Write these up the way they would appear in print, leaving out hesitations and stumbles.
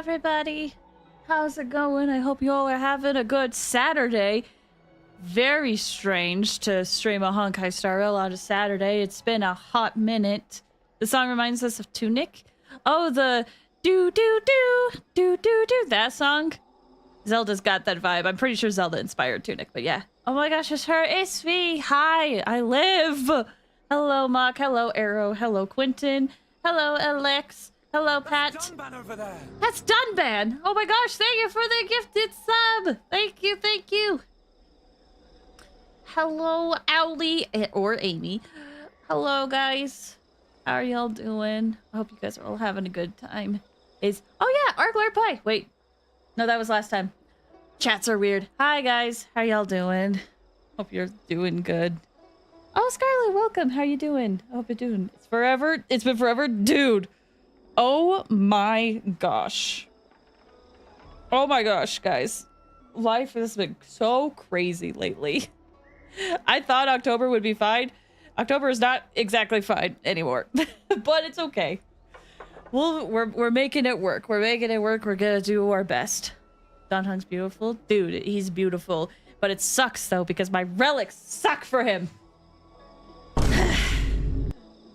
everybody. How's it going? I hope you all are having a good Saturday. Very strange to stream a Honkai Star Rail on a Saturday. It's been a hot minute. The song reminds us of Tunic. Oh, the do, that song. Zelda's got that vibe. I'm pretty sure Zelda inspired Tunic, but yeah. Oh my gosh, it's her. It's me. Hi, I live. Hello, Mock. Hello, Arrow. Hello, Quentin. Hello, Alex. Hello, Pat. That's Dunban over there. That's Dunban. Oh my gosh, thank you for the gifted sub. Thank you, thank you. Hello, Owlie, or Amy. Hello, guys. How are y'all doing? I hope you guys are all having a good time. Oh yeah, Argler Pie. Wait. No, that was last time. Chats are weird. Hi, guys. How y'all doing? Hope you're doing good. Oh, Scarlett, welcome. How you doing? I hope you're doing. It's been forever. Dude. Oh my gosh. Oh my gosh, guys. Life has been so crazy lately. I thought October would be fine. October is not exactly fine anymore, but it's okay. We're making it work. We're making it work. We're gonna do our best. Don Hung's beautiful. Dude, he's beautiful. But it sucks though, because my relics suck for him.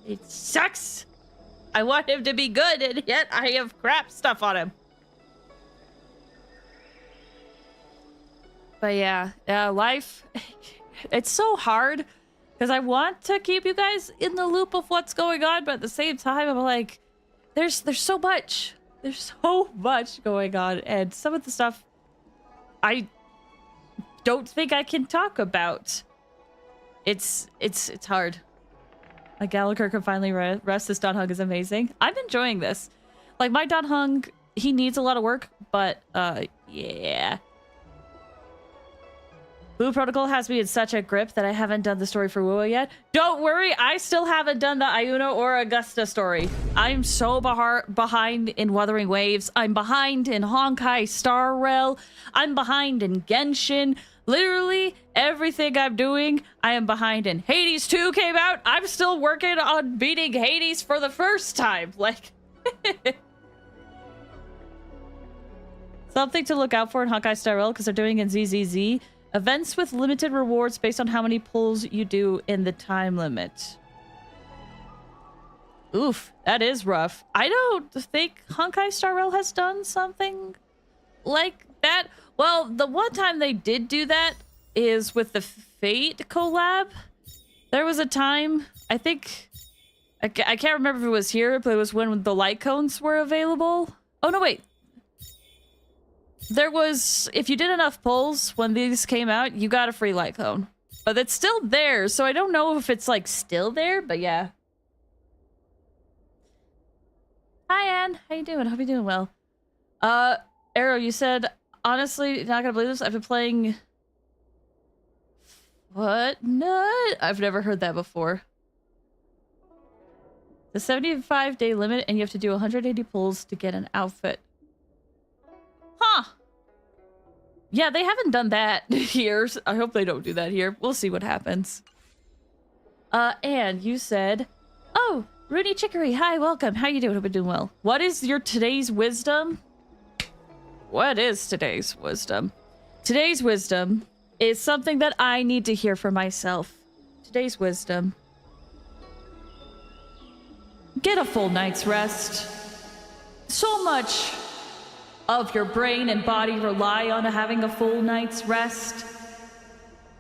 It sucks. I want him to be good, and yet I have crap stuff on him. But yeah, life, it's so hard because I want to keep you guys in the loop of what's going on, but at the same time, I'm like, there's so much. There's so much going on, and some of the stuff I don't think I can talk about. It's hard. Like Gallagher can finally rest. This Don Hung is amazing. I'm enjoying this. Like my Don Hung, he needs a lot of work, but yeah. Blue Protocol has me in such a grip that I haven't done the story for Wua yet. Don't worry, I still haven't done the Ayuno or Augusta story. I'm so behind in Wuthering Waves. I'm behind in Honkai Star Rail. I'm behind in Genshin. Literally everything I'm doing, I am behind in. Hades 2 came out. I'm still working on beating Hades for the first time. Like, something to look out for in Honkai Star Rail because they're doing in ZZZ. Events with limited rewards based on how many pulls you do in the time limit. Oof, that is rough. I don't think Honkai Star Rail has done something like that. Well, the one time they did do that is with the Fate collab. There was a time, I think, I can't remember if it was here, but it was when the light cones were available. Oh, no, wait. There was, if you did enough pulls when these came out, you got a free light cone. But it's still there, so I don't know if it's, like, still there, but yeah. Hi, Anne. How you doing? Hope you're doing well. Arrow, you said... Honestly, not gonna believe this. I've been playing... What? Nut? I've never heard that before. The 75-day limit, and you have to do 180 pulls to get an outfit. Huh. Yeah, they haven't done that here. I hope they don't do that here. We'll see what happens. And you said... Oh, Rudy Chicory. Hi, welcome. How you doing? Hope you're doing well. What is your today's wisdom? What is today's wisdom? Today's wisdom is something that I need to hear for myself. Today's wisdom. Get a full night's rest. So much of your brain and body rely on having a full night's rest.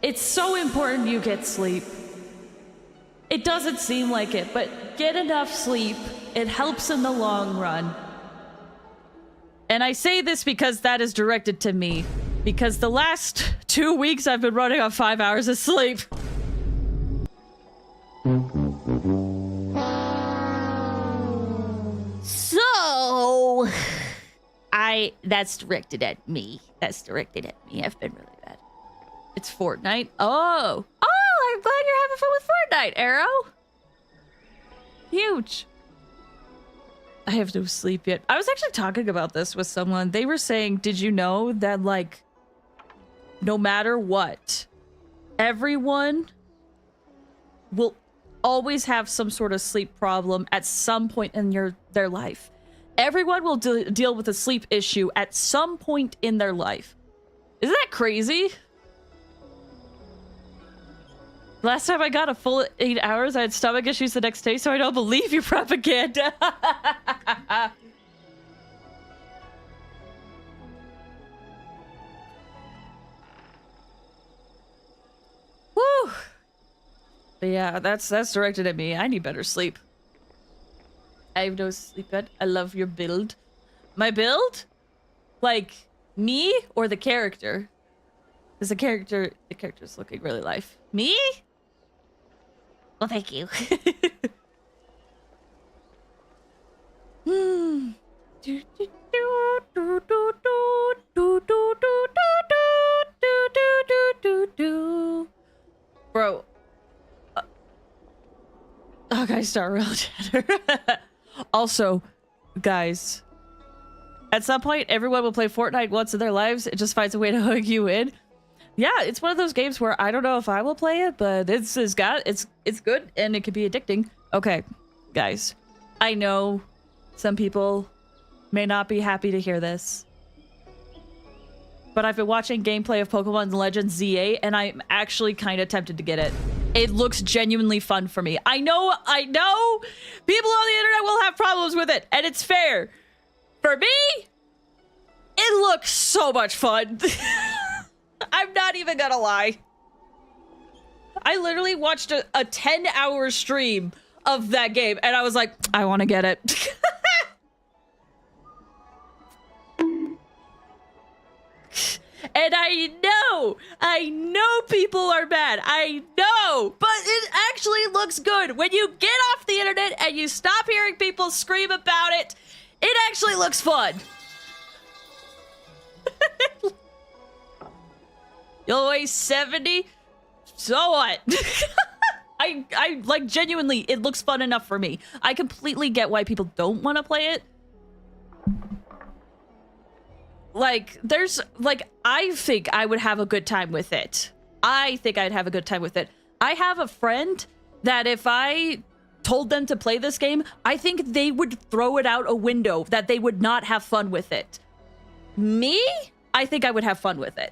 It's so important you get sleep. It doesn't seem like it, but get enough sleep. It helps in the long run. And I say this because that is directed to me. Because the last 2 weeks I've been running on 5 hours of sleep. So... That's directed at me. That's directed at me. I've been really bad. It's Fortnite. Oh! Oh! I'm glad you're having fun with Fortnite, Arrow! Huge. I have no sleep yet. I was actually talking about this with someone. They were saying, did you know that, like, no matter what, everyone will always have some sort of sleep problem at some point in their life. Everyone will deal with a sleep issue at some point in their life. Isn't that crazy? Last time I got a full 8 hours, I had stomach issues the next day, so I don't believe your propaganda. Woo! But yeah, that's directed at me. I need better sleep. I have no sleep yet. I love your build. My build? Like, me or the character? Because the character's looking really life. Me? Well, thank you. Bro. Oh, guys, start real chatter. Also, guys, at some point, everyone will play Fortnite once in their lives. It just finds a way to hook you in. Yeah, it's one of those games where I don't know if I will play it, but it's good and it can be addicting. Okay, guys, I know some people may not be happy to hear this, but I've been watching gameplay of Pokemon Legends ZA, and I'm actually kind of tempted to get it. It looks genuinely fun for me. I know people on the internet will have problems with it, and it's fair. For me, it looks so much fun. I'm not even gonna lie. I literally watched a 10-hour stream of that game, and I was like, I want to get it. And I know people are mad. I know, but it actually looks good. When you get off the internet and you stop hearing people scream about it, it actually looks fun. You'll weigh 70? So what? I like, genuinely, it looks fun enough for me. I completely get why people don't want to play it. Like, I think I would have a good time with it. I think I'd have a good time with it. I have a friend that if I told them to play this game, I think they would throw it out a window, that they would not have fun with it. Me? I think I would have fun with it.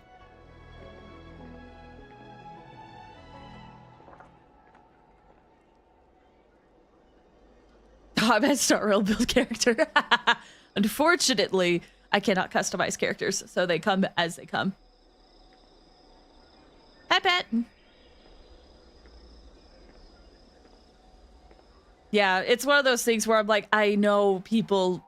Oh, I'm a Star Rail build character. Unfortunately, I cannot customize characters, so they come as they come. Hi, Pat. Yeah, it's one of those things where I'm like, I know people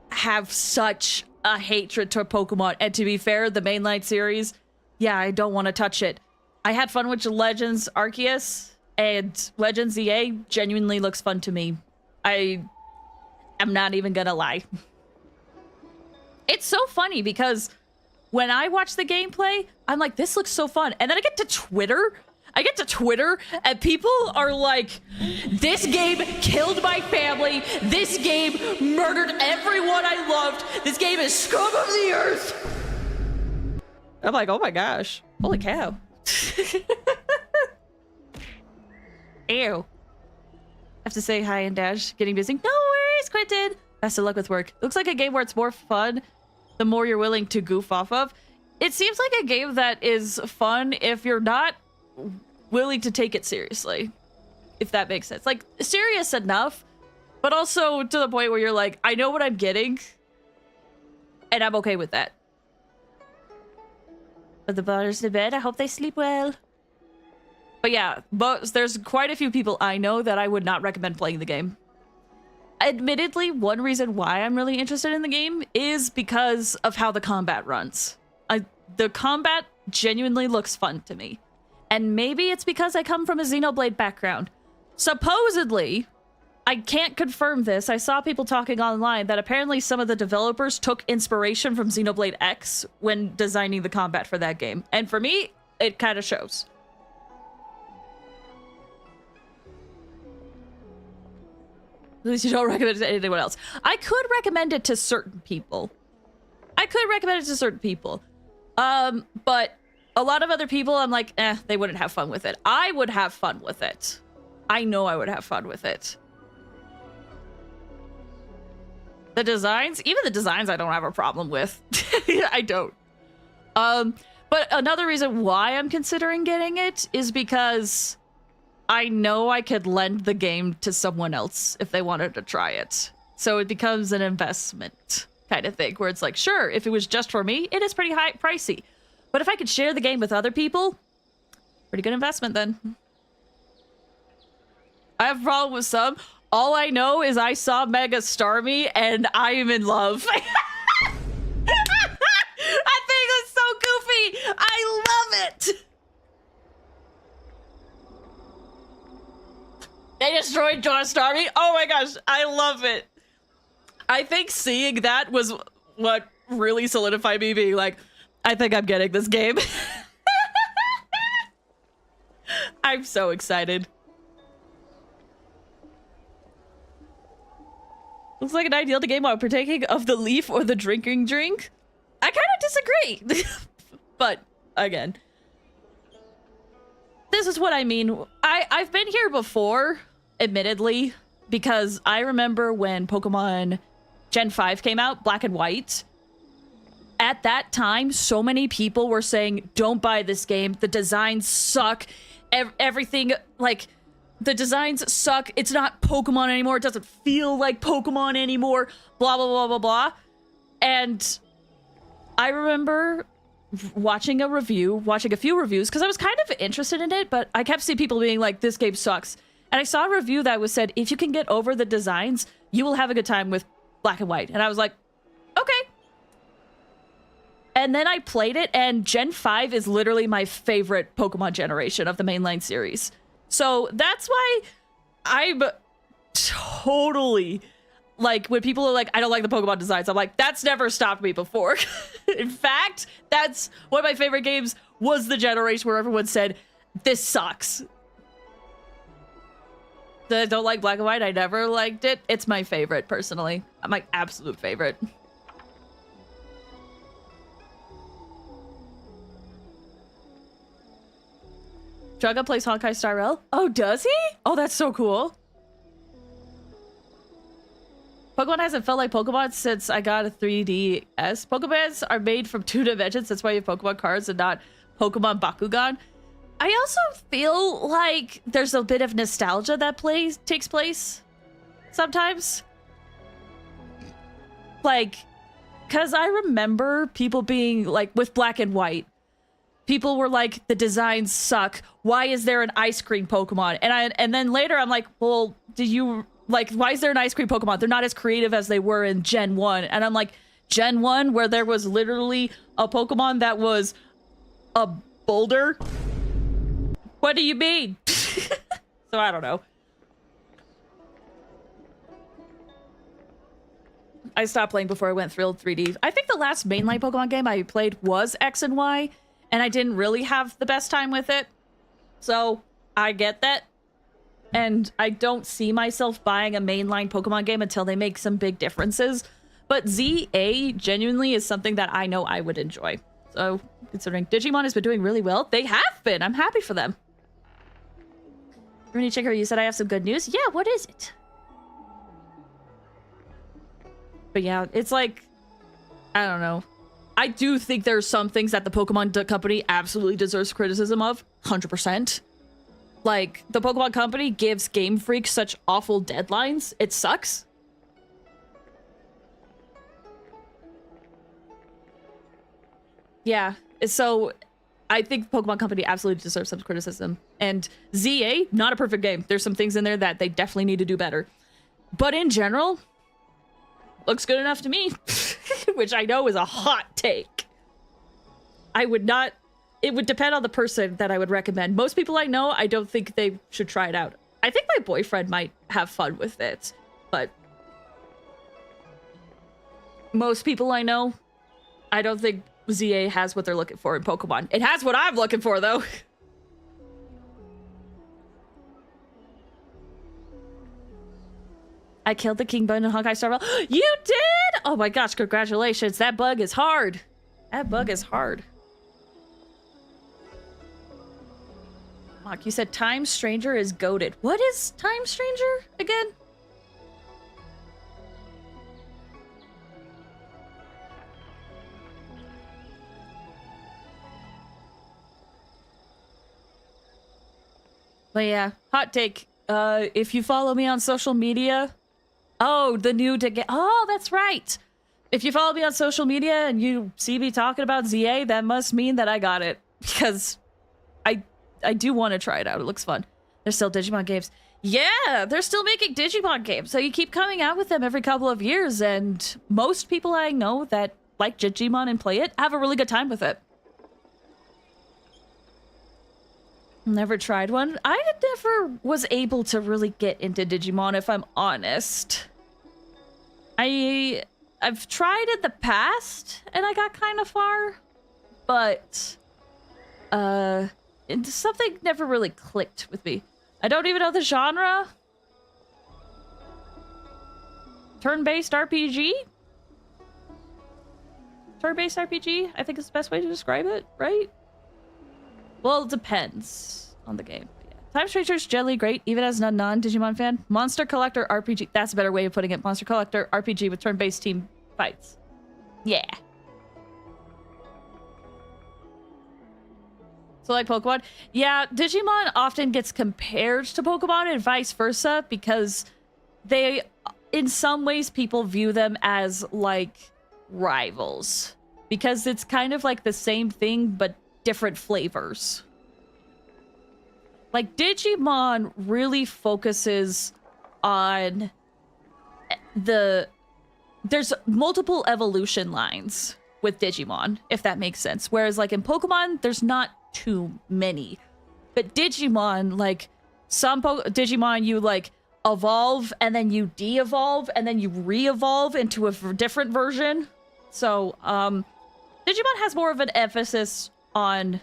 have such a hatred to Pokemon, and to be fair, the mainline series, yeah, I don't want to touch it. I had fun with Legends Arceus, and Legends EA genuinely looks fun to me. I'm not even gonna lie. It's so funny because when I watch the gameplay, I'm like, this looks so fun. And then I get to Twitter. And people are like, this game killed my family. This game murdered everyone I loved. This game is scum of the earth. I'm like, oh my gosh. Holy cow. Ew. I have to say hi and dash. Getting busy. No worries, Quentin. Best of luck with work. Looks like a game where it's more fun the more you're willing to goof off of. It seems like a game that is fun if you're not willing to take it seriously. If that makes sense. Like, serious enough, but also to the point where you're like, I know what I'm getting, and I'm okay with that. But the bars to bed, I hope they sleep well. But yeah, there's quite a few people I know that I would not recommend playing the game. Admittedly, one reason why I'm really interested in the game is because of how the combat runs. The combat genuinely looks fun to me. And maybe it's because I come from a Xenoblade background. Supposedly, I can't confirm this, I saw people talking online that apparently some of the developers took inspiration from Xenoblade X when designing the combat for that game. And for me, it kind of shows. At least you don't recommend it to anyone else. I could recommend it to certain people. But a lot of other people, I'm like, they wouldn't have fun with it. I would have fun with it. I know I would have fun with it. The designs, even the designs I don't have a problem with. I don't. But another reason why I'm considering getting it is because I know I could lend the game to someone else if they wanted to try it. So it becomes an investment kind of thing where it's like, sure, if it was just for me, it is pretty pricey. But if I could share the game with other people, pretty good investment then. I have a problem with some. All I know is I saw Mega Starmie and I am in love. I think it's so goofy. I love it. They destroyed John Starmie. Oh my gosh, I love it. I think seeing that was what really solidified me being like, I think I'm getting this game. I'm so excited. Looks like an ideal to game while partaking of the leaf or the drinking drink. I kind of disagree. But again, this is what I mean. I've been here before, admittedly, because I remember when Pokemon Gen 5 came out, Black and White. At that time, so many people were saying, don't buy this game. The designs suck. Everything, like, the designs suck. It's not Pokemon anymore. It doesn't feel like Pokemon anymore. Blah, blah, blah, blah, blah. And I remember watching a few reviews, because I was kind of interested in it, but I kept seeing people being like, this game sucks. And I saw a review that was said, if you can get over the designs, you will have a good time with Black and White. And I was like, okay. And then I played it, and Gen 5 is literally my favorite Pokemon generation of the mainline series. So that's why I'm totally, like, when people are like, I don't like the Pokemon designs, I'm like, that's never stopped me before. In fact, that's one of my favorite games was the generation where everyone said, this sucks. I don't like Black and White. I never liked it. It's my favorite, personally. My absolute favorite. Draga plays Honkai Star Rail. Oh, does he? Oh, that's so cool. Pokemon hasn't felt like Pokemon since I got a 3DS. Pokemons are made from 2 dimensions. That's why you have Pokemon cards and not Pokemon Bakugan. I also feel like there's a bit of nostalgia that takes place sometimes. Like, because I remember people being like, with Black and White, people were like, the designs suck. Why is there an ice cream Pokemon? And then later I'm like, well, why is there an ice cream Pokemon? They're not as creative as they were in Gen 1. And I'm like, Gen 1, where there was literally a Pokemon that was a boulder? What do you mean? So I don't know. I stopped playing before I went Thrilled 3D. I think the last mainline Pokemon game I played was X and Y, and I didn't really have the best time with it. So I get that. And I don't see myself buying a mainline Pokemon game until they make some big differences. But ZA genuinely is something that I know I would enjoy. So considering Digimon has been doing really well, they have been. I'm happy for them. Rooney Chicker, you said I have some good news? Yeah, what is it? But yeah, it's like, I don't know. I do think there's some things that the Pokemon company absolutely deserves criticism of. 100%. Like, the Pokemon company gives Game Freak such awful deadlines. It sucks. Yeah, so I think Pokemon company absolutely deserves some criticism. And ZA, not a perfect game. There's some things in there that they definitely need to do better. But in general, looks good enough to me. Which I know is a hot take. I would not... It would depend on the person that I would recommend. Most people I know, I don't think they should try it out. I think my boyfriend might have fun with it. But most people I know, I don't think ZA has what they're looking for in Pokemon. It has what I'm looking for, though. I killed the King Bone in Honkai Star Rail. You did? Oh my gosh, congratulations. That bug is hard. That bug is hard. Mock, you said Time Stranger is goated. What is Time Stranger again? But yeah, hot take. If you follow me on social media, oh, the new oh, that's right. If you follow me on social media and you see me talking about ZA, that must mean that I got it, because I do want to try it out. It looks fun. There's still Digimon games. Yeah, they're still making Digimon games. So you keep coming out with them every couple of years, and most people I know that like Digimon and play it have a really good time with it. Never tried one. I never was able to really get into Digimon, if I'm honest. I've tried in the past, and I got kind of far, but something never really clicked with me. I don't even know the genre. Turn-based RPG? Turn-based RPG, I think is the best way to describe it, right? Well, it depends on the game. Yeah. Time Stranger's generally great, even as a non-Digimon fan. Monster Collector RPG, that's a better way of putting it. Monster Collector RPG with turn-based team fights. Yeah. So like Pokemon? Yeah, Digimon often gets compared to Pokemon and vice versa because they, in some ways, people view them as like rivals because it's kind of like the same thing but different flavors. Like Digimon really focuses on there's multiple evolution lines with Digimon, if that makes sense. Whereas like in Pokemon, there's not too many. But Digimon, like some Digimon, you like evolve and then you de-evolve and then you re-evolve into a different version. So Digimon has more of an emphasis on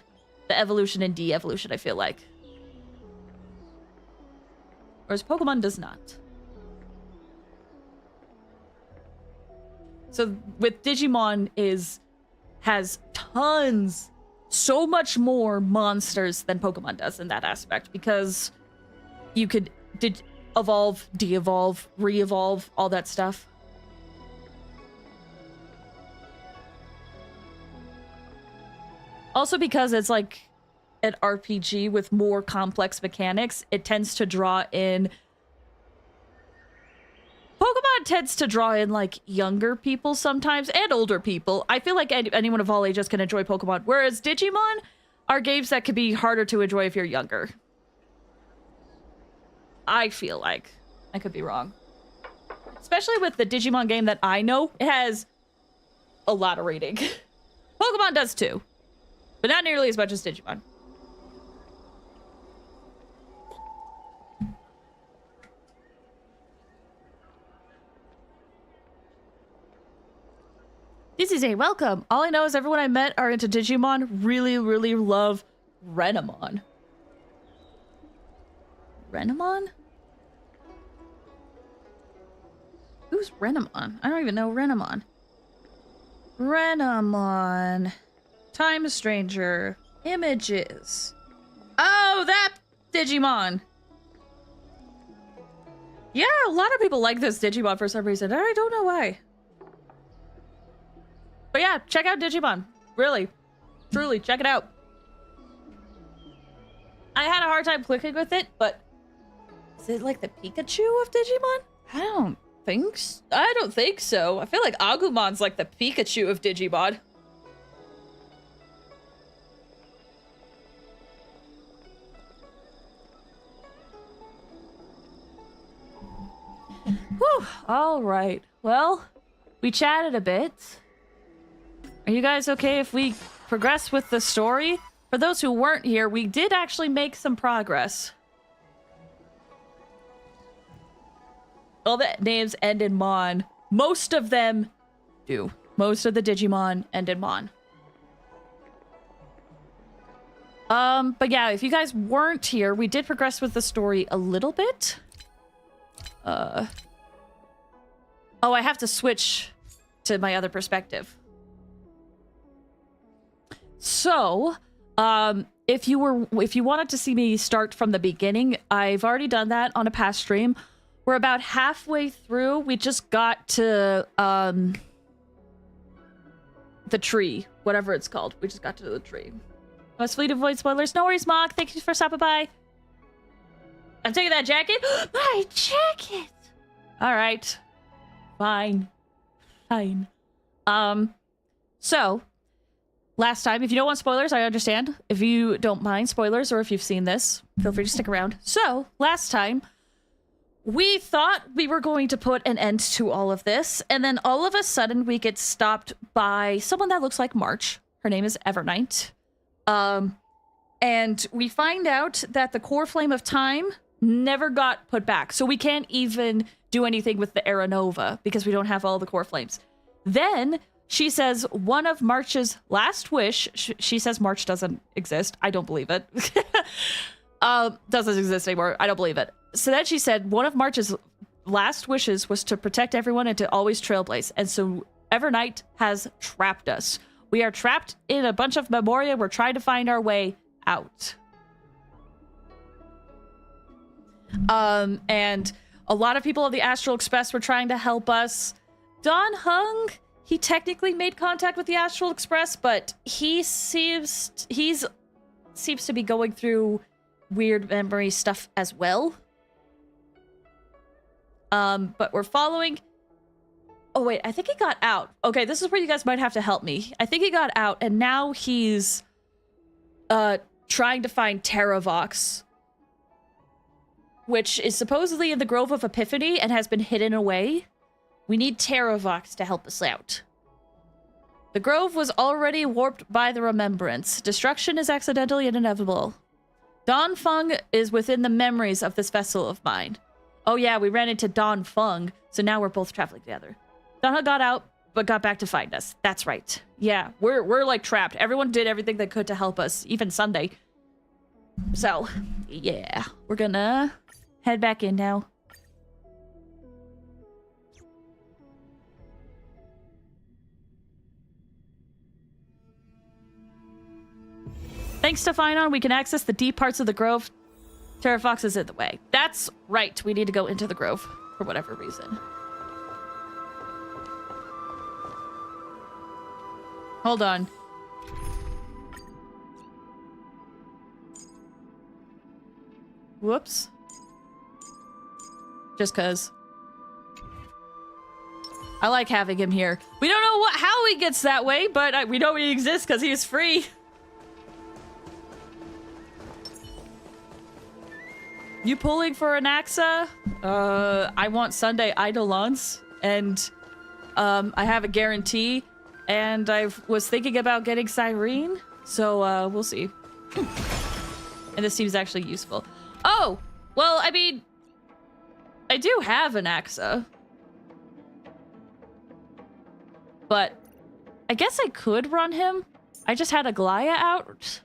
the evolution and de-evolution, I feel like. Whereas Pokemon does not. So with Digimon has tons, so much more monsters than Pokemon does in that aspect because you could evolve, de-evolve, re-evolve, all that stuff. Also because it's like an RPG with more complex mechanics, it tends to draw in... Pokemon tends to draw in, like, younger people sometimes, and older people. I feel like anyone of all ages can enjoy Pokemon, whereas Digimon are games that could be harder to enjoy if you're younger. I feel like. I could be wrong. Especially with the Digimon game that I know, it has a lot of rating. Pokemon does too, but not nearly as much as Digimon. This is a welcome. All I know is everyone I met are into Digimon. Really, really love Renamon. Renamon? Who's Renamon? I don't even know Renamon. Renamon. Time Stranger. Images. Oh, that Digimon. Yeah, a lot of people like this Digimon for some reason. I don't know why. But yeah, check out Digimon. Really. Truly, check it out. I had a hard time clicking with it, but... Is it like the Pikachu of Digimon? I don't think so. I feel like Agumon's like the Pikachu of Digimon. Whew. All right. Well, we chatted a bit. Are you guys okay if we progress with the story? For those who weren't here, we did actually make some progress. All the names end in Mon. Most of them do. Most of the Digimon end in Mon. But yeah, if you guys weren't here, we did progress with the story a little bit. Oh, I have to switch to my other perspective. So, if you wanted to see me start from the beginning, I've already done that on a past stream. We're about halfway through. We just got to, the tree, whatever it's called. We just got to the tree. Must flee to avoid spoilers. No worries, Mock. Thank you for stopping by. I'm taking that jacket. My jacket! Alright. Fine. Fine. So, last time, if you don't want spoilers, I understand. If you don't mind spoilers, or if you've seen this, feel free to stick around. So, last time, we thought we were going to put an end to all of this, and then all of a sudden we get stopped by someone that looks like March. Her name is Evernight. And we find out that the core flame of time never got put back. So we can't even do anything with the Era Nova because we don't have all the core flames. Then she says one of March's last wish, she says March doesn't exist. I don't believe it. Doesn't exist anymore. I don't believe it. So then she said one of March's last wishes was to protect everyone and to always trailblaze. And so Evernight has trapped us. We are trapped in a bunch of Memoria. We're trying to find our way out. And a lot of people of the Astral Express were trying to help us. Don Hung, he technically made contact with the Astral Express, but he seems to be going through weird memory stuff as well. But we're following. Oh wait, I think he got out. Okay, this is where you guys might have to help me. I think he got out, and now he's trying to find Terravox, which is supposedly in the Grove of Epiphany and has been hidden away. We need Terravox to help us out. The Grove was already warped by the Remembrance. Destruction is accidental yet inevitable. Don Fung is within the memories of this vessel of mine. Oh yeah, we ran into Don Fung, so now we're both traveling together. Don Fung got out, but got back to find us. That's right. Yeah, we're like trapped. Everyone did everything they could to help us, even Sunday. So, yeah, we're gonna head back in now. Thanks to Finon, we can access the deep parts of the Grove. Terrafox is in the way. That's right. We need to go into the Grove for whatever reason. Hold on. Whoops. Just cause. I like having him here. We don't know how he gets that way, but we know he exists because he is free. You pulling for an Axa? I want Sunday Eidolons, and I have a guarantee, and I was thinking about getting Cyrene, so we'll see. And this seems actually useful. Oh, well, I mean, I do have an Axa, but I guess I could run him. I just had a Glaya out.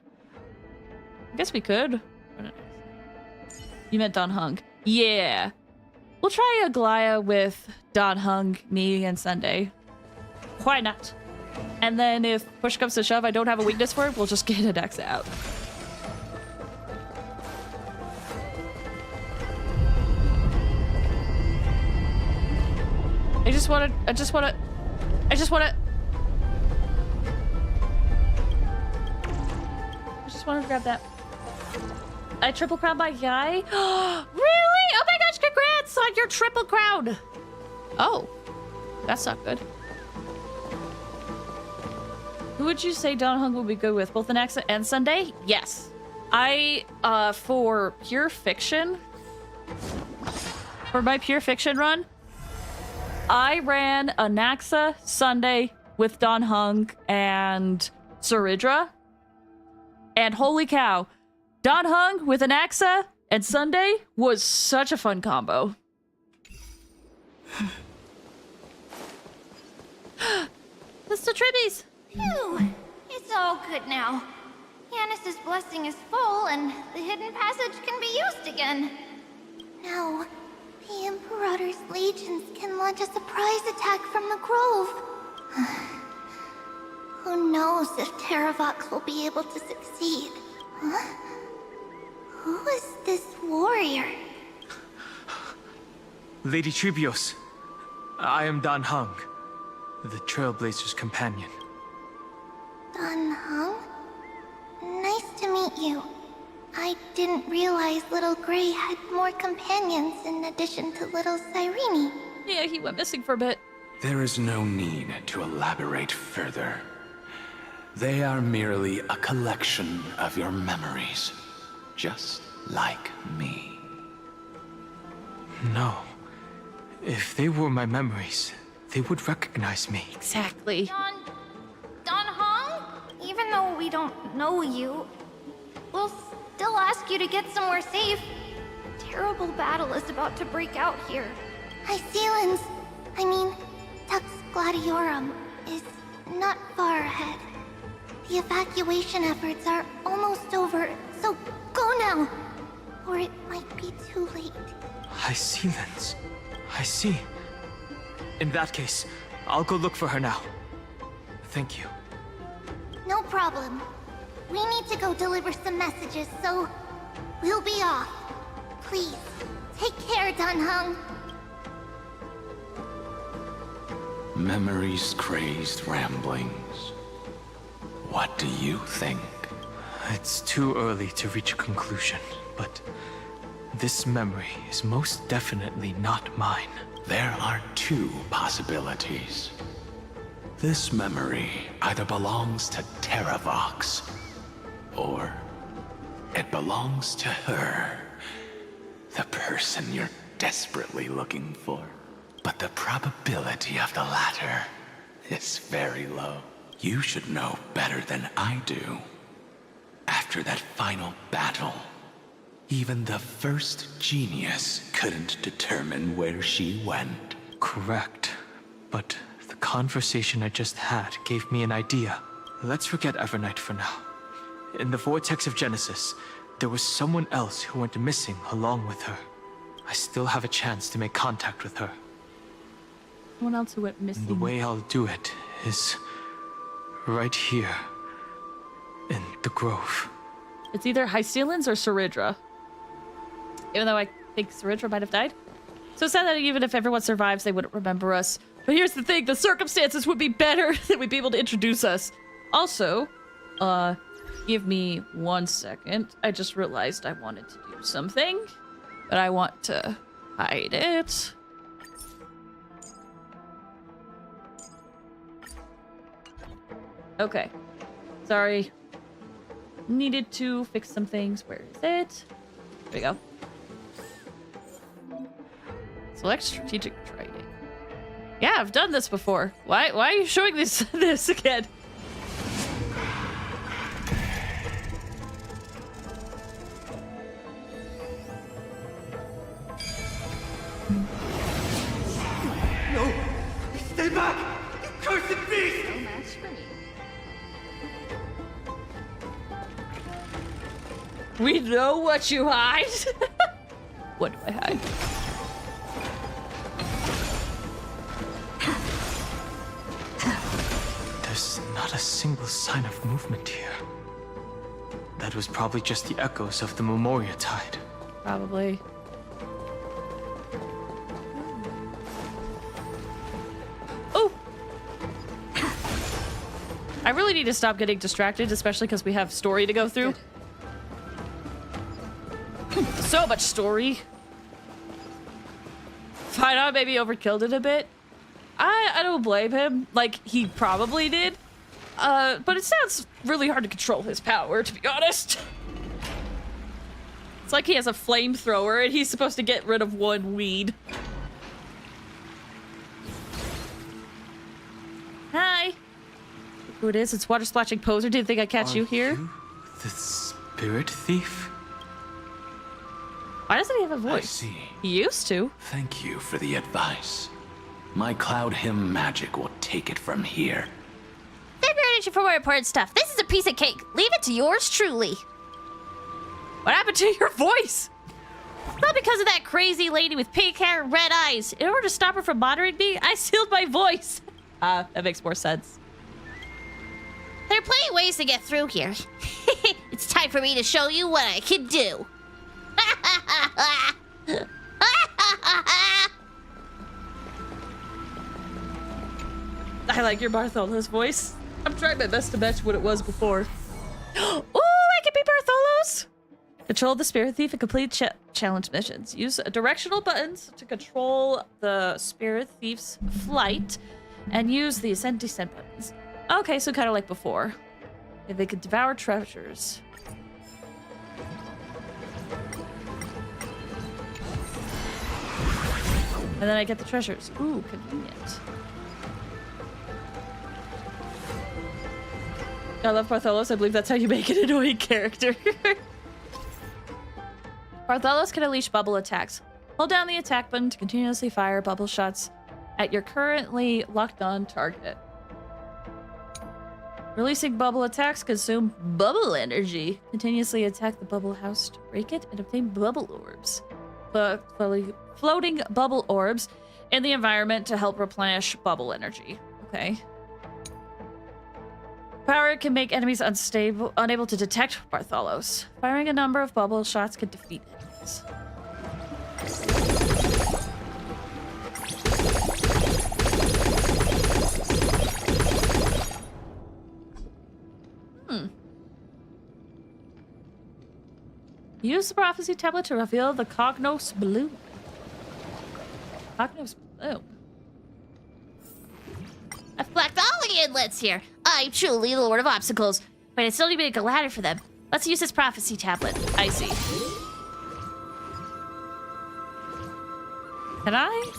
I guess we could. You meant Don Hung. Yeah. We'll try a Glaya with Don Hung, me, and Sunday. Why not? And then if push comes to shove, I don't have a weakness for it, we'll just get an X out. I just wanted to grab that. I triple crown my guy? Really? Oh my gosh, congrats on your triple crown! Oh, that's not good. Who would you say Don Hung would be good with? Both Anaxa and Sunday? Yes. For pure fiction, for my pure fiction run, I ran Anaxa Sunday with Don Hung and Saridra. And holy cow, Don Hung with Anaxa and Sunday was such a fun combo. Mr. Tribbies! Phew, it's all good now. Yanis's blessing is full and the hidden passage can be used again. Now, the Imperator's legions can launch a surprise attack from the Grove. Who knows if Terravox will be able to succeed? Huh? Who is this warrior? Lady Tribios, I am Don Hung, the Trailblazer's companion. Don Hung? Nice to meet you. I didn't realize Little Gray had more companions in addition to Little Cyrene. Yeah, he went missing for a bit. There is no need to elaborate further. They are merely a collection of your memories, just like me. No. If they were my memories, they would recognize me. Exactly. Don Hong? Even though we don't know you, we'll still ask you to get somewhere safe. Terrible battle is about to break out here. Tux Gladiorum is not far ahead. The evacuation efforts are almost over, so go now, or it might be too late. I see, Lens. I see. In that case, I'll go look for her now. Thank you. No problem. We need to go deliver some messages, so we'll be off. Please, take care, Don Hung. Memories crazed ramblings. What do you think? It's too early to reach a conclusion, but this memory is most definitely not mine. There are two possibilities. This memory either belongs to Terravox, or it belongs to her, the person you're desperately looking for. But the probability of the latter is very low. You should know better than I do. After that final battle, even the first genius couldn't determine where she went. Correct. But the conversation I just had gave me an idea. Let's forget Evernight for now. In the Vortex of Genesis, there was someone else who went missing along with her. I still have a chance to make contact with her. Someone else who went missing. The way I'll do it is right here in the Grove. It's either Hystealans or Ceridra. Even though I think Ceridra might have died. So sad that even if everyone survives, they wouldn't remember us. But here's the thing, the circumstances would be better that we'd be able to introduce us. Also, give me 1 second. I just realized I wanted to do something, but I want to hide it. Okay. Sorry. Needed to fix some things. Where is it? There we go. Select strategic trading. Yeah, I've done this before. Why are you showing this again? No! Stay back! You cursed beast! No match for me. We know what you hide. What do I hide? There's not a single sign of movement here. That was probably just the echoes of the Memoria Tide. Probably. Oh! I really need to stop getting distracted, especially because we have story to go through. So much story. Fine, I maybe overkilled it a bit. I don't blame him. Like, he probably did. But it sounds really hard to control his power, to be honest. It's like he has a flamethrower and he's supposed to get rid of one weed. Hi. Look who it is. It's Water Splashing Poser. Didn't think I'd catch you here. You the spirit thief? Why doesn't he have a voice? I see. He used to. Thank you for the advice. My Cloud Hymn magic will take it from here. Separated you for more important stuff. This is a piece of cake. Leave it to yours truly. What happened to your voice? Not because of that crazy lady with pink hair and red eyes. In order to stop her from monitoring me, I sealed my voice. That makes more sense. There are plenty of ways to get through here. It's time for me to show you what I can do. I like your Bartholo's voice. I'm trying my best to match what it was before. Ooh, I can be Bartholo's. Control the Spirit Thief and complete challenge missions. Use directional buttons to control the Spirit Thief's flight, and use the ascent descent buttons. Okay, so kind of like before. If they could devour treasures. And then I get the treasures. Ooh, convenient. I love Bartholos. I believe that's how you make an annoying character. Bartholos can unleash bubble attacks. Hold down the attack button to continuously fire bubble shots at your currently locked on target. Releasing bubble attacks consume bubble energy. Continuously attack the bubble house to break it and obtain bubble orbs. Floating bubble orbs in the environment to help replenish bubble energy. Okay. Power can make enemies unable to detect Bartholos. Firing a number of bubble shots can defeat enemies. Use the prophecy tablet to reveal the Cognos Bloom. Cognos Bloom. I've blacked all the inlets here. I'm truly the Lord of Obstacles. But I still need to make a ladder for them. Let's use this prophecy tablet. I see. Can I?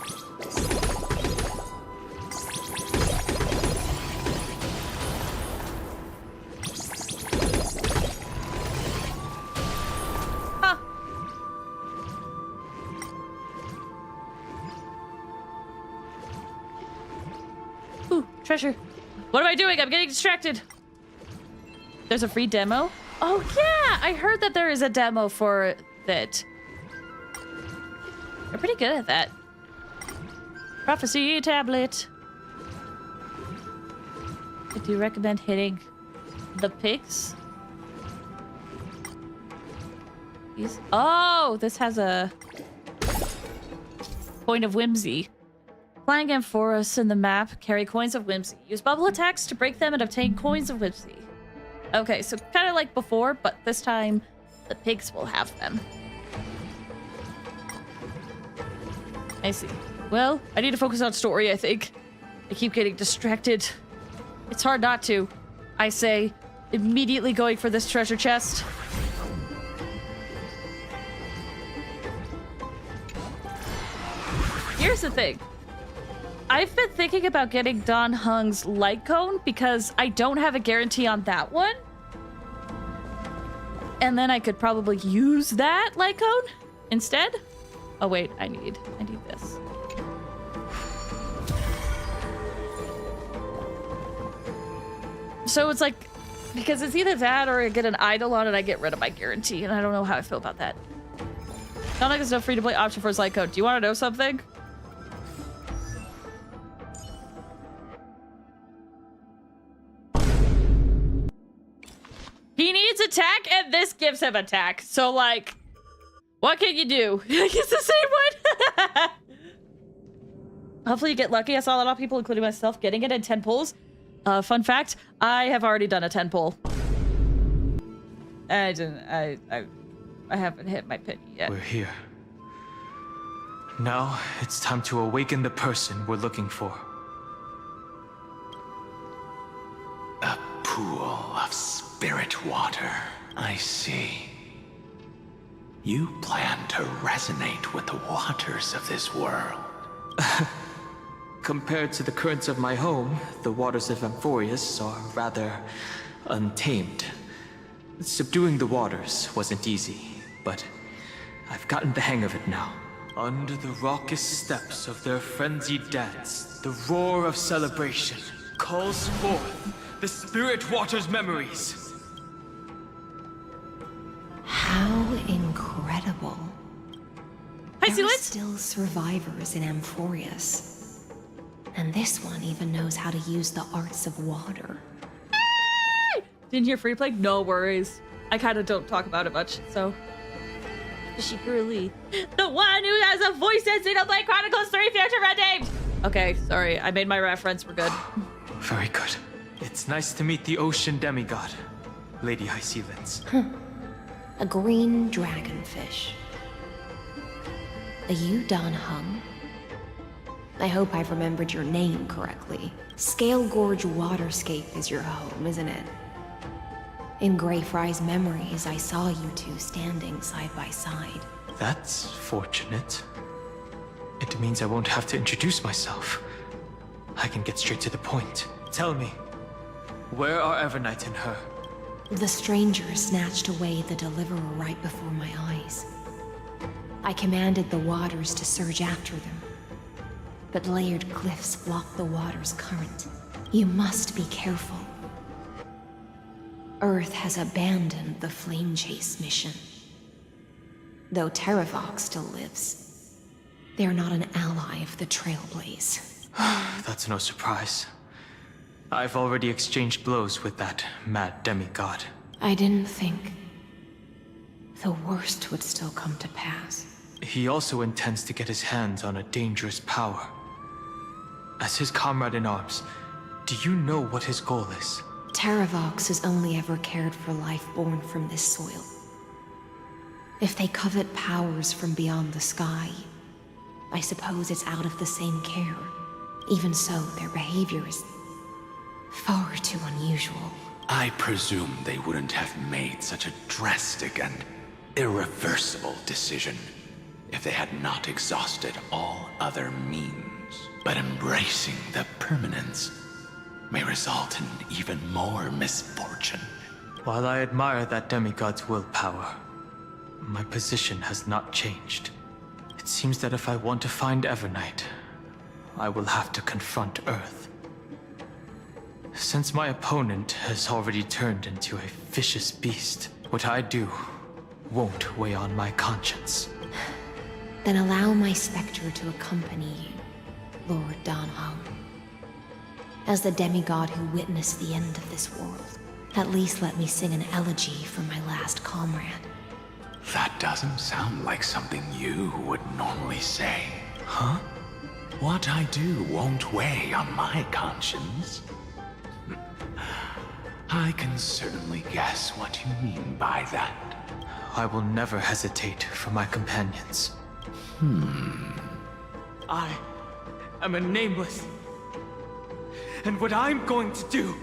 Huh. Ooh, treasure. What am I doing? I'm getting distracted. There's a free demo? Oh, yeah! I heard that there is a demo for that. They're pretty good at that. Prophecy tablet. Do you recommend hitting the pigs? These? Oh, this has a point of whimsy. Flying and forests in the map carry coins of whimsy. Use bubble attacks to break them and obtain coins of whimsy. Okay, so kind of like before, but this time the pigs will have them. I see. Well, I need to focus on story, I think. I keep getting distracted. It's hard not to. I say, immediately going for this treasure chest. Here's the thing. I've been thinking about getting Don Hung's light cone because I don't have a guarantee on that one. And then I could probably use that light cone instead. Oh wait, I need this. So it's like, because it's either that or I get an idol on it, I get rid of my guarantee, and I don't know how I feel about that. Not like there's no free-to-play option for his light cone. Do you want to know something? He needs attack, and this gives him attack. So, like, what can you do? It's the same one. Hopefully you get lucky. I saw a lot of people, including myself, getting it in 10 pulls. Fun fact, I have already done a 10 pull. I haven't hit my penny yet. We're here. Now, it's time to awaken the person we're looking for. A pool of spirit water. I see. You plan to resonate with the waters of this world. Compared to the currents of my home, the waters of Amphorius are rather untamed. Subduing the waters wasn't easy, but I've gotten the hang of it now. Under the raucous steps of their frenzied dance, the roar of celebration calls forth the spirit water's memories. How incredible. Hi, There are Sealant. still survivors in Amphorius. And this one even knows how to use the arts of water. Didn't hear free play? No worries. I kind of don't talk about it much, so. She girly. The one who has a voice in Xenoblade Chronicles 3 Future Redeemed! Okay, sorry. I made my reference. We're good. Very good. It's nice to meet the ocean demigod, Lady High Sealants. A green dragonfish. A Yudon Hung? I hope I've remembered your name correctly. Scale Gorge Waterscape is your home, isn't it? In Greyfry's memories, I saw you two standing side by side. That's fortunate. It means I won't have to introduce myself. I can get straight to the point. Tell me, where are Evernight and her? The stranger snatched away the deliverer right before my eyes. I commanded the waters to surge after them. But layered cliffs block the water's current. You must be careful. Earth has abandoned the Flame Chase mission. Though Terravox still lives, they're not an ally of the Trailblaze. That's no surprise. I've already exchanged blows with that mad demigod. I didn't think the worst would still come to pass. He also intends to get his hands on a dangerous power. As his comrade in arms, do you know what his goal is? Terravox has only ever cared for life born from this soil. If they covet powers from beyond the sky, I suppose it's out of the same care. Even so, their behavior is far too unusual. I presume they wouldn't have made such a drastic and irreversible decision if they had not exhausted all other means. But embracing the permanence may result in even more misfortune. While I admire that demigod's willpower, my position has not changed. It seems that if I want to find Evernight, I will have to confront Earth. Since my opponent has already turned into a vicious beast, what I do won't weigh on my conscience. Then allow my specter to accompany you, Lord Donhong. As the demigod who witnessed the end of this world, at least let me sing an elegy for my last comrade. That doesn't sound like something you would normally say. Huh? What I do won't weigh on my conscience. I can certainly guess what you mean by that. I will never hesitate for my companions. I am a nameless. And what I'm going to do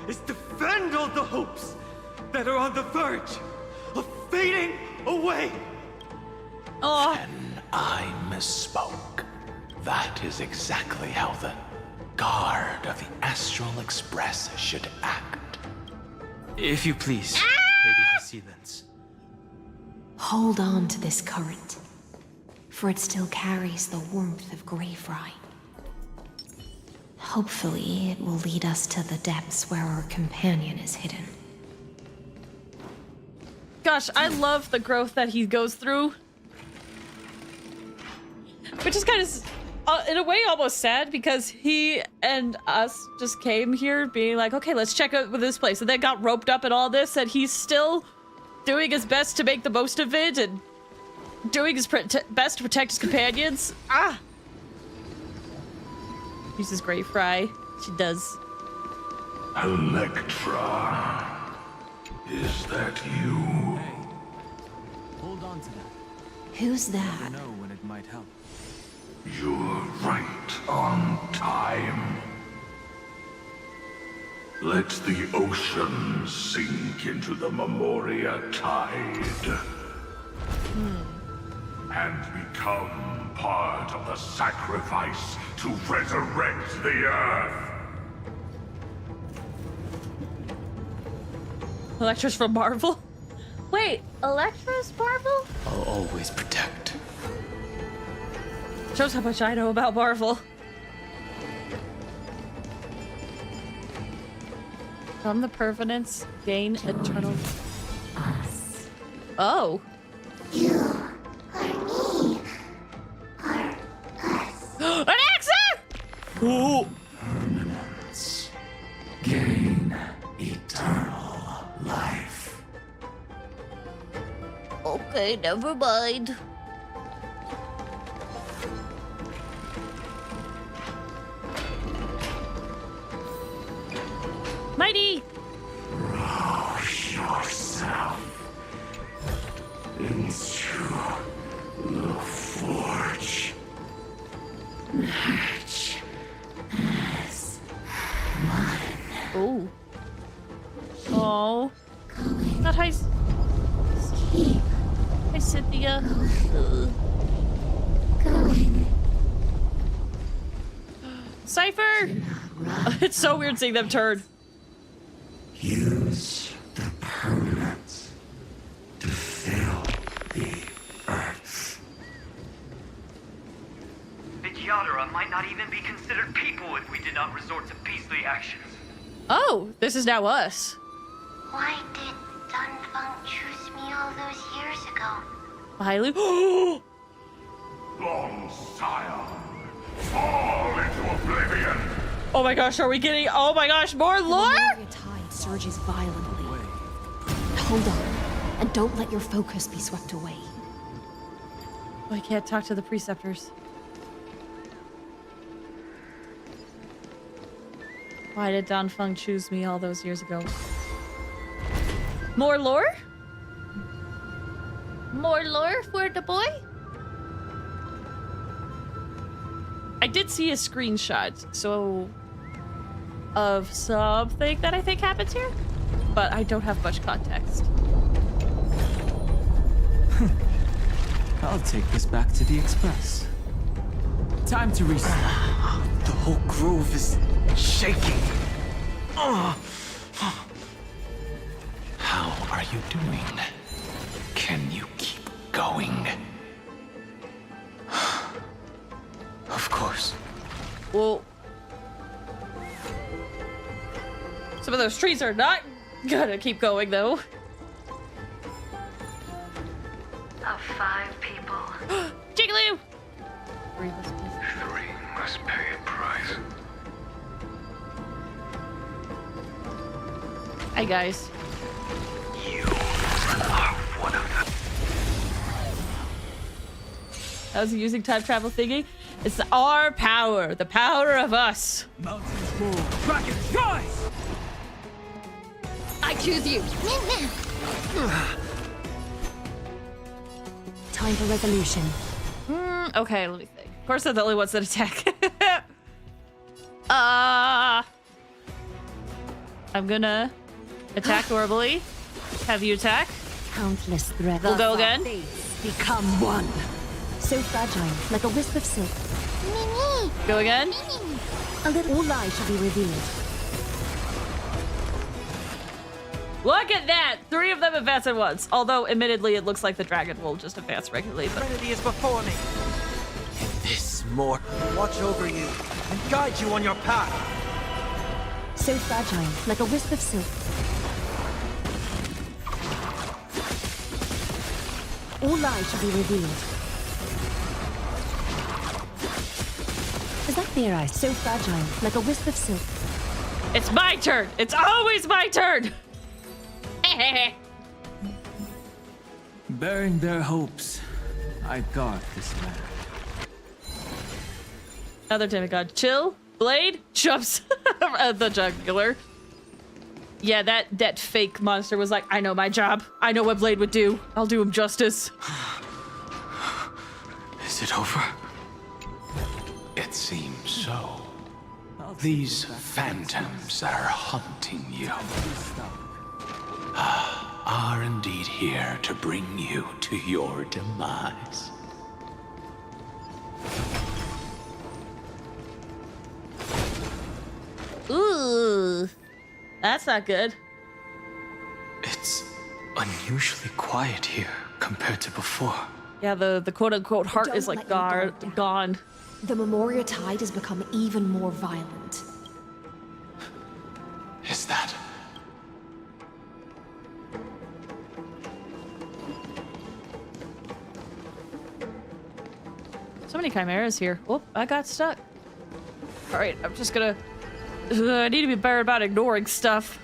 is defend all the hopes that are on the verge of fading away. Oh, And I misspoke. That is exactly how the guard of the Astral Express should act. If you please, Lady High Sealands. Hold on to this current, for it still carries the warmth of Greyfry. Hopefully, it will lead us to the depths where our companion is hidden. gosh, I love the growth that he goes through. Which is kind of, in a way, almost sad because he and us just came here being like, okay, let's check out this place. And then got roped up in all this, and he's still doing his best to make the most of it and doing his best to protect his companions. Ah! Uses Great Fry. She does. Electra, is that you? Hold on to that. Who's that? Know when it might help. You're right on time. Let the ocean sink into the Memoria tide. And become part of the sacrifice to resurrect the Earth. Electra's from Marvel? Wait, Electra's Marvel? I'll always protect. Shows how much I know about Marvel. From the permanence, gain eternal. Us. Oh. You are me. Are us. An accent! Ooh. Gain eternal life. Okay, never mind. Mighty! Rouse yourself. Oh. Oh. Not hi. Hi, Cynthia. Cypher! It's so weird seeing them turn. Use the permanence to fill the earth. The Kyadara might not even be considered people if we did not resort to beastly actions. Oh, this is now us. Why did Dunfeng choose me all those years ago? Bailu. Long sire, fall into oblivion. Oh my gosh, are we getting? Oh my gosh, more lore? The tide surges violently. Hold on, and don't let your focus be swept away. Oh, I can't talk to the preceptors. Why did Danfeng choose me all those years ago? More lore? More lore for the boy? I did see a screenshot, so of something that I think happens here, but I don't have much context. I'll take this back to the Express. Time to reset. The whole grove is shaking. How are you doing? Can you keep going? Of course. Well, some of those trees are not gonna keep going, though. Of 5 people. Jiggly! Three must pay a price. Hi, guys. You are one of them. How's he using time travel thingy? It's our power, the power of us. Mountains move. Dragon, rise! I choose you. Time for resolution. Okay, let me think. Of course, they're the only ones that attack. I'm gonna attack horribly. Have you attack? Countless threats. We'll go again. Become one. So fragile, like a wisp of silk. Mimi! Go again. A little lie shall be revealed. Look at that! 3 of them advance at once. Although, admittedly, it looks like the dragon will just advance regularly. But Trinity is before me. This more. Watch over you and guide you on your path. So fragile, like a wisp of silk. All lies shall be revealed. Is that their eyes? So fragile, like a wisp of silk. it's my turn. It's always my turn. Bearing their hopes, I guard this land. Another demigod. Chill. Blade jumps at the jugular. Yeah, that fake monster was like, I know my job. I know what Blade would do. I'll do him justice. Is it over? It seems so. These phantoms that are haunting you are indeed here to bring you to your demise. Ooh. That's not good. It's unusually quiet here compared to before. Yeah, the quote-unquote heart Don't is like let your guard down. gone. The Memoria tide has become even more violent. Is that? So many chimeras here. Oh, I got stuck. All right, I'm just gonna... I need to be better about ignoring stuff.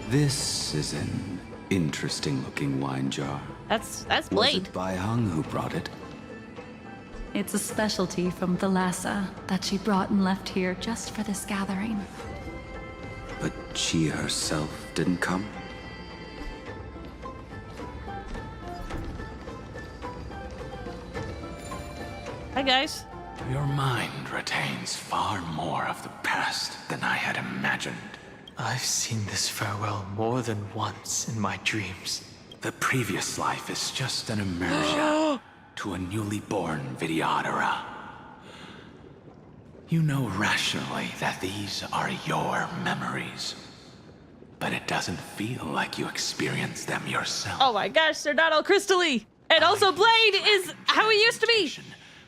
This is an interesting-looking wine jar. That's Was Blade. it Bai Hung who brought it? It's a specialty from Thalassa that she brought and left here just for this gathering. But she herself didn't come? Hi, guys. Your mind retains far more of the past than I had imagined. I've seen this farewell more than once in my dreams. The previous life is just an immersion to a newly born Vidyadhara. You know rationally that these are your memories, but it doesn't feel like you experienced them yourself. Oh my gosh, they're not all crystally. And also Blade is how he used to be.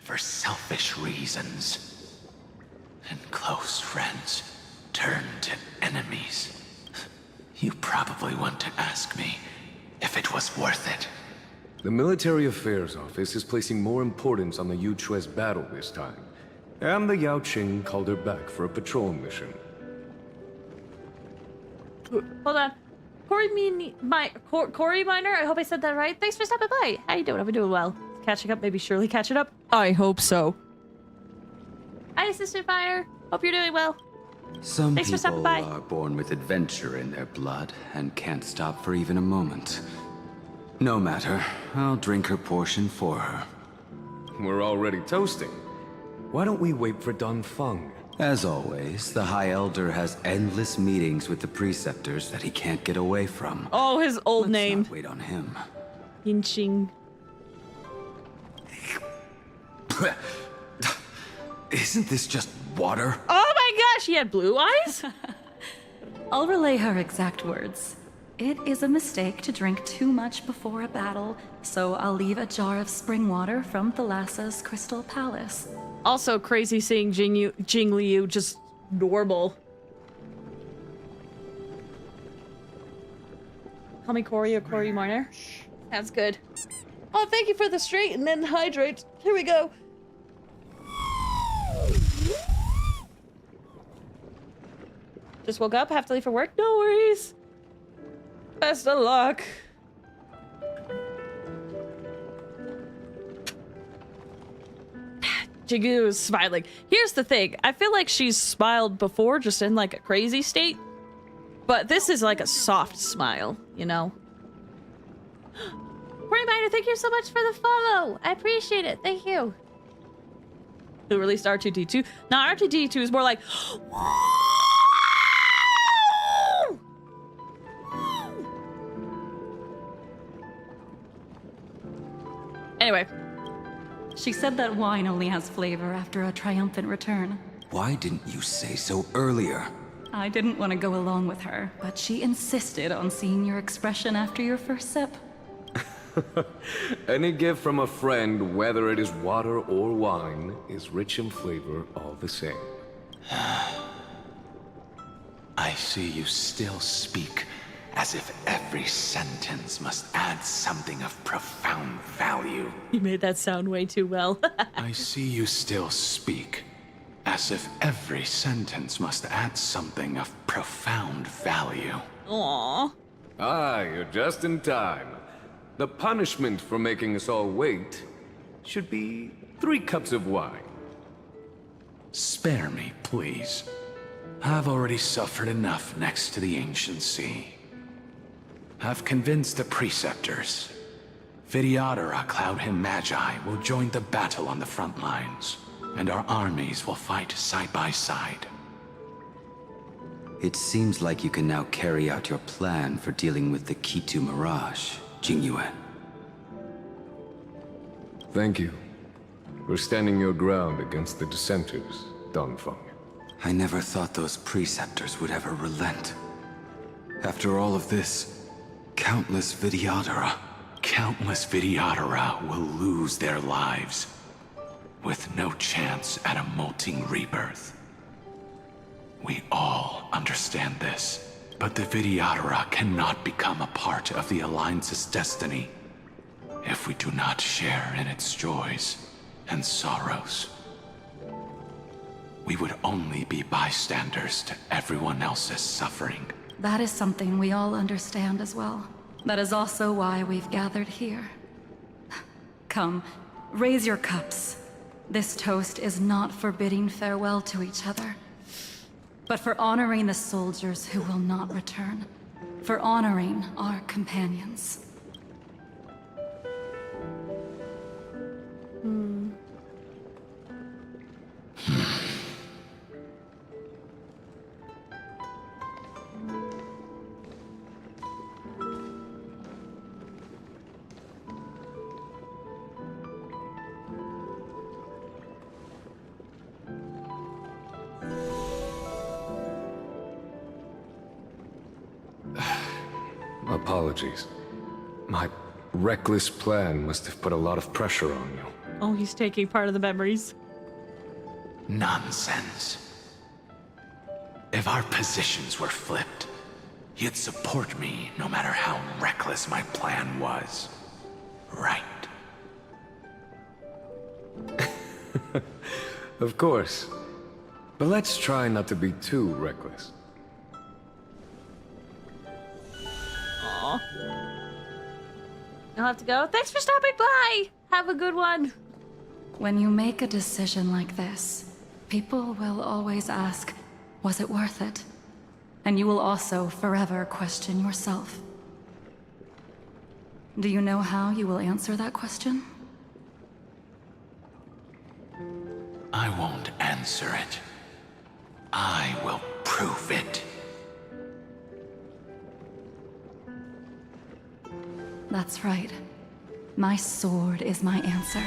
For selfish reasons. And close friends turn to enemies. You probably want to ask me if it was worth it. The Military Affairs Office is placing more importance on the Yuchue's battle this time. And the Yao Qing called her back for a patrol mission. Hold on. Corey Miner, I hope I said that right. Thanks for stopping by. How you doing? I've been doing well. Catching up, maybe surely catching up. I hope so. Hi, Sister Fire. Hope you're doing well. Some Thanks for stopping people by. are born with adventure in their blood and can't stop for even a moment. No matter, I'll drink her portion for her. We're already toasting. Why don't we wait for Dun Feng? As always, the High Elder has endless meetings with the preceptors that he can't get away from. Oh, his old name. Let's not wait on him. Yinqing. Isn't this just water? Oh my gosh, he had blue eyes? I'll relay her exact words. It is a mistake to drink too much before a battle, so I'll leave a jar of spring water from Thalassa's Crystal Palace. Also crazy seeing Jing Liu just normal. Call me Corey or Corey Marner. That's good. Oh, thank you for the straight and then hydrate. Here we go. Just woke up, have to leave for work. No worries. Best of luck. Jiggu is smiling. Here's the thing. I feel like she's smiled before, just in like a crazy state. But this is like a soft smile, you know? Reminder, thank you so much for the follow. I appreciate it. Thank you. Who released R2-D2? Now R2-D2 is more like... Anyway. She said that wine only has flavor after a triumphant return. Why didn't you say so earlier? I didn't want to go along with her, but she insisted on seeing your expression after your first sip. Any gift from a friend, whether it is water or wine, is rich in flavor all the same. I see you still speak as if every sentence must add something of profound value. You made that sound way too well. I see you still speak as if every sentence must add something of profound value. Aww. Ah, you're just in time. The punishment for making us all wait should be 3 cups of wine. Spare me, please. I've already suffered enough next to the ancient sea. I've convinced the preceptors. Vidyadhara Cloud Him Magi will join the battle on the front lines, and our armies will fight side by side. It seems like you can now carry out your plan for dealing with the Kitu Mirage, Jingyuan. Thank you for standing your ground against the dissenters, Dun Feng. I never thought those preceptors would ever relent. After all of this, countless Vidyadhara will lose their lives, with no chance at a molting rebirth. We all understand this, but the Vidyadhara cannot become a part of the Alliance's destiny if we do not share in its joys and sorrows. We would only be bystanders to everyone else's suffering. That is something we all understand as well. That is also why we've gathered here. Come, raise your cups. This toast is not for bidding farewell to each other, but for honoring the soldiers who will not return. For honoring our companions. Apologies. My reckless plan must have put a lot of pressure on you. Oh, he's taking part of the memories. Nonsense. If our positions were flipped, you'd support me no matter how reckless my plan was. Right? Of course. But let's try not to be too reckless. Aw. You'll have to go. Thanks for stopping by! Have a good one. When you make a decision like this, people will always ask, was it worth it? And you will also forever question yourself. Do you know how you will answer that question? I won't answer it. I will prove it. That's right. My sword is my answer.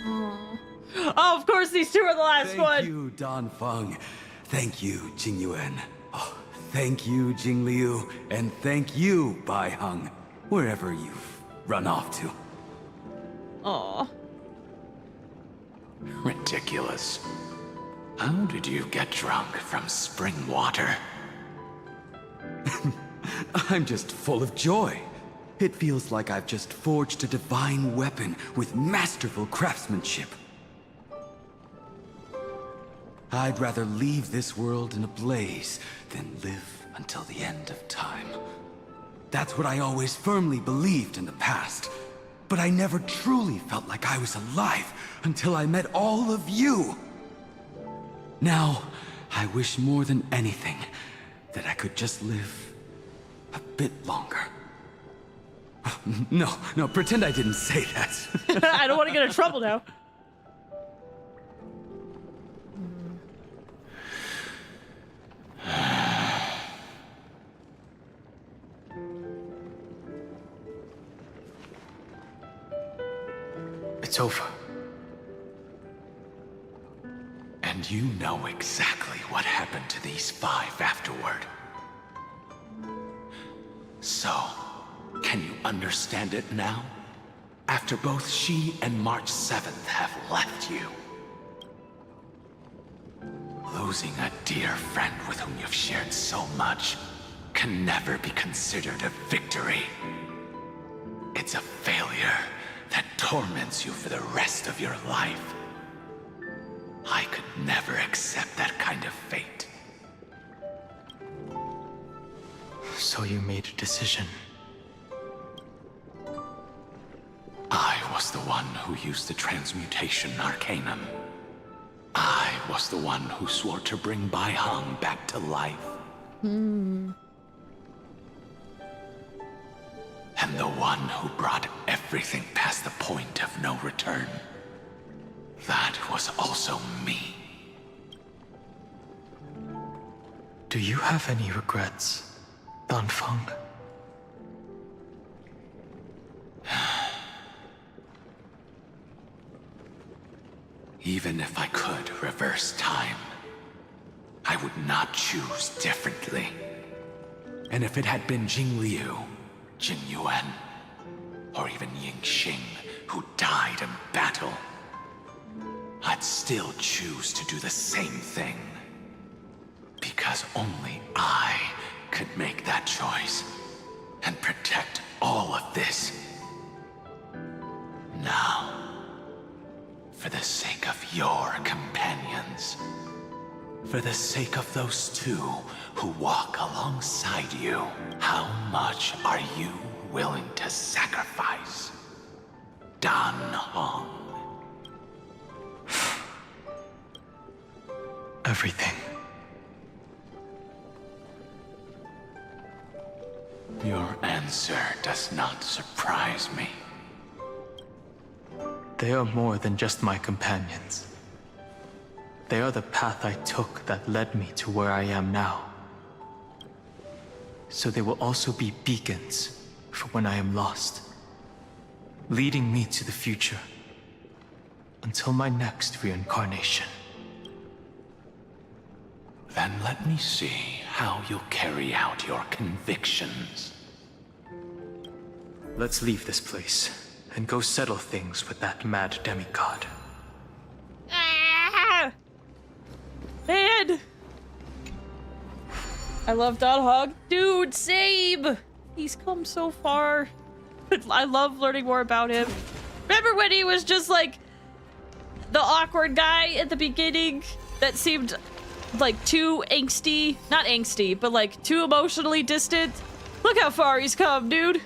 Oh, of course, these two are the last one. Thank you, Dan Feng. Thank you, Jing Yuan. Oh, thank you, Jing Liu. And thank you, Bai Heng, wherever you've run off to. Aw. Ridiculous. How did you get drunk from spring water? I'm just full of joy. It feels like I've just forged a divine weapon with masterful craftsmanship. I'd rather leave this world in a blaze than live until the end of time. That's what I always firmly believed in the past. But I never truly felt like I was alive until I met all of you. Now, I wish more than anything that I could just live a bit longer. No, pretend I didn't say that. I don't want to get in trouble now. It's over. And you know exactly what happened to these 5 afterward. So, can you understand it now? After both she and March 7th have left you. Losing a dear friend with whom you've shared so much can never be considered a victory. It's a failure that torments you for the rest of your life. I could never accept that kind of fate. So you made a decision. I was the one who used the transmutation arcanum. I was the one who swore to bring Bai Heng back to life. And the one who brought everything past the point of no return. That was also me. Do you have any regrets, Dan Feng? Even if I could reverse time, I would not choose differently. And if it had been Jing Liu, Jing Yuan, or even Ying Xing who died in battle, I'd still choose to do the same thing. Because only I could make that choice and protect all of this. Now, for the sake of your companions, for the sake of those two who walk alongside you, how much are you willing to sacrifice? Dan Heng. Everything. Your answer does not surprise me. They are more than just my companions. They are the path I took that led me to where I am now. So they will also be beacons for when I am lost, leading me to the future until my next reincarnation. Then let me see how you'll carry out your convictions. Let's leave this place and go settle things with that mad demigod. Ah! Man! I love Hog. Dude, same! He's come so far. I love learning more about him. Remember when he was just like the awkward guy at the beginning that seemed like too angsty? Not angsty, but like too emotionally distant. Look how far he's come, dude.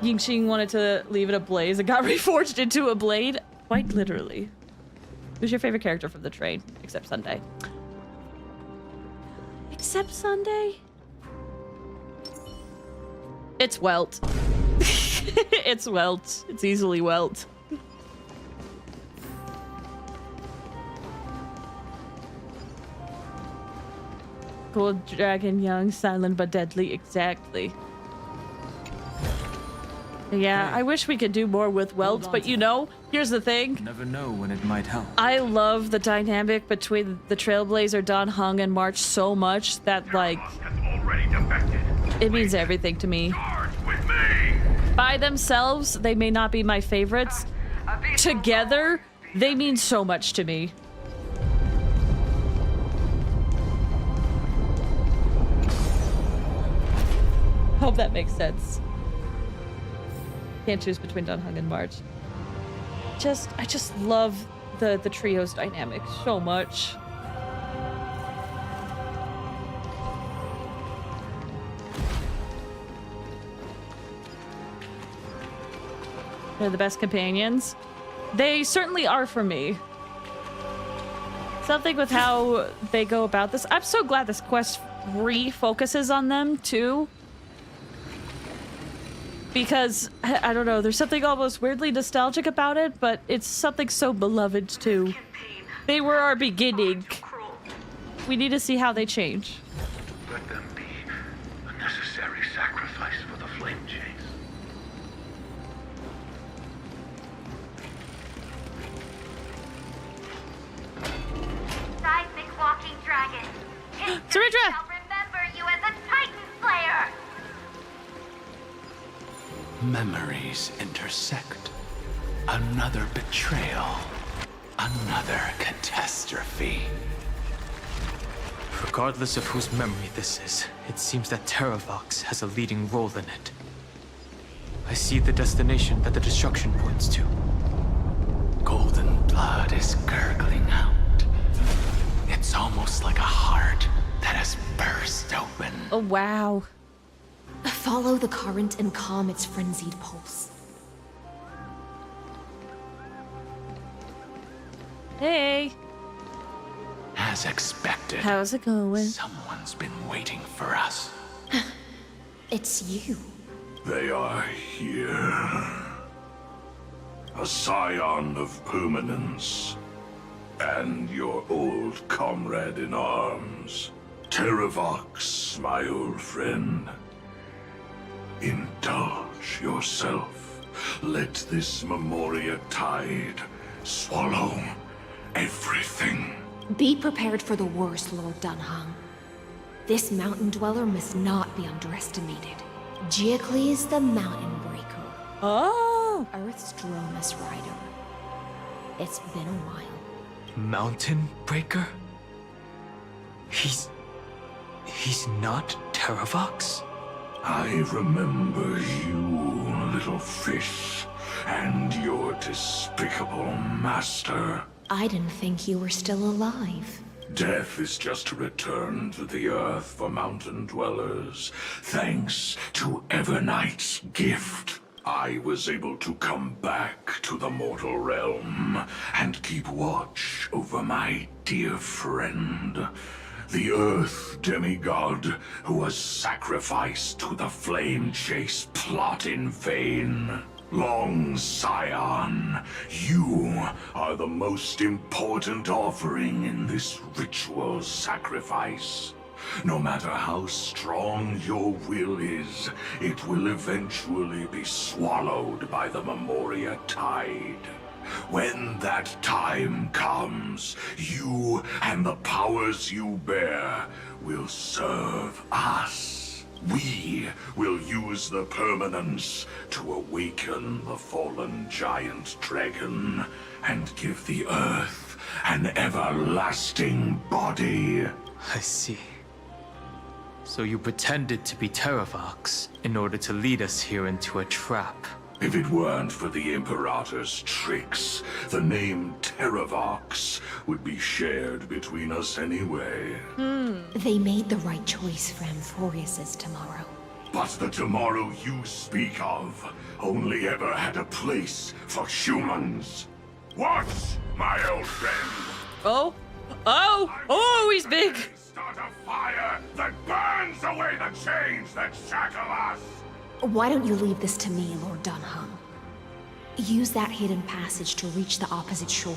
Yingxing wanted to leave it ablaze and got reforged into a blade. Quite literally. Who's your favorite character from the train? Except Sunday. Except Sunday? It's Welt. It's Welt. It's easily Welt. Gold dragon, young, silent but deadly. Exactly. Yeah, I wish we could do more with Welt, but you know, here's the thing. Never know when it might help. I love the dynamic between the Trailblazer, Dan Heng, and March so much that, like, it means everything to me. By themselves, they may not be my favorites. Together, they mean so much to me. Hope that makes sense. Can't choose between Dan Heng and March. I just love the trio's dynamic so much. They're the best companions. They certainly are for me. Something with how they go about this. I'm so glad this quest refocuses on them too. Because, I don't know, there's something almost weirdly nostalgic about it, but it's something so beloved too. They were our beginning. We need to see how they change. Let them be a necessary sacrifice for the flame chase. Seismic walking dragon. Sarindra! I'll remember you as a Titan Slayer. Memories intersect. Another betrayal. Another catastrophe. Regardless of whose memory this is, it seems that Terravox has a leading role in it. I see the destination that the destruction points to. Golden blood is gurgling out. It's almost like a heart that has burst open. Oh, wow. Follow the current and calm its frenzied pulse. Hey. As expected. How's it going? Someone's been waiting for us. It's you. They are here. A scion of permanence. And your old comrade in arms. Terravox, my old friend. Indulge yourself. Let this Memoria tide swallow everything. Be prepared for the worst, Lord Dan Heng. This mountain dweller must not be underestimated. Jiakles the Mountain Breaker. Oh! Earth's Dromus Rider. It's been a while. Mountain Breaker? He's not Terravox? I remember you, little fish, and your despicable master. I didn't think you were still alive. Death is just a return to the earth for mountain dwellers. Thanks to Evernight's gift, I was able to come back to the mortal realm and keep watch over my dear friend. The Earth demigod who was sacrificed to the flame chase plot in vain. Long Scion, you are the most important offering in this ritual sacrifice. No matter how strong your will is, it will eventually be swallowed by the Memoria tide. When that time comes, you and the powers you bear will serve us. We will use the permanence to awaken the fallen giant dragon and give the Earth an everlasting body. I see. So you pretended to be Terravox in order to lead us here into a trap. If it weren't for the Imperator's tricks, the name Terravox would be shared between us anyway. They made the right choice for Amphorius's tomorrow. But the tomorrow you speak of only ever had a place for humans. What, my old friend? Oh, he's big. Start a fire that burns away the chains that shackle us. Why don't you leave this to me, Lord Dunham? Use that hidden passage to reach the opposite shore.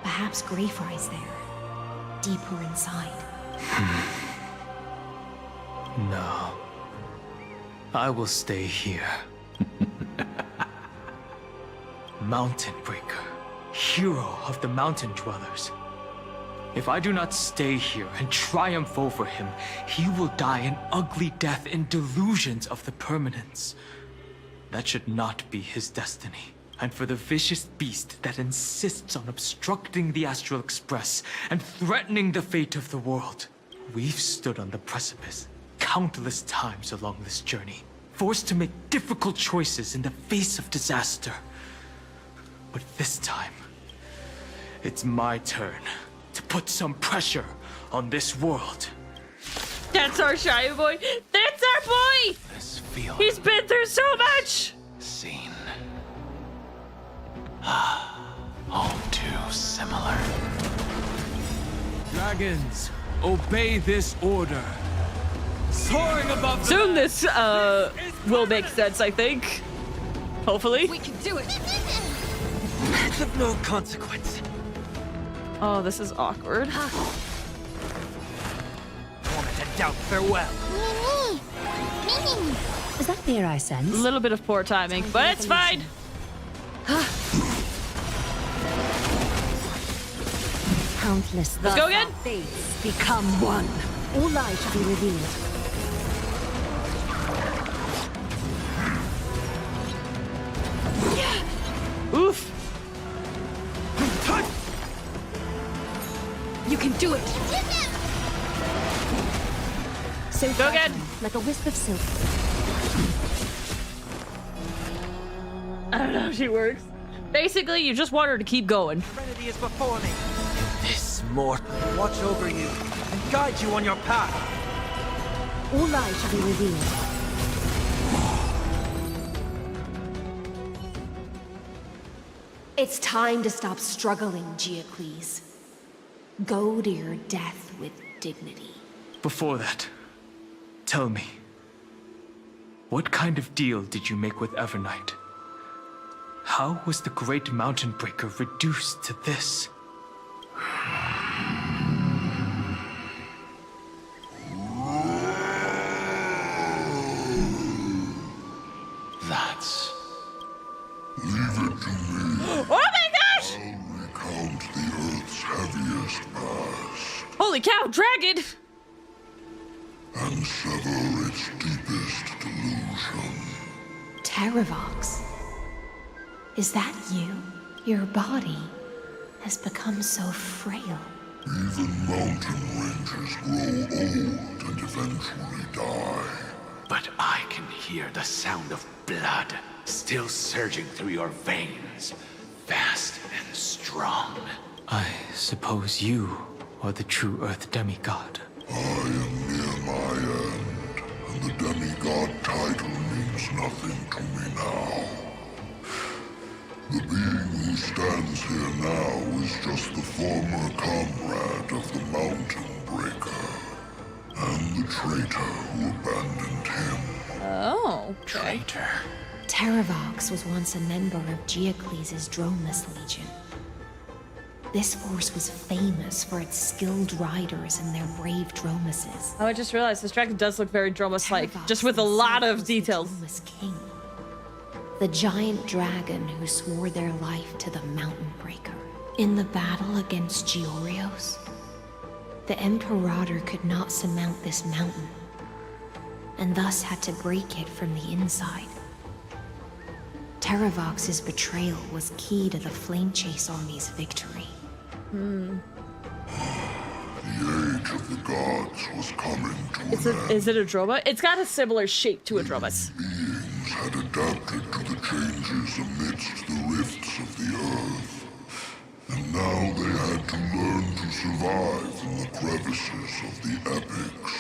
Perhaps Greyfry's there, deeper inside. No. I will stay here. Mountain Breaker, hero of the mountain dwellers. If I do not stay here and triumph over him, he will die an ugly death in delusions of the permanence. That should not be his destiny. And for the vicious beast that insists on obstructing the Astral Express and threatening the fate of the world, we've stood on the precipice countless times along this journey, forced to make difficult choices in the face of disaster. But this time, it's my turn to put some pressure on this world. That's our shy boy. That's our boy. This feeling. He's been through so much. Seen. All too similar. Dragons, obey this order. Soaring above the Soon this will make sense, I think. Hopefully. We can do it. It's of no consequence. Oh, this is awkward. Moment in doubt, farewell. Is that fear I sense? A little bit of poor timing, but it's fine. Countless Let's go again. fates become one. All light shall be revealed. Oof. You can do it. So Go again. like a wisp of silk. I don't know if she works. Basically, you just want her to keep going. Serenity is before me. This mortal. Watch over you and guide you on your path. All light shall be revealed. It's time to stop struggling, Geocles. Go to your death with dignity. Before that, tell me, what kind of deal did you make with Evernight? How was the Great Mountain Breaker reduced to this? That's... Leave it to me. Oh my gosh! I'll recount the Earth's heaviest past Holy cow, dragon! and sever its deepest delusion. Terravox. Is that you? Your body has become so frail. Even mountain ranges grow old and eventually die. But I can hear the sound of blood still surging through your veins, fast and strong. I suppose you are the true Earth demigod. I am near my end, and the demigod title means nothing to me now. The being who stands here now is just the former comrade of the Mountain Breaker, and the traitor who abandoned him. Oh, okay. Traitor. Terravox was once a member of Geocles' Dromeless Legion. This force was famous for its skilled riders and their brave Dromuses. Oh, I just realized this dragon does look very Dromus-like, just with a lot of details. Dromus King, the giant dragon who swore their life to the Mountain Breaker. In the battle against Georios, the Imperator could not surmount this mountain, and thus had to break it from the inside. Terravox's betrayal was key to the Flame Chase Army's victory. The age of the gods was coming to an end. Is it a Droba? It's got a similar shape to a Droba's. Beings had adapted to the changes amidst the rifts of the earth, and now they had to learn to survive in the crevices of the epics.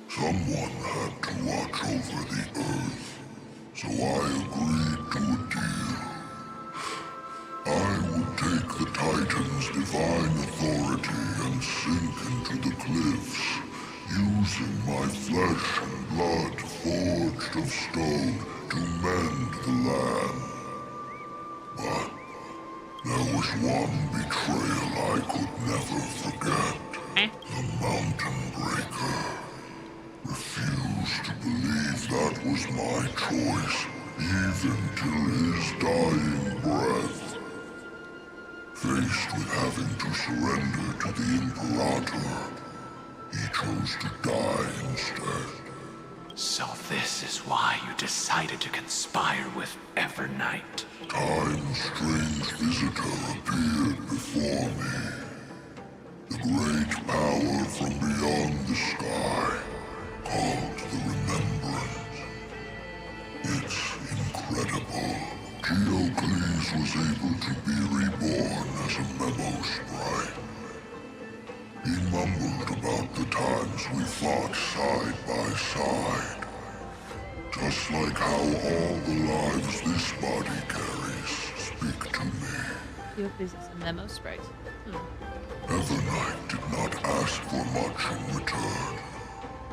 Someone had to watch over the earth, so I agreed to a deal. I would take the Titan's divine authority and sink into the cliffs, using my flesh and blood forged of stone to mend the land. But there was one betrayal I could never forget. The Mountain Breaker refused to believe that was my choice, even till his dying breath. Faced with having to surrender to the Imperator, he chose to die instead. So this is why you decided to conspire with Evernight. Time's strange visitor appeared before me. The great power from beyond the sky, called the Remembrance. It's incredible. Geocles was able to be reborn as a memo sprite. He mumbled about the times we fought side by side. Just like how all the lives this body carries speak to me. Geocles is a memo sprite. Evernight did not ask for much in return.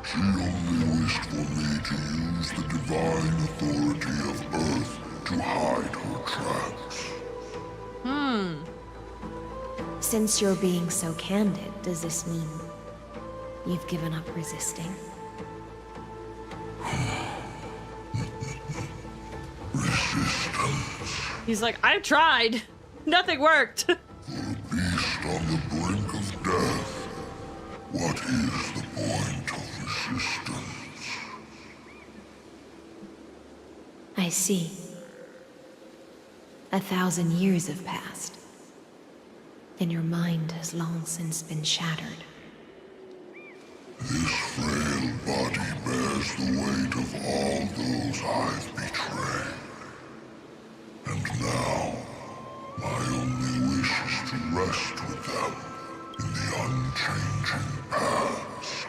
She only wished for me to use the divine authority of Earth to hide her tracks. Since you're being so candid, does this mean you've given up resisting? Resistance. He's like, I tried. Nothing worked. For a beast on the brink of death, what is the point of resistance? I see. 1,000 years have passed, and your mind has long since been shattered. This frail body bears the weight of all those I've betrayed. And now, my only wish is to rest with them in the unchanging past.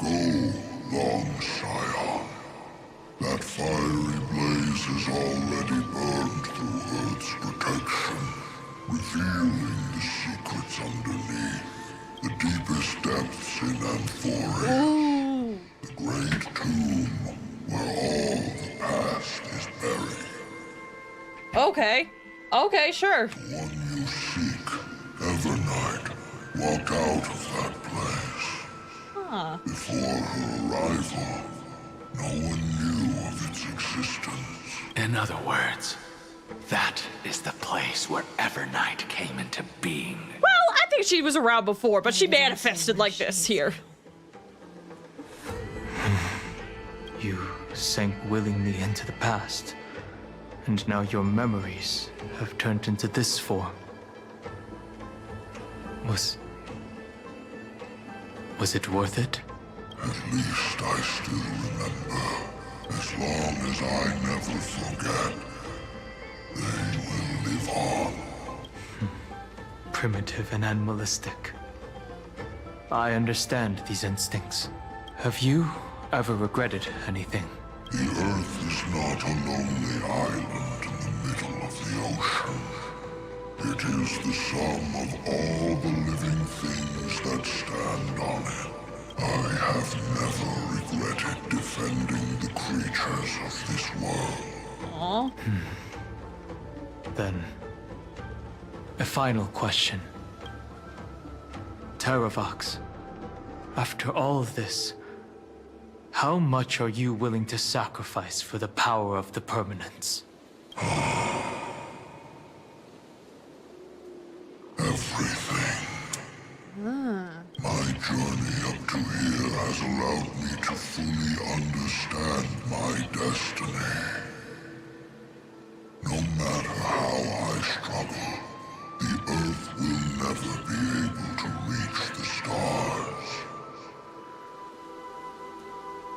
Go, long Scion. That fiery blaze has already burned through Earth's protection, revealing the secrets underneath, the deepest depths in Amphoria, the great tomb where all the past is buried. Okay. Okay, sure. The one you seek, Evernight, walked out of that place. Before her arrival, no one knew of its existence. In other words, that is the place where Evernight came into being. Well, I think she was around before, but she manifested like this here. You sank willingly into the past, and now your memories have turned into this form. Was it worth it? At least I still remember. As long as I never forget, they will live on. Primitive and animalistic. I understand these instincts. Have you ever regretted anything? The Earth is not a lonely island in the middle of the ocean. It is the sum of all the living things that stand on it. I have never regretted defending the creatures of this world. Aww. Then, a final question. Terravox, after all of this, how much are you willing to sacrifice for the power of the permanence? Everything. My journey up to here has allowed me to fully understand my destiny. No matter how I struggle, the Earth will never be able to reach the stars.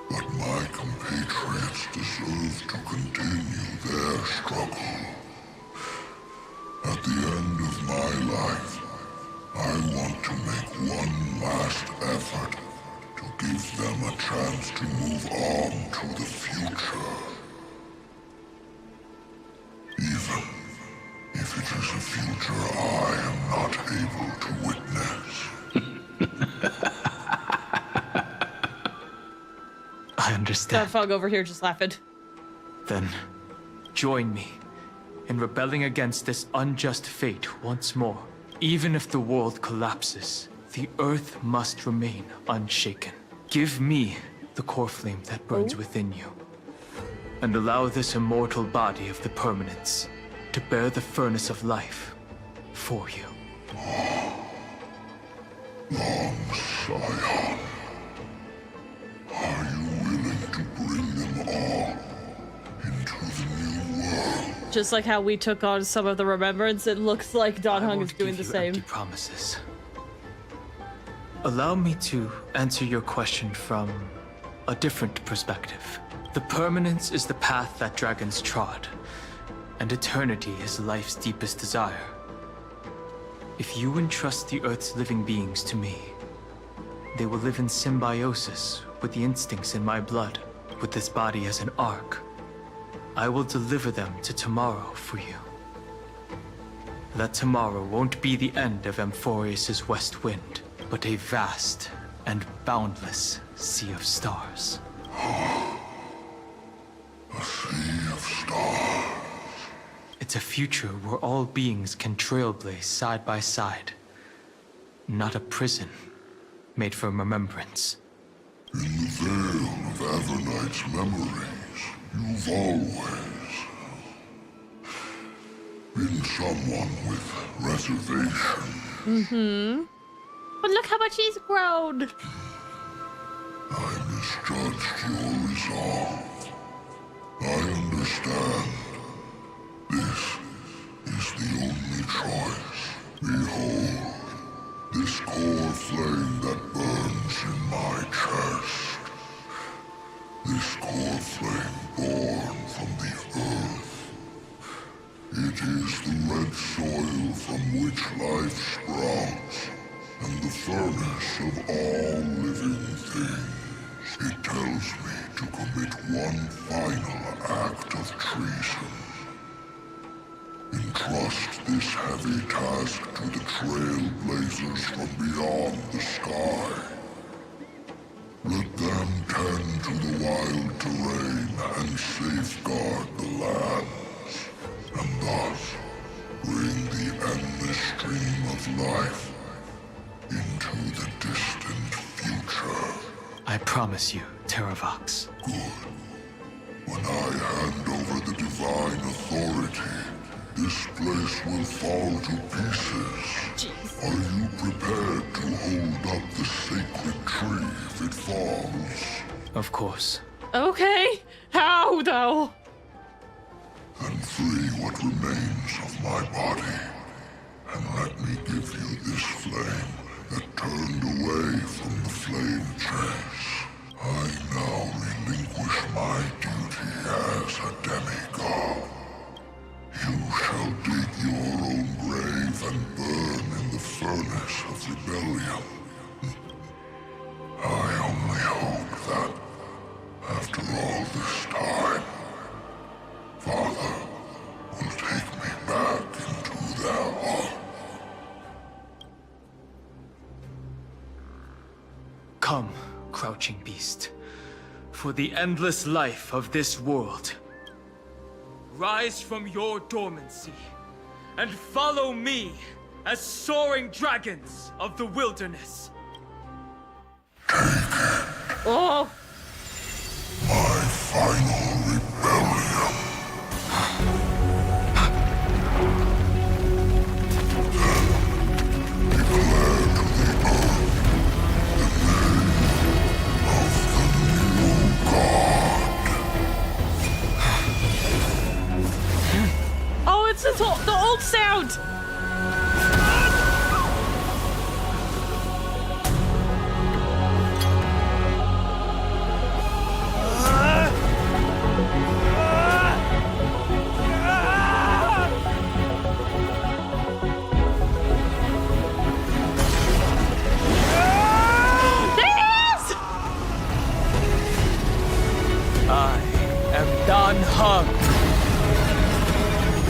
But my compatriots deserve to continue their struggle. At the end of my life, I want to make one last effort to give them a chance to move on to the future. Even if it is a future I am not able to witness. I understand. Fog over here just laughing. Then, join me in rebelling against this unjust fate once more. Even if the world collapses, the Earth must remain unshaken. Give me the core flame that burns within you, and allow this immortal body of the permanence to bear the furnace of life for you. Long Scion, are you willing to bring them all into the new world? Just like how we took on some of the remembrance, it looks like Don Hung is doing the same. Empty promises. Allow me to answer your question from a different perspective. The permanence is the path that dragons trod, and eternity is life's deepest desire. If you entrust the Earth's living beings to me, they will live in symbiosis with the instincts in my blood, with this body as an ark. I will deliver them to tomorrow for you. That tomorrow won't be the end of Amphorius' west wind, but a vast and boundless sea of stars. A sea of stars. It's a future where all beings can trailblaze side by side. Not a prison made for remembrance. In the veil of Avernight's memories, you've always been someone with reservation. But look how much he's grown. I misjudged your resolve. I understand. This is the only choice. Behold, this core flame that burns in my chest. This core flame born from the earth. It is the red soil from which life sprouts, and the furnace of all living things. It tells me to commit one final act of treason. Entrust this heavy task to the Trailblazers from beyond the sky. Let them tend to the wild terrain and safeguard the lands, and thus bring the endless stream of life into the distant future. I promise you, Terravox. Good. When I hand over the divine authority, this place will fall to pieces. Jeez. Are you prepared to hold up the sacred tree if it falls? Of course. Okay. How, though? Then free what remains of my body, and let me give you this flame that turned away from the flame chase. I now relinquish my duty as a demigod. You shall dig your own grave and burn in the furnace of rebellion. I only hope that, after all this time, Father will take me back into their heart. Come, crouching beast, for the endless life of this world. Rise from your dormancy, and follow me as soaring dragons of the wilderness. Oh. My final rebellion. Then declare to the earth the It's the old sound.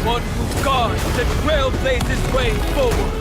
One who guards the Trailblaze's way forward.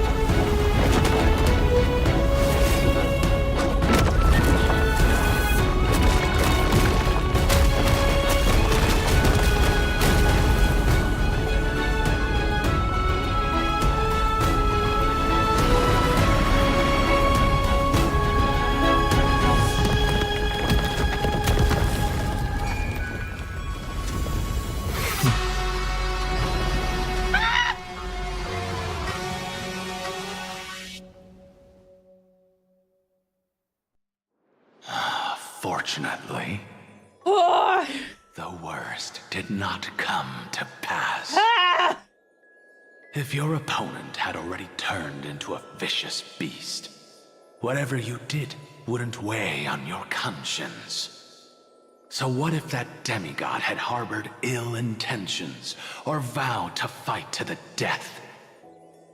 Fortunately, Oh. the worst did not come to pass. Ah! If your opponent had already turned into a vicious beast, whatever you did wouldn't weigh on your conscience. So what if that demigod had harbored ill intentions or vowed to fight to the death?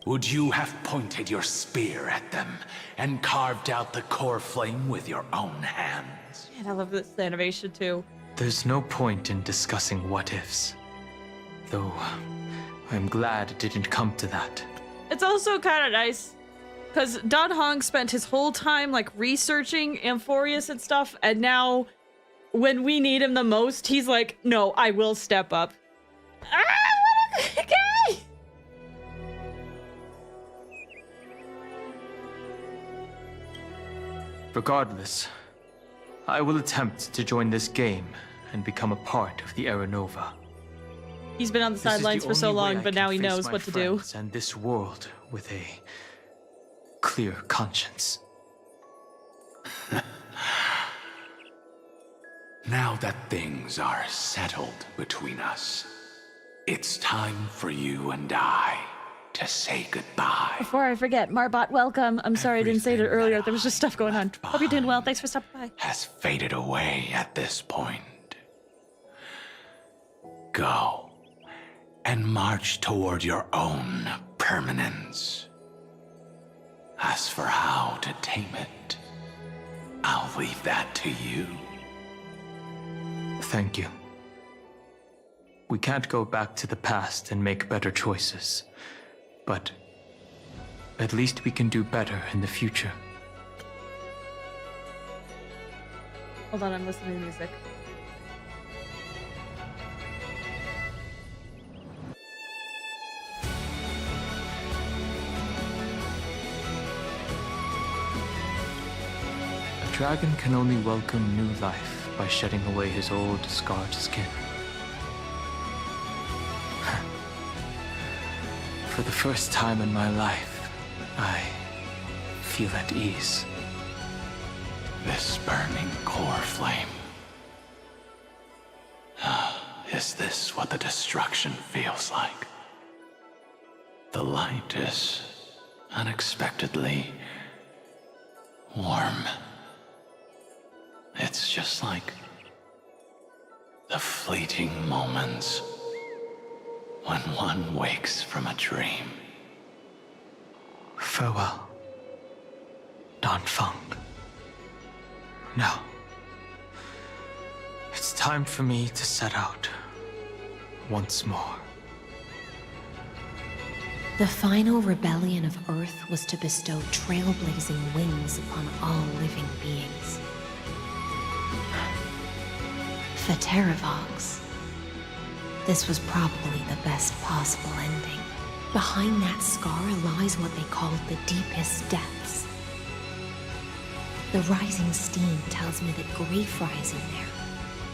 Would you have pointed your spear at them and carved out the core flame with your own hands? Man, I love this animation too. There's no point in discussing what ifs. Though, I'm glad it didn't come to that. It's also kind of nice because Don Hong spent his whole time like researching Amphorius and stuff, and now when we need him the most, he's like, no, I will step up. Ah, what a guy! Regardless, I will attempt to join this game and become a part of the Era Nova. He's been on the sidelines for so long, but now he knows what to do. And this world with a clear conscience. Now that things are settled between us, it's time for you and I to say goodbye. Before I forget, Marbot, welcome. I'm sorry I didn't say it earlier. There was just stuff going on. Hope you're doing well. Thanks for stopping by. Has faded away at this point. Go and march toward your own permanence. As for how to tame it, I'll leave that to you. Thank you. We can't go back to the past and make better choices, but at least we can do better in the future. Hold on, I'm listening to music. A dragon can only welcome new life by shedding away his old, scarred skin. For the first time in my life, I feel at ease. This burning core flame. Is this what the destruction feels like? The light is unexpectedly warm. It's just like the fleeting moments when one wakes from a dream. Farewell, Don Feng. Now, it's time for me to set out once more. The final rebellion of Earth was to bestow trailblazing wings upon all living beings. For Terravox, this was probably the best possible ending. Behind that scar lies what they called the deepest depths. The rising steam tells me that grief rises in there.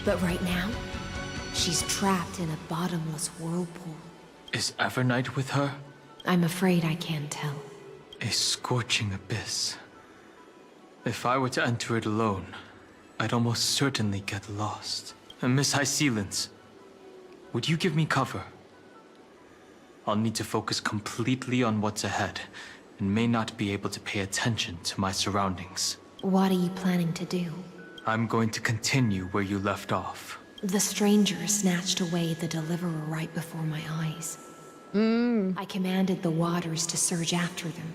But right now, she's trapped in a bottomless whirlpool. Is Evernight with her? I'm afraid I can't tell. A scorching abyss. If I were to enter it alone, I'd almost certainly get lost. And Miss High Sealants, would you give me cover? I'll need to focus completely on what's ahead, and may not be able to pay attention to my surroundings. What are you planning to do? I'm going to continue where you left off. The stranger snatched away the deliverer right before my eyes. I commanded the waters to surge after them,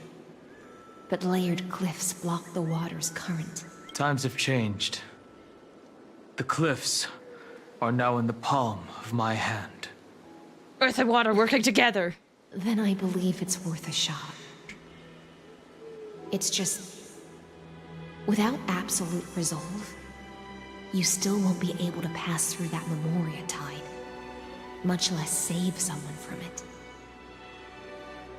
but layered cliffs blocked the water's current. Times have changed. The cliffs are now in the palm of my hand. Earth and water working together. Then I believe it's worth a shot. It's just... without absolute resolve, you still won't be able to pass through that Memoria tide, much less save someone from it.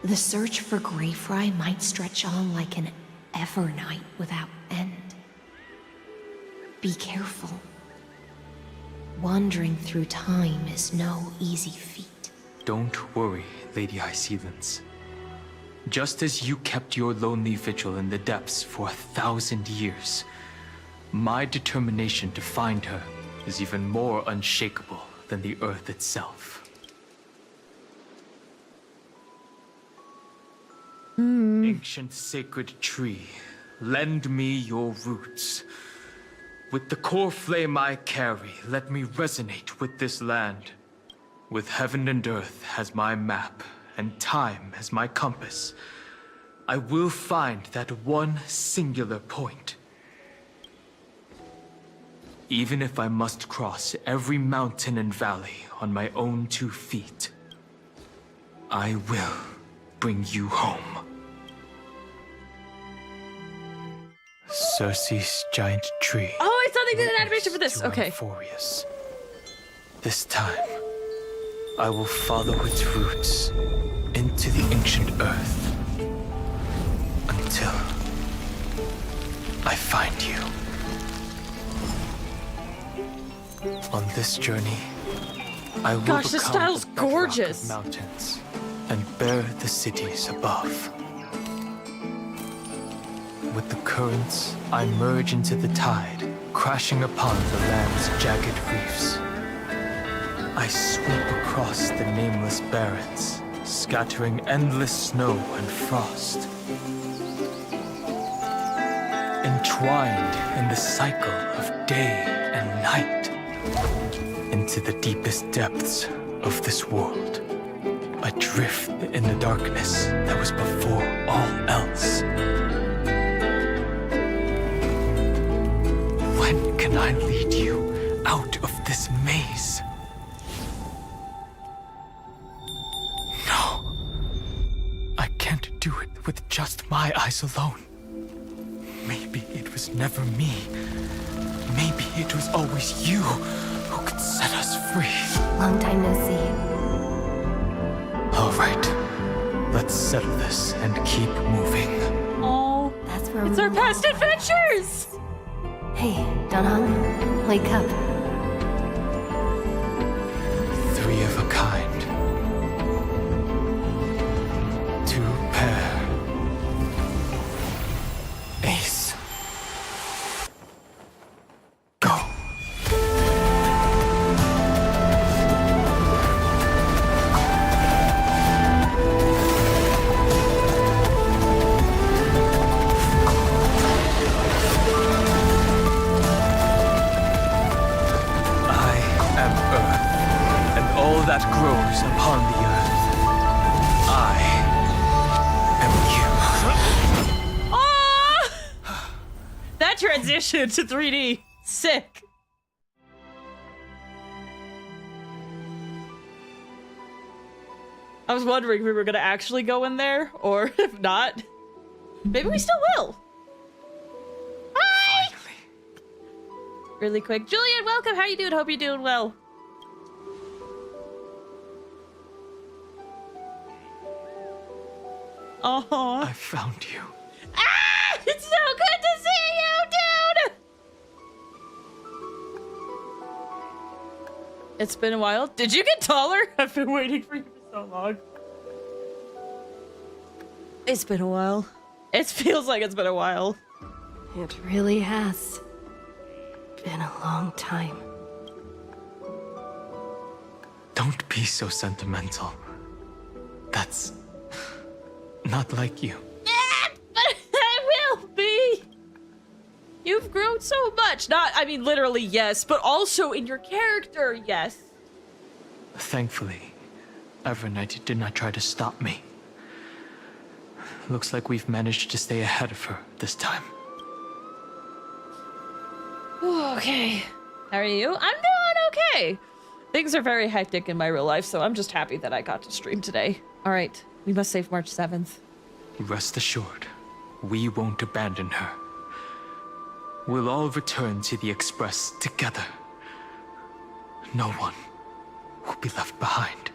The search for Greyfry might stretch on like an Evernight without end. Be careful. Wandering through time is no easy feat. Don't worry, Lady Hysealance. Just as you kept your lonely vigil in the depths for 1,000 years, my determination to find her is even more unshakable than the earth itself. Ancient sacred tree, lend me your roots. With the core flame I carry, let me resonate with this land. With heaven and earth as my map, and time as my compass, I will find that one singular point. Even if I must cross every mountain and valley on my own 2 feet, I will bring you home. Circe's giant tree. Oh, I thought they did an animation for this. Okay. Euphorious. This time, I will follow its roots into the ancient earth until I find you. On this journey, I will Gosh, this become style's the bedrock gorgeous. of mountains and bear the cities above. With the currents, I merge into the tide, crashing upon the land's jagged reefs. I sweep across the nameless barrens, scattering endless snow and frost. Entwined in the cycle of day and night, into the deepest depths of this world, adrift in the darkness that was before all else. When can I lead you out of this maze? No. I can't do it with just my eyes alone. Maybe it was never me. Maybe it was always you who could set us free. Long time no see. All right. Let's settle this and keep moving. Oh, That's where it's our past adventures! Hey, Donhong, wake up. 3 of a kind. 2 pair. Ace. Go. That grows upon the earth. I am you. Ah! That transition to 3D. Sick. I was wondering if we were gonna actually go in there, or if not. Maybe we still will. Hi! Finally. Really quick. Julian, welcome. How you doing? Hope you're doing well. Oh, I found you. Ah! It's so good to see you, dude! It's been a while. Did you get taller? I've been waiting for you for so long. It's been a while. It feels like it's been a while. It really has been a long time. Don't be so sentimental. That's not like you. Yeah, but I will be. You've grown so much. Not, I mean, literally, yes, but also in your character, yes. Thankfully, Evernight did not try to stop me. Looks like we've managed to stay ahead of her this time. Okay. How are you? I'm doing okay. Things are very hectic in my real life, so I'm just happy that I got to stream today. All right, we must save March 7th. Rest assured, we won't abandon her. We'll all return to the Express together. No one will be left behind.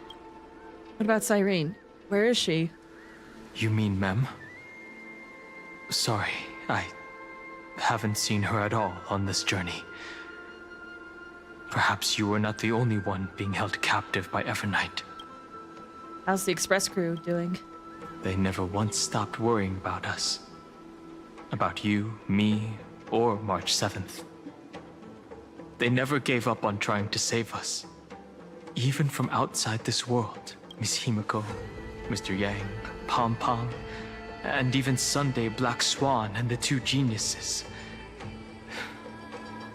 What about Cyrene? Where is she? You mean Mem? Sorry, I haven't seen her at all on this journey. Perhaps you were not the only one being held captive by Evernight. How's the Express crew doing? They never once stopped worrying about us. About you, me, or March 7th. They never gave up on trying to save us. Even from outside this world, Miss Himiko, Mr. Yang, Pom Pom, and even Sunday Black Swan and the two geniuses.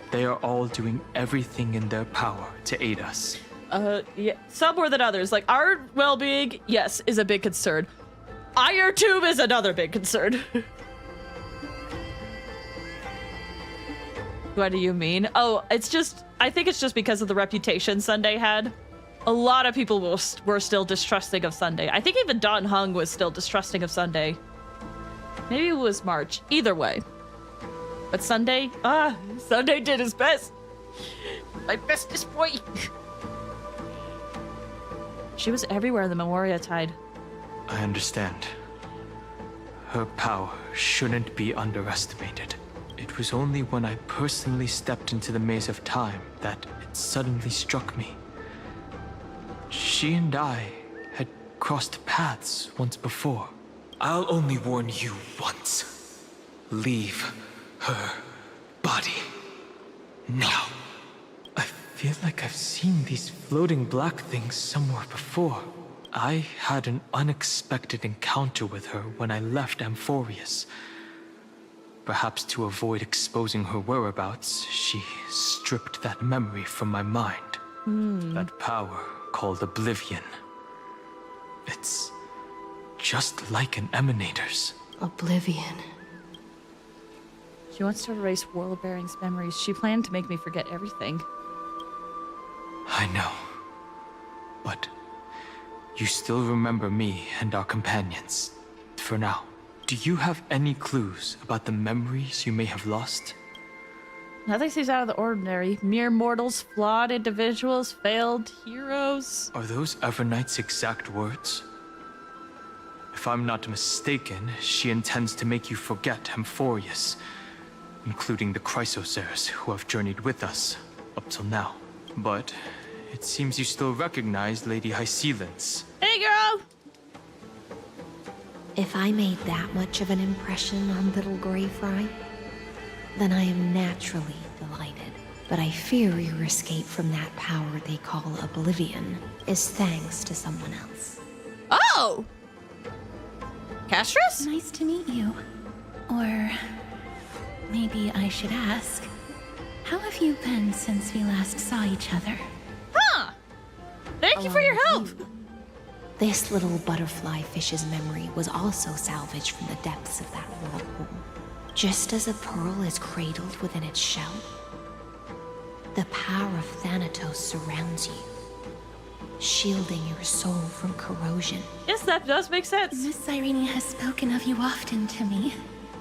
They are all doing everything in their power to aid us. Yeah, some more than others. Like, our well-being, yes, is a big concern. Iron Tube is another big concern. What do you mean? Oh, it's just, I think it's just because of the reputation Sunday had. A lot of people were still distrusting of Sunday. I think even Don Hung was still distrusting of Sunday. Maybe it was March. Either way. But Sunday, Sunday did his best. My bestest boy. She was everywhere in the Memoria Tide. I understand. Her power shouldn't be underestimated. It was only when I personally stepped into the maze of time that it suddenly struck me. She and I had crossed paths once before. I'll only warn you once. Leave her body now. I feel like I've seen these floating black things somewhere before. I had an unexpected encounter with her when I left Amphorius. Perhaps to avoid exposing her whereabouts, she stripped that memory from my mind. That power called Oblivion. It's just like an Emanator's. Oblivion. She wants to erase World-Bearing's memories. She planned to make me forget everything. I know. But you still remember me and our companions. For now. Do you have any clues about the memories you may have lost? Nothing seems out of the ordinary. Mere mortals, flawed individuals, failed heroes. Are those Evernight's exact words? If I'm not mistaken, she intends to make you forget Amphorius, including the Chrysosaurs who have journeyed with us up till now. But it seems you still recognize Lady Hycelens. Hey, girl! If I made that much of an impression on little Grey Fry, then I am naturally delighted. But I fear your escape from that power they call Oblivion is thanks to someone else. Oh! Castris? Nice to meet you. Or maybe I should ask, how have you been since we last saw each other? Huh! Thank you for your help! This little butterfly fish's memory was also salvaged from the depths of that whirlpool. Just as a pearl is cradled within its shell, the power of Thanatos surrounds you, shielding your soul from corrosion. Yes, that does make sense. Miss Cyrene has spoken of you often to me.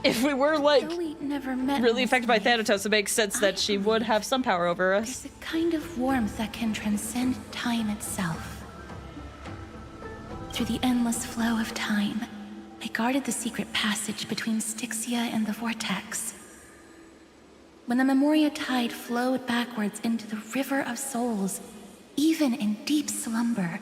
If we were, like, though we never met really affected by Thanatos, it makes sense that she would have some power over us. There's a kind of warmth that can transcend time itself. Through the endless flow of time, I guarded the secret passage between Styxia and the Vortex. When the Memoria Tide flowed backwards into the River of Souls, even in deep slumber,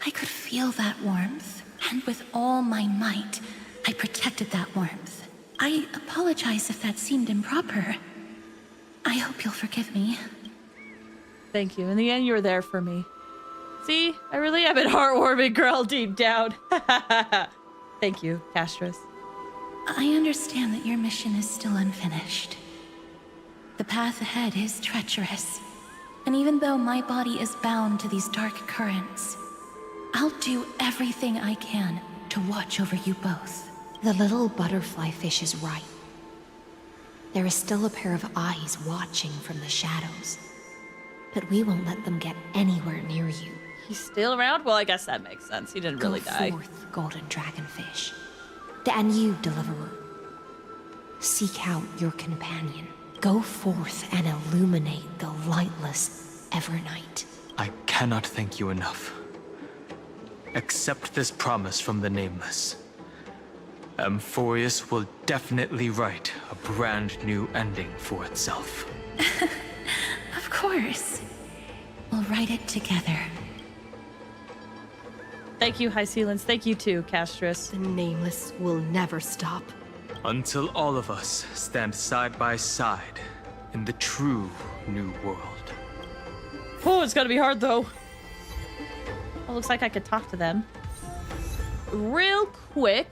I could feel that warmth, and with all my might, I protected that warmth. I apologize if that seemed improper. I hope you'll forgive me. Thank you. In the end, you were there for me. See, I really am a heartwarming girl deep down. Thank you, Castris. I understand that your mission is still unfinished. The path ahead is treacherous. And even though my body is bound to these dark currents, I'll do everything I can to watch over you both. The little butterfly fish is right. There is still a pair of eyes watching from the shadows. But we won't let them get anywhere near you. He's still around? Well, I guess that makes sense. He didn't really die. Go forth, golden dragonfish. And you, deliverer. Seek out your companion. Go forth and illuminate the lightless Evernight. I cannot thank you enough. Accept this promise from the Nameless. Amphorius will definitely write a brand new ending for itself. Of course. We'll write it together. Thank you, High Sealants. Thank you too, Castris. The Nameless will never stop. Until all of us stand side by side in the true new world. Oh, it's gonna be hard though. It looks like I could talk to them. Real quick.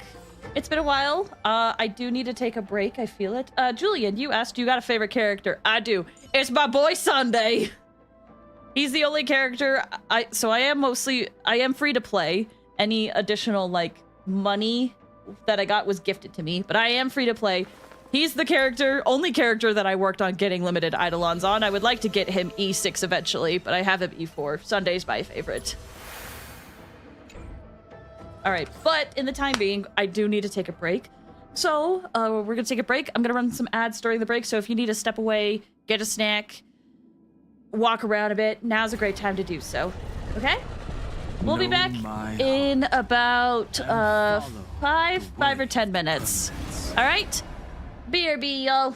It's been a while. I do need to take a break. I feel it. Julian, you asked, you got a favorite character? I do. It's my boy Sunday. He's the only character. I am free to play. Any additional like money that I got was gifted to me, but I am free to play. He's the only character that I worked on getting limited Eidolons on. I would like to get him E6 eventually, but I have him E4. Sunday's my favorite. All right, but in the time being, I do need to take a break. So we're gonna take a break. I'm gonna run some ads during the break. So if you need to step away, get a snack, walk around a bit, now's a great time to do so. Okay? We'll be back in about 5 or 10 minutes. All right? BRB, y'all.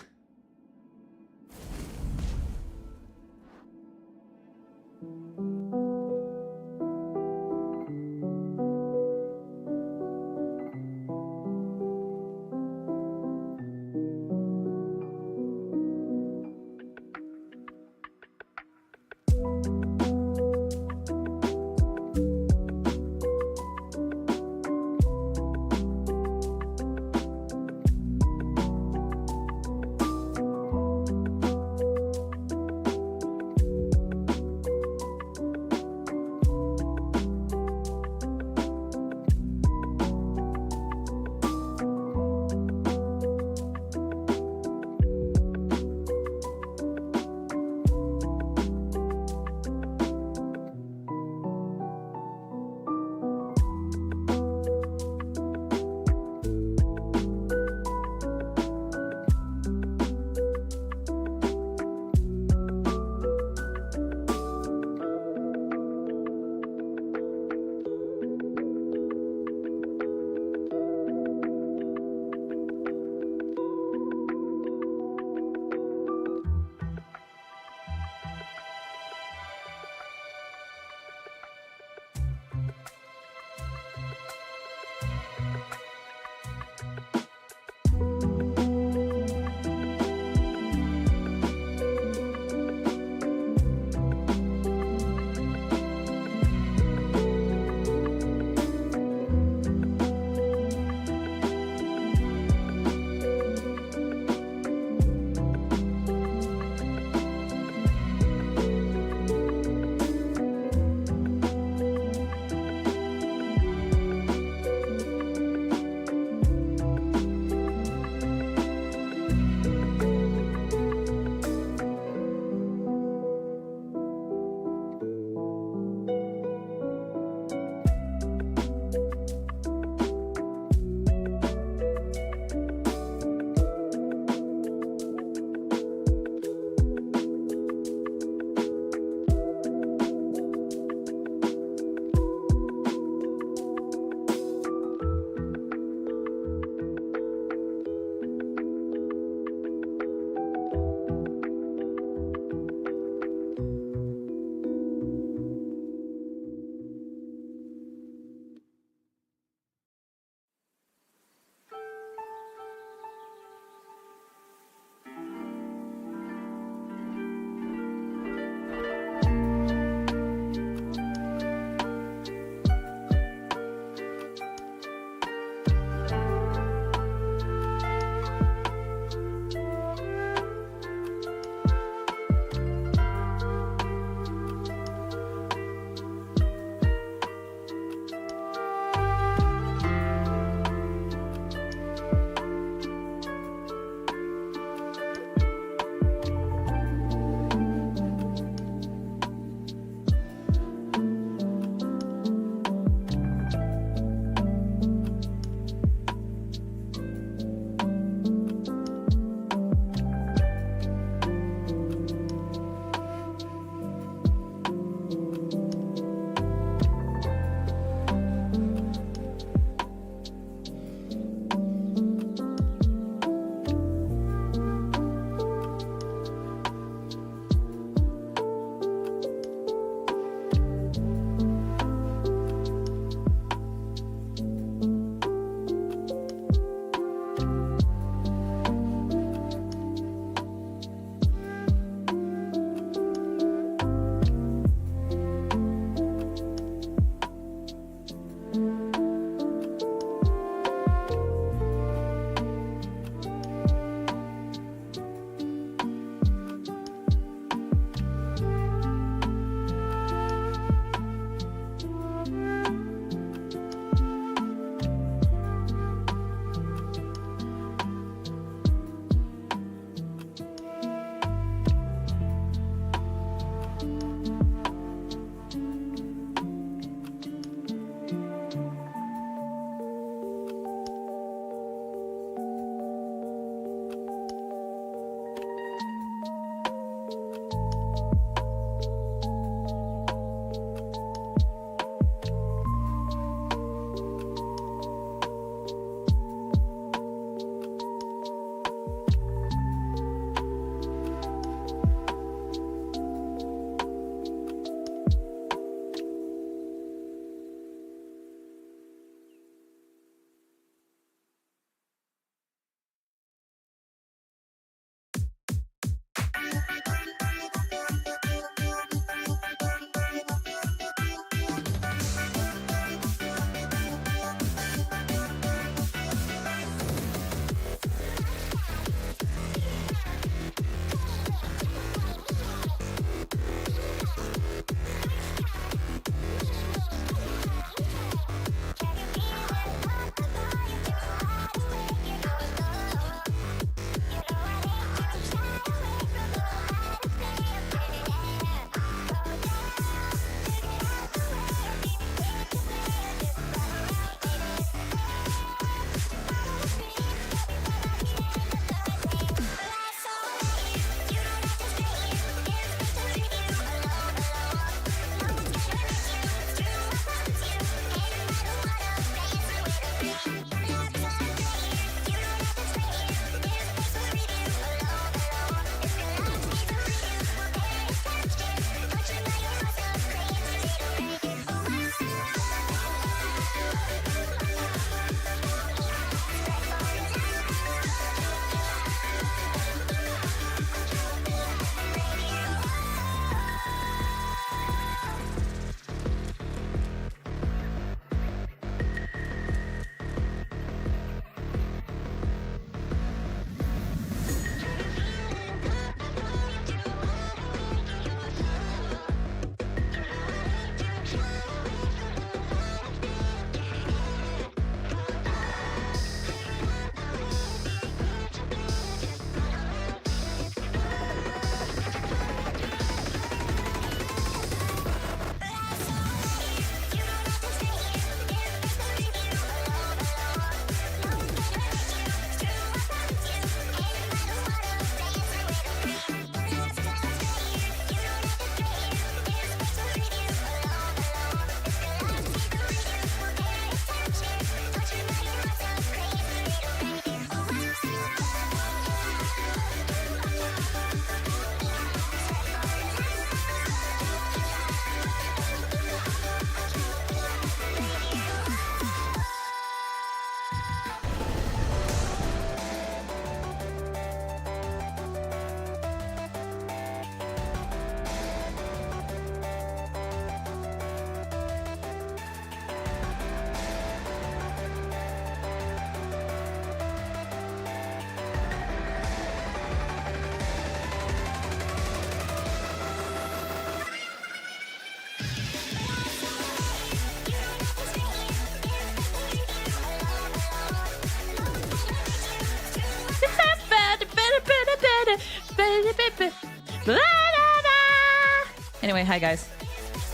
Anyway, hi guys.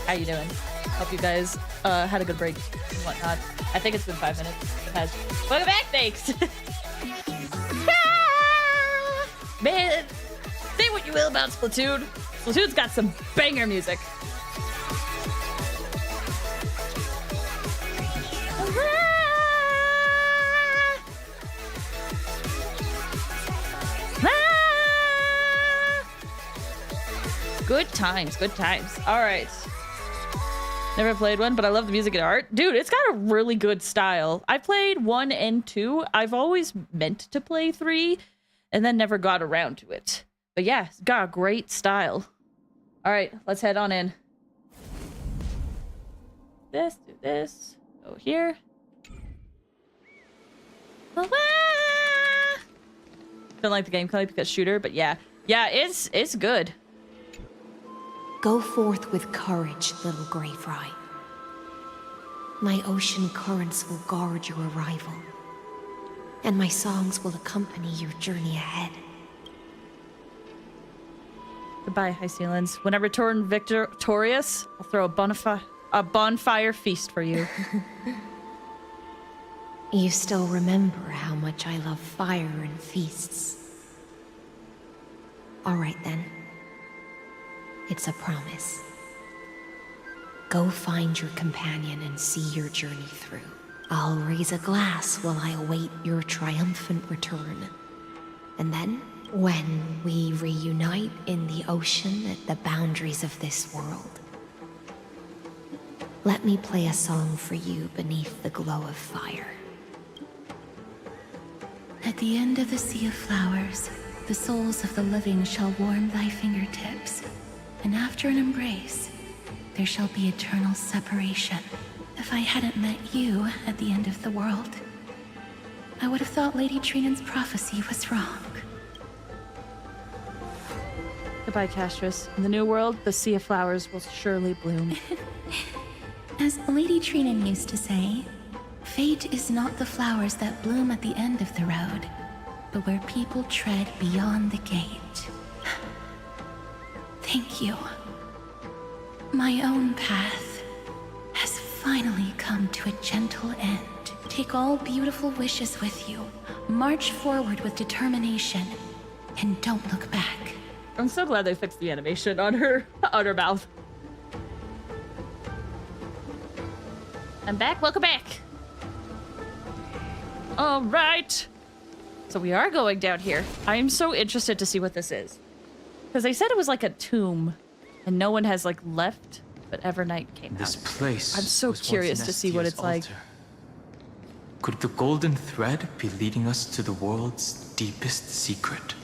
How you doing? Hope you guys had a good break and whatnot. I think it's been 5 minutes. It has. Welcome back, thanks. Man, say what you will about Splatoon. Splatoon's got some banger music. Good times, good times. All right. Never played one, but I love the music and art. Dude, it's got a really good style. I played 1 and 2. I've always meant to play 3 and then never got around to it. But yeah, it's got a great style. All right, let's head on in. Do this. Go here. Don't like the gameplay because shooter, but yeah. Yeah, it's good. Go forth with courage, little Grey Fry. My ocean currents will guard your arrival, and my songs will accompany your journey ahead. Goodbye, High Sealands. When I return victorious, I'll throw a bonfire feast for you. You still remember how much I love fire and feasts. All right then. It's a promise. Go find your companion and see your journey through. I'll raise a glass while I await your triumphant return. And then, when we reunite in the ocean at the boundaries of this world, let me play a song for you beneath the glow of fire. At the end of the sea of flowers, the souls of the living shall warm thy fingertips. And after an embrace, there shall be eternal separation. If I hadn't met you at the end of the world, I would have thought Lady Trinan's prophecy was wrong. Goodbye, Castris. In the new world, the sea of flowers will surely bloom. As Lady Trinan used to say, fate is not the flowers that bloom at the end of the road, but where people tread beyond the gate. Thank you. My own path has finally come to a gentle end. Take all beautiful wishes with you. March forward with determination, and don't look back. I'm so glad they fixed the animation on her mouth. I'm back. Welcome back. All right. So we are going down here. I am so interested to see what this is. Because they said it was like a tomb, and no one has like left, but Evernight came out. This place. I'm so curious to see what it's like. Could the golden thread be leading us to the world's deepest secret?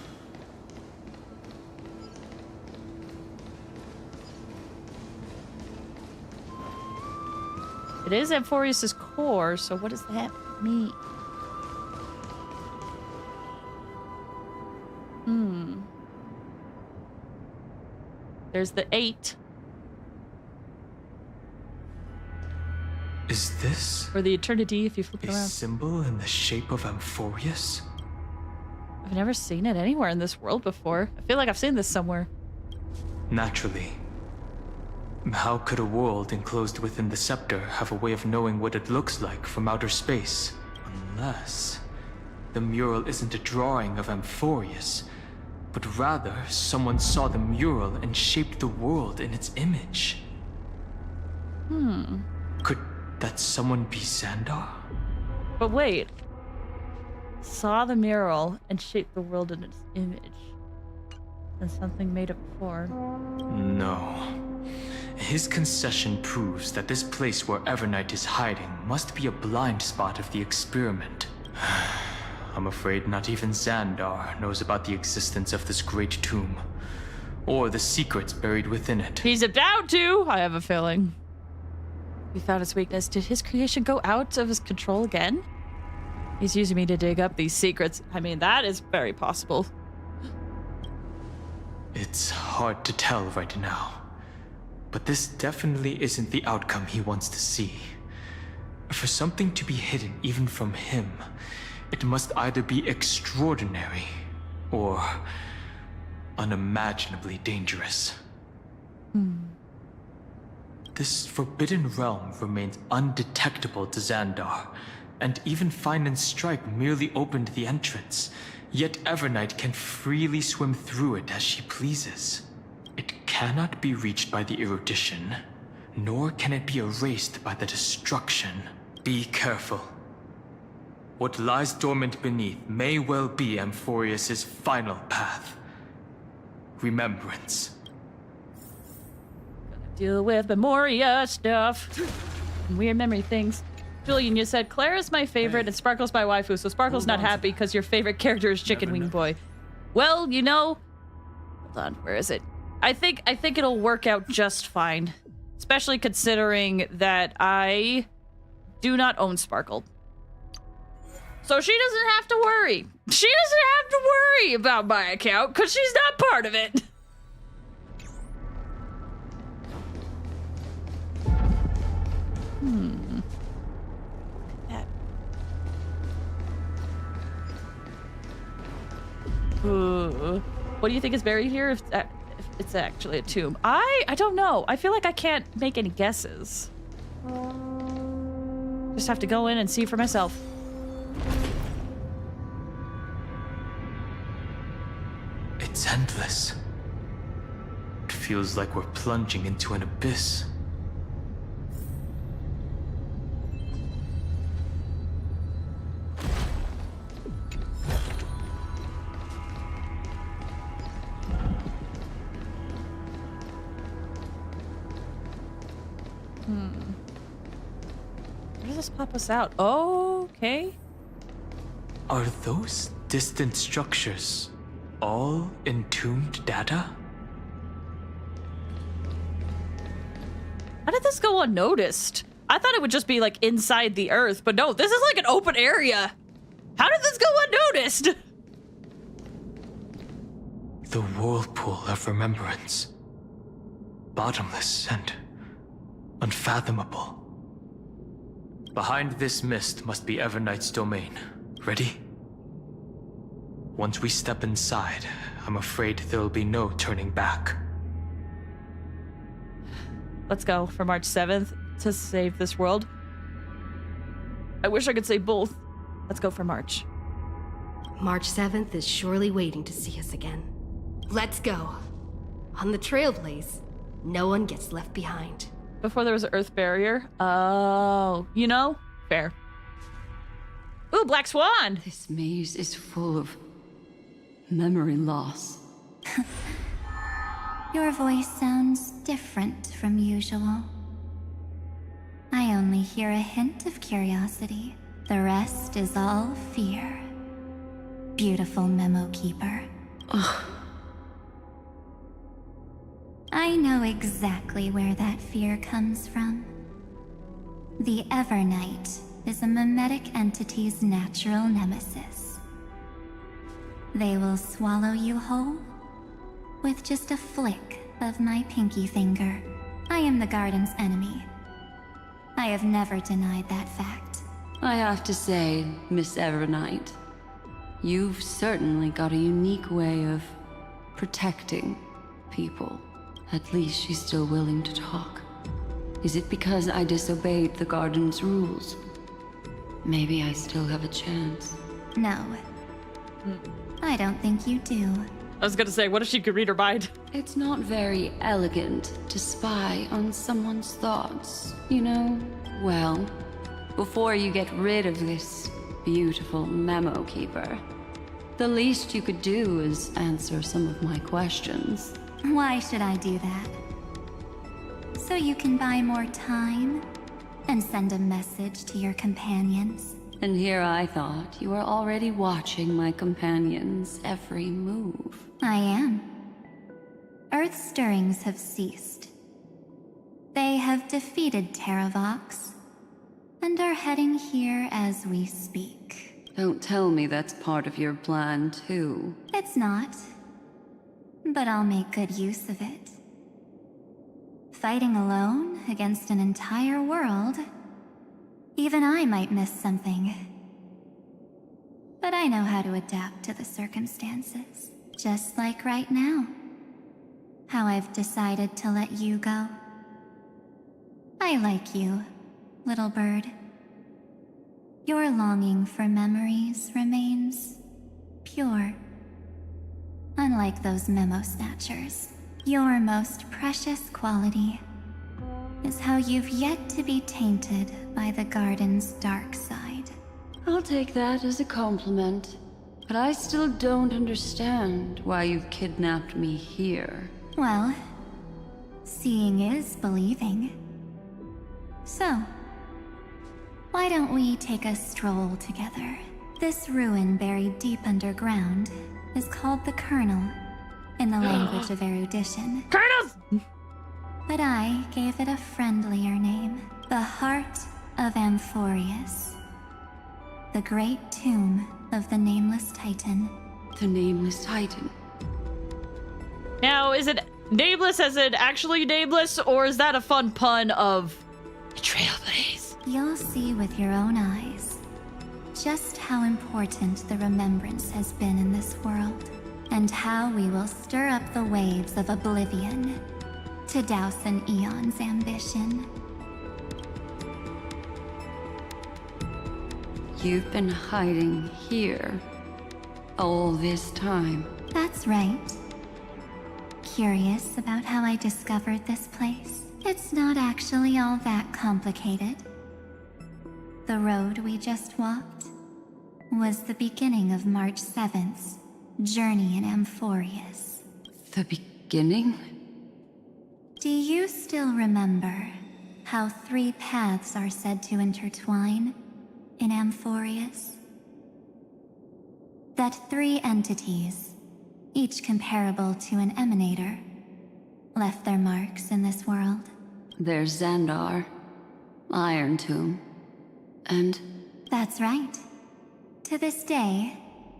It is Amphorius's core, so what does that mean? There's the 8. Is this? Or the eternity if you flip it a around. Symbol in the shape of Amphorius? I've never seen it anywhere in this world before. I feel like I've seen this somewhere. Naturally. How could a world enclosed within the scepter have a way of knowing what it looks like from outer space? Unless the mural isn't a drawing of Amphorius, but rather someone saw the mural and shaped the world in its image. Could that someone be Xandar? But wait. Saw the mural and shaped the world in its image. And something made it before. No. His concession proves that this place where Evernight is hiding must be a blind spot of the experiment. I'm afraid not even Xandar knows about the existence of this great tomb, or the secrets buried within it. He's about to, I have a feeling. We found its weakness. Did his creation go out of his control again? He's using me to dig up these secrets. I mean, that is very possible. It's hard to tell right now, but this definitely isn't the outcome he wants to see. For something to be hidden even from him, it must either be extraordinary or unimaginably dangerous. This forbidden realm remains undetectable to Xandar, and even Find and Strike merely opened the entrance, yet Evernight can freely swim through it as she pleases. It cannot be reached by the erudition, nor can it be erased by the destruction. Be careful. What lies dormant beneath may well be Amphorius' final path. Remembrance. Deal with Memoria stuff. Weird memory things. Julian, you said Claire is my favorite and Sparkle's my waifu, so Sparkle's not happy because your favorite character is Chicken Wing Boy. Well, you know, hold on, where is it? I think it'll work out just fine, especially considering that I do not own Sparkle, so she doesn't have to worry. She doesn't have to worry about my account because she's not part of it. What do you think is buried here? If it's actually a tomb, I don't know. I feel like I can't make any guesses. Just have to go in and see for myself. It's endless. It feels like we're plunging into an abyss. Where does this pop us out? Okay. Are those distant structures all entombed data? How did this go unnoticed? I thought it would just be like inside the earth, but no, this is like an open area. How did this go unnoticed? The whirlpool of remembrance. Bottomless and unfathomable. Behind this mist must be Evernight's domain. Ready? Once we step inside, I'm afraid there'll be no turning back. Let's go for March 7th to save this world. I wish I could say both. Let's go for March. March 7th is surely waiting to see us again. Let's go. On the Trailblaze, no one gets left behind. Before there was an earth barrier. Oh, you know? Fair. Ooh, Black Swan! This maze is full of memory loss. Your voice sounds different from usual. I only hear a hint of curiosity. The rest is all fear. Beautiful memo keeper. I know exactly where that fear comes from. The Evernight is a mimetic entity's natural nemesis. They will swallow you whole with just a flick of my pinky finger. I am the garden's enemy. I have never denied that fact. I have to say, Miss Evernight, you've certainly got a unique way of protecting people. At least she's still willing to talk. Is it because I disobeyed the garden's rules? Maybe I still have a chance. No. I don't think you do. I was gonna say, what if she could read her mind? It's not very elegant to spy on someone's thoughts, you know? Well, before you get rid of this beautiful memo keeper, the least you could do is answer some of my questions. Why should I do that? So you can buy more time and send a message to your companions? And here I thought you were already watching my companions' every move. I am. Earth's stirrings have ceased. They have defeated Terravox and are heading here as we speak. Don't tell me that's part of your plan, too. It's not. But I'll make good use of it. Fighting alone against an entire world, even I might miss something. But I know how to adapt to the circumstances. Just like right now. How I've decided to let you go. I like you, little bird. Your longing for memories remains pure. Unlike those memo snatchers, your most precious quality is how you've yet to be tainted by the garden's dark side. I'll take that as a compliment. But I still don't understand why you've kidnapped me here. Well, seeing is believing. So, why don't we take a stroll together? This ruin buried deep underground is called the Kernel, in the language of erudition. Kernels! But I gave it a friendlier name. The Heart of Amphorius. The great tomb of the Nameless Titan. The Nameless Titan? Now, is it nameless as in actually nameless, or is that a fun pun of Trailblaze? You'll see with your own eyes just how important the remembrance has been in this world, and how we will stir up the waves of oblivion to douse an eon's ambition. You've been hiding here all this time. That's right. Curious about how I discovered this place? It's not actually all that complicated. The road we just walked was the beginning of March 7th's journey in Amphorius. The beginning? Do you still remember how 3 paths are said to intertwine in Amphorius? That 3 entities, each comparable to an emanator, left their marks in this world. There's Xandar, Iron Tomb, and... That's right. To this day,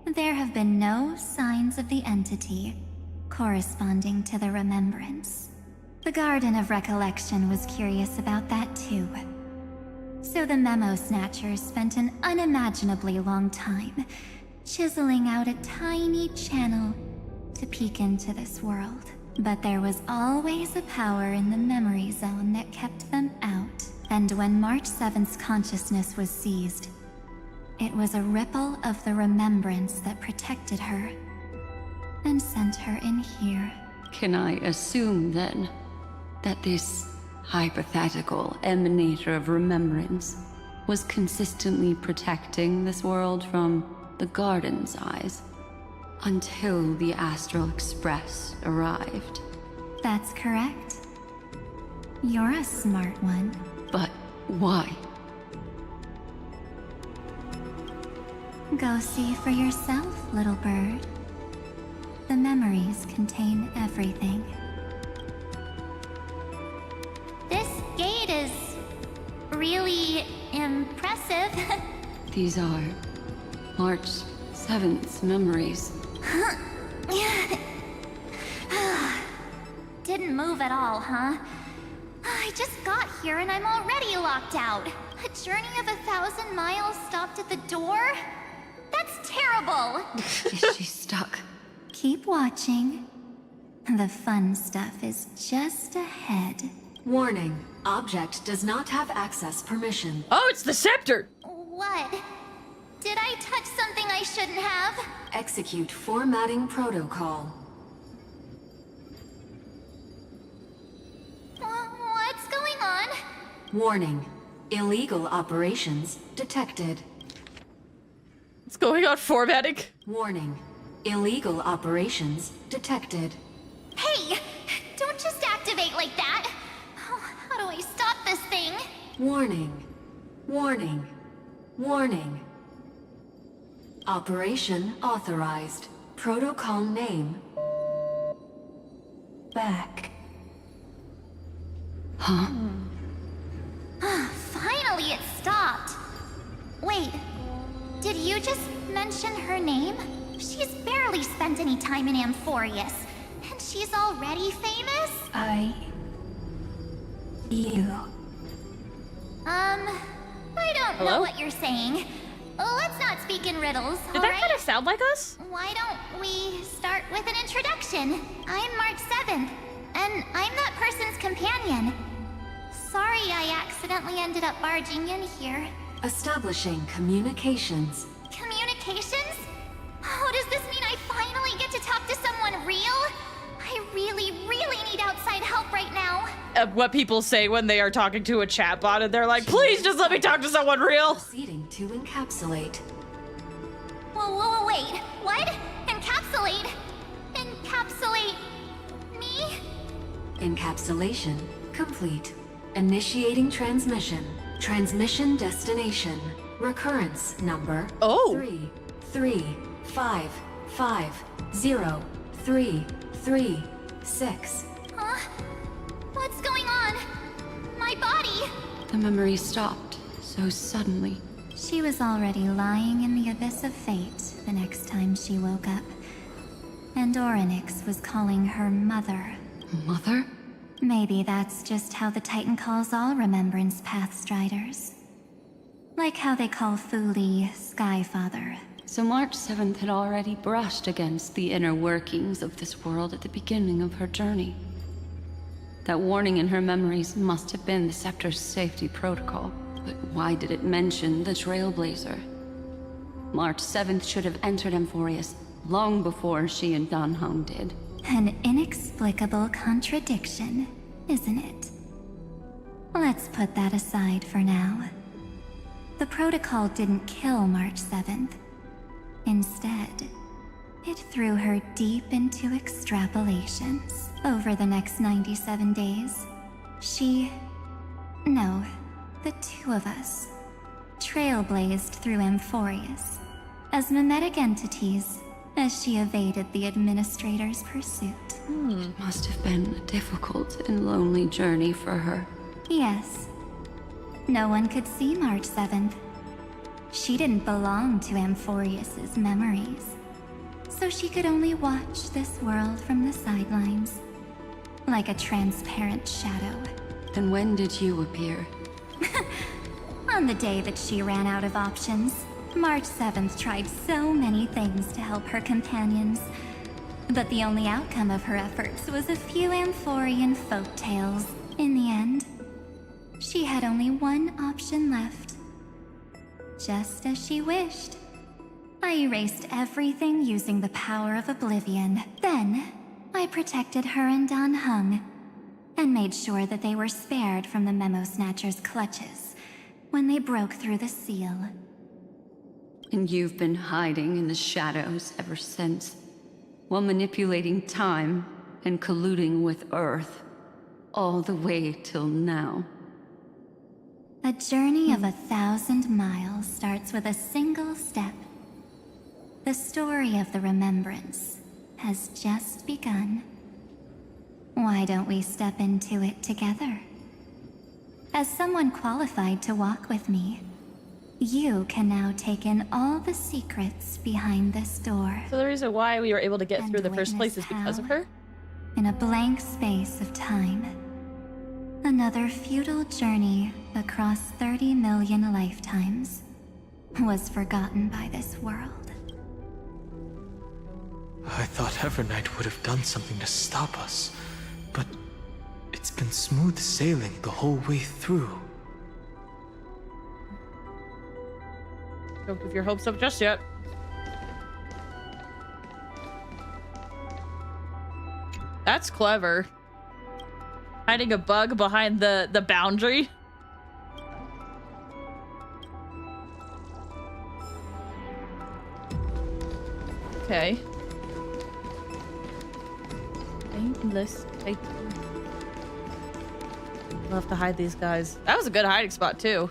there have been no signs of the entity corresponding to the remembrance. The Garden of Recollection was curious about that too. So the Memo Snatchers spent an unimaginably long time chiseling out a tiny channel to peek into this world. But there was always a power in the memory zone that kept them out. And when March 7th's consciousness was seized, it was a ripple of the remembrance that protected her and sent her in here. Can I assume, then, that this hypothetical emanator of remembrance was consistently protecting this world from the Garden's eyes until the Astral Express arrived? That's correct. You're a smart one. But why? Go see for yourself, little bird. The memories contain everything. This gate is really impressive. These are March 7th's memories. Didn't move at all, huh? I just got here and I'm already locked out. A journey of 1,000 miles stopped at the door? That's terrible! Is she stuck? Keep watching. The fun stuff is just ahead. Warning. Object does not have access permission. Oh, it's the scepter! What? Did I touch something I shouldn't have? Execute formatting protocol. What's going on? Warning. Illegal operations detected. What's going on, formatting? Warning. Illegal operations detected. Hey! Don't just activate like that! How do I stop this thing? Warning. Warning. Warning. Operation authorized. Protocol name. Back. Huh? Finally it stopped! Wait, did you just mention her name? She's barely spent any time in Amphorius, and she's already famous? You. I don't know what you're saying. let's not speak in riddles, Did that kind of sound like us? Why don't we start with an introduction? I'm March 7th, and I'm that person's companion. Sorry I accidentally ended up barging in here. Establishing communications. Communications? Oh, does this mean I finally get to talk to someone real? I really, really need outside help right now. What people say when they are talking to a chatbot and they're like, please just let me talk to someone real. Proceeding to encapsulate. Whoa, wait. What? Encapsulate? Encapsulate me? Encapsulation complete. Initiating transmission. Transmission destination. Recurrence number 335503336. Huh? What's going on? My body! The memory stopped so suddenly. She was already lying in the abyss of fate the next time she woke up. And Orynyx was calling her mother. Mother? Maybe that's just how the Titan calls all Remembrance Pathstriders. Like how they call Thule Skyfather. So March 7th had already brushed against the inner workings of this world at the beginning of her journey. That warning in her memories must have been the Scepter's safety protocol. But why did it mention the Trailblazer? March 7th should have entered Amphorius long before she and Dan Hong did. An inexplicable contradiction, isn't it? Let's put that aside for now. The protocol didn't kill March 7th. Instead, it threw her deep into extrapolations. Over the next 97 days, the two of us, trailblazed through Amphorius as mimetic entities as she evaded the Administrator's pursuit. It must have been a difficult and lonely journey for her. Yes. No one could see March 7th. She didn't belong to Amphorius's memories, so she could only watch this world from the sidelines, like a transparent shadow. Then when did you appear? On the day that she ran out of options, March 7th tried so many things to help her companions, but the only outcome of her efforts was a few Amphorian folktales. In the end, she had only one option left. Just as she wished. I erased everything using the power of oblivion. Then, I protected her and Dan Hung, and made sure that they were spared from the Memo Snatcher's clutches when they broke through the seal. And you've been hiding in the shadows ever since, while manipulating time and colluding with Earth, all the way till now. A journey of 1,000 miles starts with a single step. The story of the Remembrance has just begun. Why don't we step into it together? As someone qualified to walk with me, you can now take in all the secrets behind this door. So the reason why we were able to get through the first place is because of her? In a blank space of time. Another futile journey across 30 million lifetimes was forgotten by this world. I thought Evernight would have done something to stop us, but it's been smooth sailing the whole way through. Don't give your hopes up just yet. That's clever. Hiding a bug behind the boundary. Okay. Aimless Titan. Love to hide these guys. That was a good hiding spot too.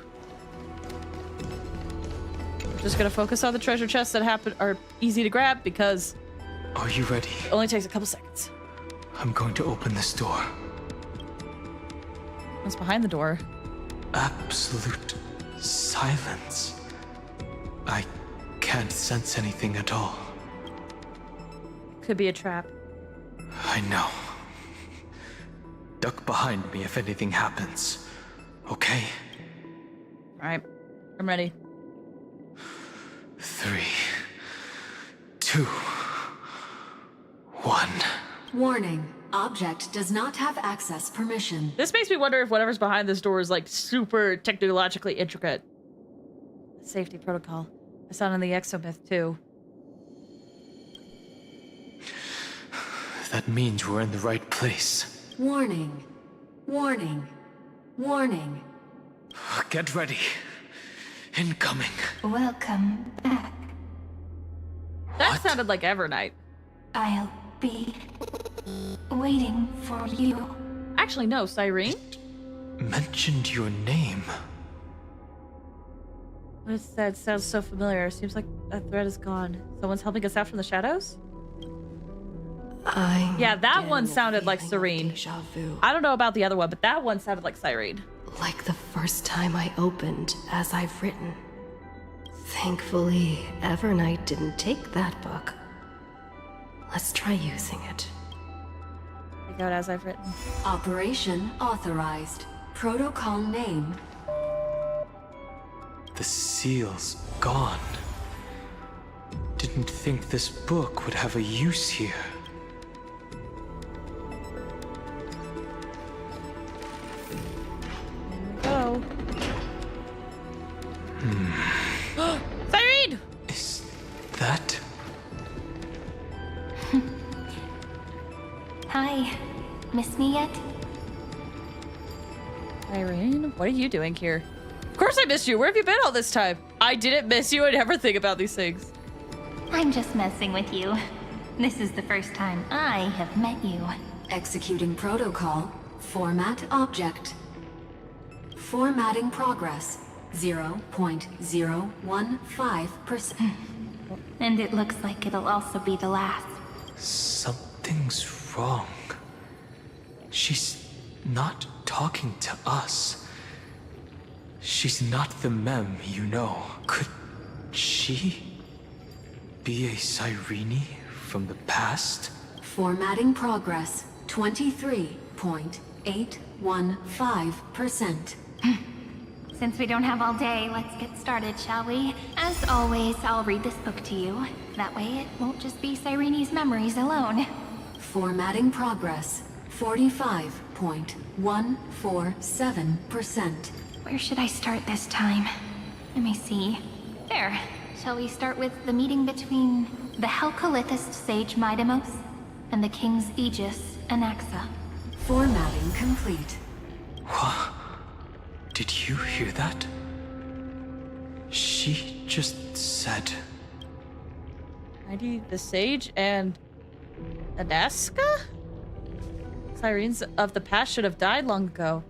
Just gonna focus on the treasure chests that are easy to grab because... Are you ready? It only takes a couple seconds. I'm going to open this door. What's behind the door? Absolute silence. I can't sense anything at all. Could be a trap. I know. Duck behind me if anything happens. Okay? Alright. I'm ready. 3, 2, 1. Warning. Object does not have access permission. This makes me wonder if whatever's behind this door is like super technologically intricate. Safety protocol. I saw it in the exomyth too. That means we're in the right place. Warning. Warning. Warning. Get ready. Incoming. Welcome back. That sounded like Evernight. I'll be waiting for you. Actually, no, Cyrene? Mentioned your name. What is that? Sounds so familiar. Seems like that thread is gone. Someone's helping us out from the shadows? Yeah, that one sounded like Serene. I don't know about the other one, but that one sounded like Cyrene. Like the first time I opened As I've Written. Thankfully, Evernight didn't take that book. Let's try using it. Take out As I've Written. Operation authorized. Protocol name. The seal's gone. Didn't think this book would have a use here. Go. Cyrene! Is that? Hi. Miss me yet? Cyrene, what are you doing here? Of course I missed you. Where have you been all this time? I didn't miss you. I never think about these things. I'm just messing with you. This is the first time I have met you. Executing protocol. Format object. Formatting progress. 0.015%. And it looks like it'll also be the last. Something's wrong. She's not talking to us. She's not the mem, you know. Could she be a Cyrene from the past? Formatting progress. 23.815%. Since we don't have all day, let's get started, shall we? As always, I'll read this book to you. That way it won't just be Cyrene's memories alone. Formatting progress. 45.147%. Where should I start this time? Let me see. There. Shall we start with the meeting between the Helcolithist sage Midamos and the King's Aegis, Anaxa? Formatting complete. What? Did you hear that? She just said... Heidi the Sage and... Anaska? Cyrenes of the past should have died long ago.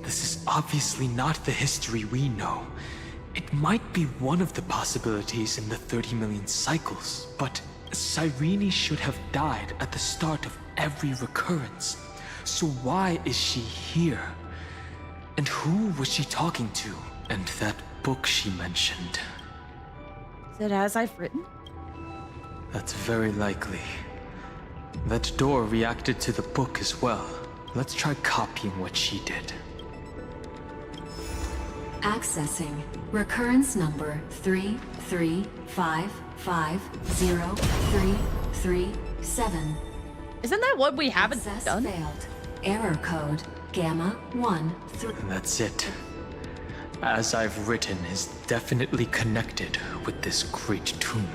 This is obviously not the history we know. It might be one of the possibilities in the 30 million cycles, but Cyrene should have died at the start of every recurrence. So why is she here? And who was she talking to? And that book she mentioned. Is it As I've Written? That's very likely. That door reacted to the book as well. Let's try copying what she did. Accessing. Recurrence number 335503337. Isn't that what we haven't done? Failed. Error code Gamma 1 3. That's it. As I've Written is definitely connected with this great tomb.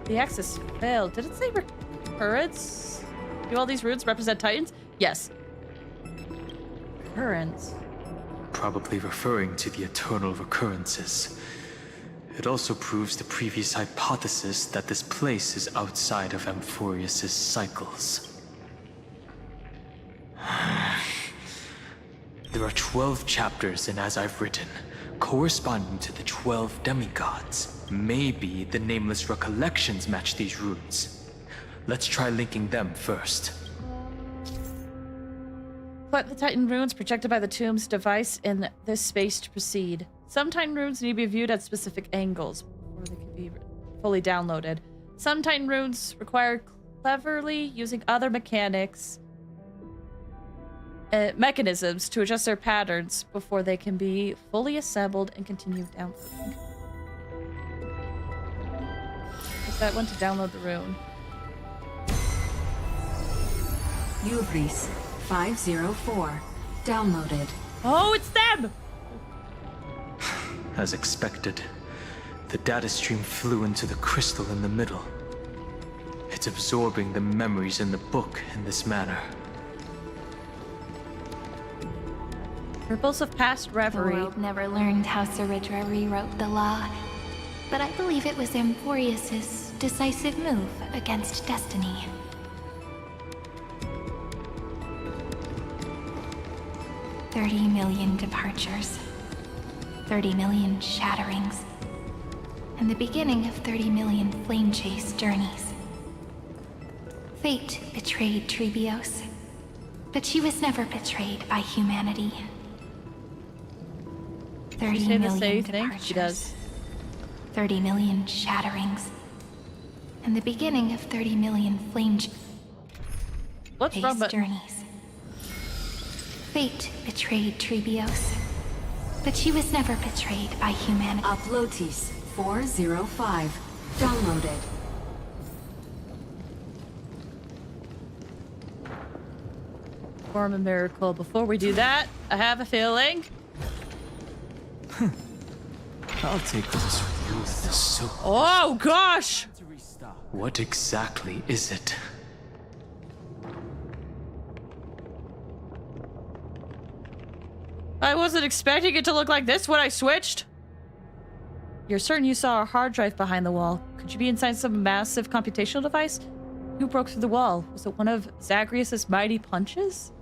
The access failed. Did it say recurrence? Do all these runes represent titans? Yes. Recurrence. Probably referring to the eternal recurrences. It also proves the previous hypothesis that this place is outside of Amphorius' cycles. There are 12 chapters in As I've Written, corresponding to the 12 demigods. Maybe the nameless recollections match these runes. Let's try linking them first. Put the Titan runes projected by the tomb's device in this space to proceed. Some Titan runes need to be viewed at specific angles before they can be fully downloaded. Some Titan runes require cleverly using other mechanics mechanisms to adjust their patterns before they can be fully assembled and continue downloading. Is that one to download the rune? Uvris 504. Downloaded. Oh, it's them! As expected, the data stream flew into the crystal in the middle. It's absorbing the memories in the book in this manner. Ripples of past reverie. The world never learned how Saridra rewrote the law, but I believe it was Emporius's decisive move against destiny. $30 million departures, 30 million shatterings, and the beginning of 30 million flame chase journeys. Fate betrayed Trebios, but she was never betrayed by humanity. 30 million departures, she does. 30 million shatterings, and the beginning of 30 million flame chase journeys. Fate betrayed Trebios, but she was never betrayed by humanity. Uplotis 405. Downloaded. Perform a miracle. Before we do that, I have a feeling. I'll take this with so. Oh gosh! What exactly is it? I wasn't expecting it to look like this when I switched. You're certain you saw a hard drive behind the wall. Could you be inside some massive computational device? Who broke through the wall? Was it one of Zagreus' mighty punches?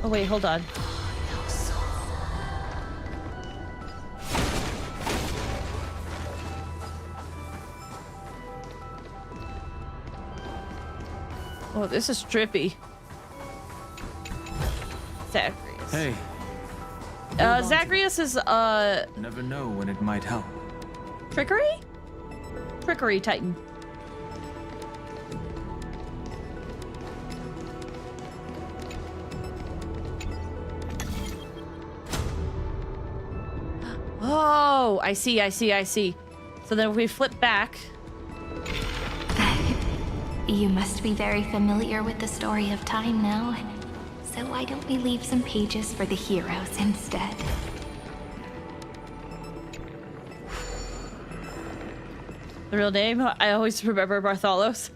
Oh wait, hold on. Oh, this is trippy. Zagreus. Hey. Zagreus is, Never know when it might help. Trickery? Trickery Titan. Oh, I see. So then if we flip back... You must be very familiar with the story of time now. So why don't we leave some pages for the heroes instead? The real name? I always remember Bartholos.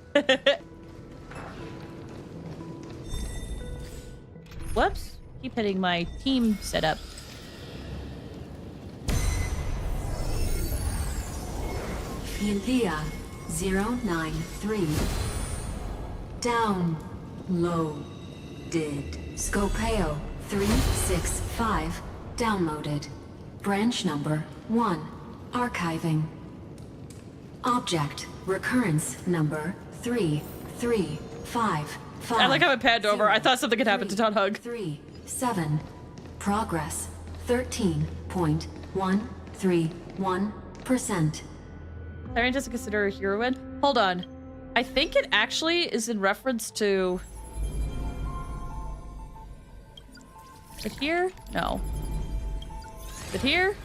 Whoops. Keep hitting my team setup. Philia 093. Downloaded. Scopeo 365. Downloaded. Branch number 1. Archiving. Object recurrence number 335. I like how it panned over. I thought something could happen to Don Hug. 37. Progress 13.131%. Siren doesn't consider her a heroine. Hold on. I think it actually is in reference to... Is it here? No. Is it here?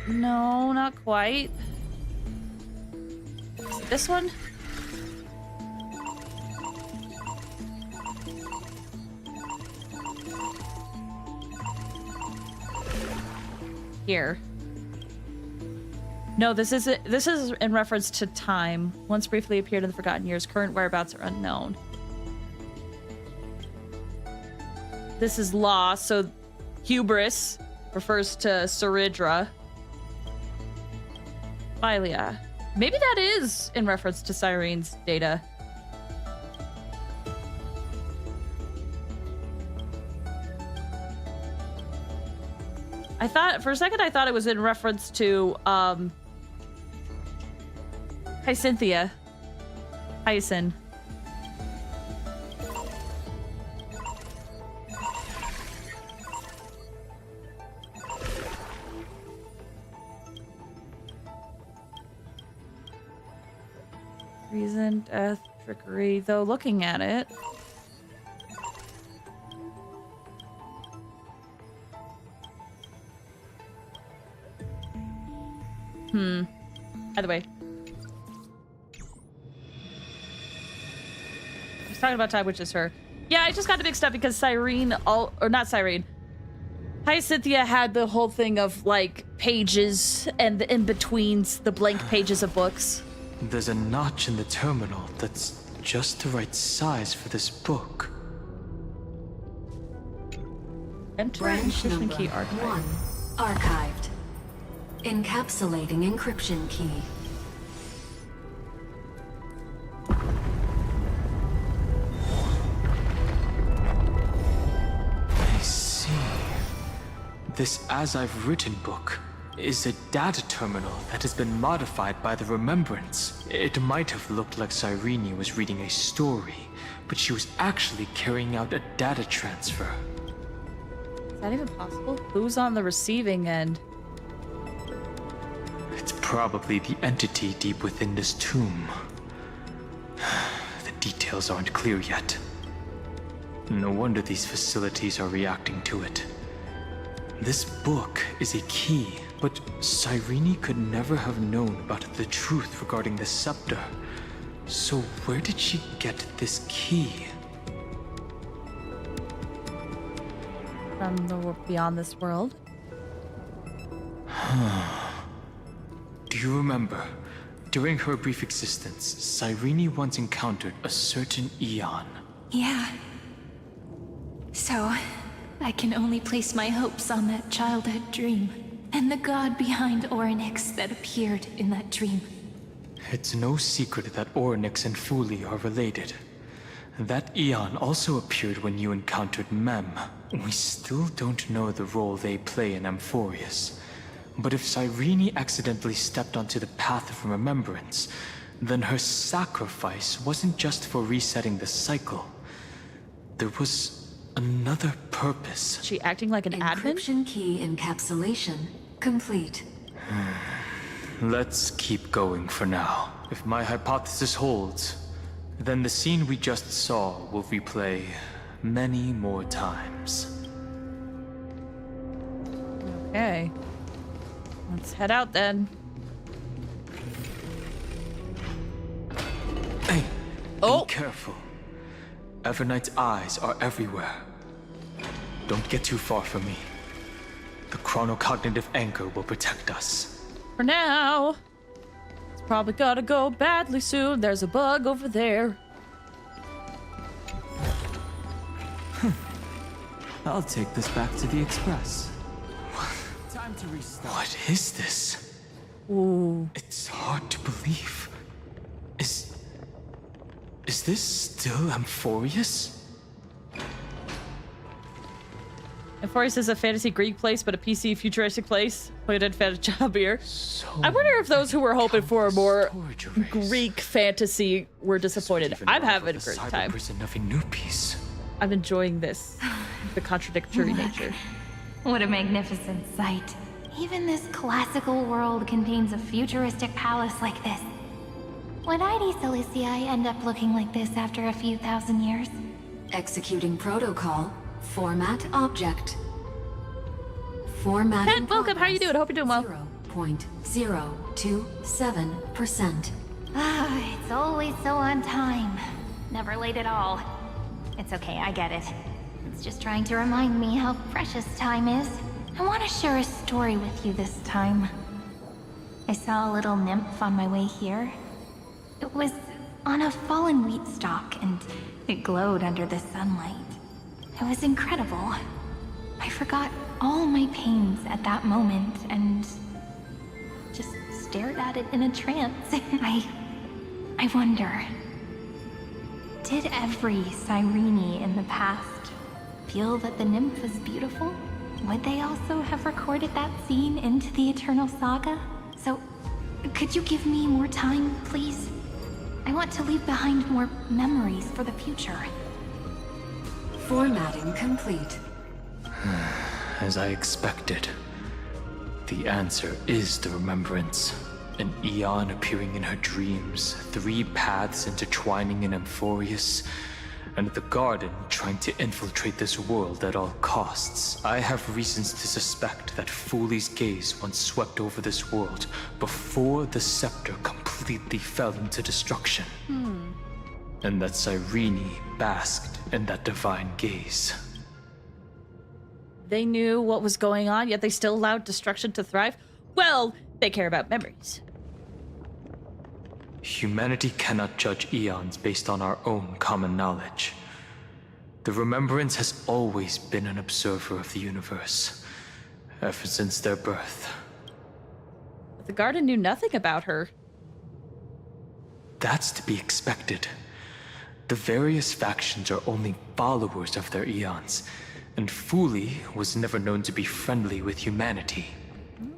No, not quite. Is it this one? Here. No, this is in reference to time. Once briefly appeared in the Forgotten Years, current whereabouts are unknown. This is law, so hubris refers to Saridra. Philia. Maybe that is in reference to Cyrene's data. I thought, for a second, I thought it was in reference to, Hyacinthia. Hyacin. Treason, death, trickery. Though looking at it, By the way, I was talking about time, which is her. Yeah, I just got it mixed up because Hyacinthia had the whole thing of like pages and the in-betweens, the blank pages of books. There's a notch in the terminal that's just the right size for this book. Enter Branch encryption number key archive. 1. Archived. Encapsulating encryption key. I see. This As I've Written book is a data terminal that has been modified by the Remembrance. It might have looked like Cyrene was reading a story, but she was actually carrying out a data transfer. Is that even possible? Who's on the receiving end? It's probably the entity deep within this tomb. The details aren't clear yet. No wonder these facilities are reacting to it. This book is a key, but Cyrene could never have known about the truth regarding the scepter. So where did she get this key? From the beyond this world? Do you remember? During her brief existence, Cyrene once encountered a certain Eon. Yeah. So, I can only place my hopes on that childhood dream, and the god behind Orynyx that appeared in that dream. It's no secret that Orynyx and Fuli are related. That Eon also appeared when you encountered Mem. We still don't know the role they play in Amphorius. But if Cyrene accidentally stepped onto the path of remembrance, then her sacrifice wasn't just for resetting the cycle. There was another purpose. Is she acting like an admin? Encryption key encapsulation complete. Let's keep going for now. If my hypothesis holds, then the scene we just saw will replay many more times. Okay. Let's head out then. Hey, oh! Be careful. Evernight's eyes are everywhere. Don't get too far from me. The chronocognitive anchor will protect us. For now. It's probably gotta go badly soon. There's a bug over there. I'll take this back to the Express. Time to restart. What is this? Ooh. It's hard to believe. Is this still Amphorius? Amphorius is a fantasy Greek place, but a PC futuristic place. Played in job here. I wonder if those who were hoping for a more Greek fantasy were disappointed. I'm having a great time. Of a new piece. I'm enjoying this. The contradictory nature. What a magnificent sight. Even this classical world contains a futuristic palace like this. Would ID Silicii end up looking like this after a few thousand years? Executing protocol. Format object. Format. Ted, welcome. How are you doing? I hope you're doing well. 0.027%. Ah, it's always so on time. Never late at all. It's okay, I get it. It's just trying to remind me how precious time is. I want to share a story with you this time. I saw a little nymph on my way here. It was on a fallen wheat stalk, and it glowed under the sunlight. It was incredible. I forgot all my pains at that moment and just stared at it in a trance. I wonder, did every Cyrene in the past feel that the nymph was beautiful? Would they also have recorded that scene into the Eternal Saga? So, could you give me more time, please? I want to leave behind more memories for the future. Formatting complete. As I expected. The answer is the remembrance. An Eon appearing in her dreams, 3 paths intertwining in Amphorius, and the Garden trying to infiltrate this world at all costs. I have reasons to suspect that Fooley's gaze once swept over this world before the scepter completely fell into destruction. And that Cyrene basked in that divine gaze. They knew what was going on, yet they still allowed destruction to thrive? Well, they care about memories. Humanity cannot judge eons based on our own common knowledge. The Remembrance has always been an observer of the universe, ever since their birth. But the Garden knew nothing about her. That's to be expected. The various factions are only followers of their eons, and Fooley was never known to be friendly with humanity.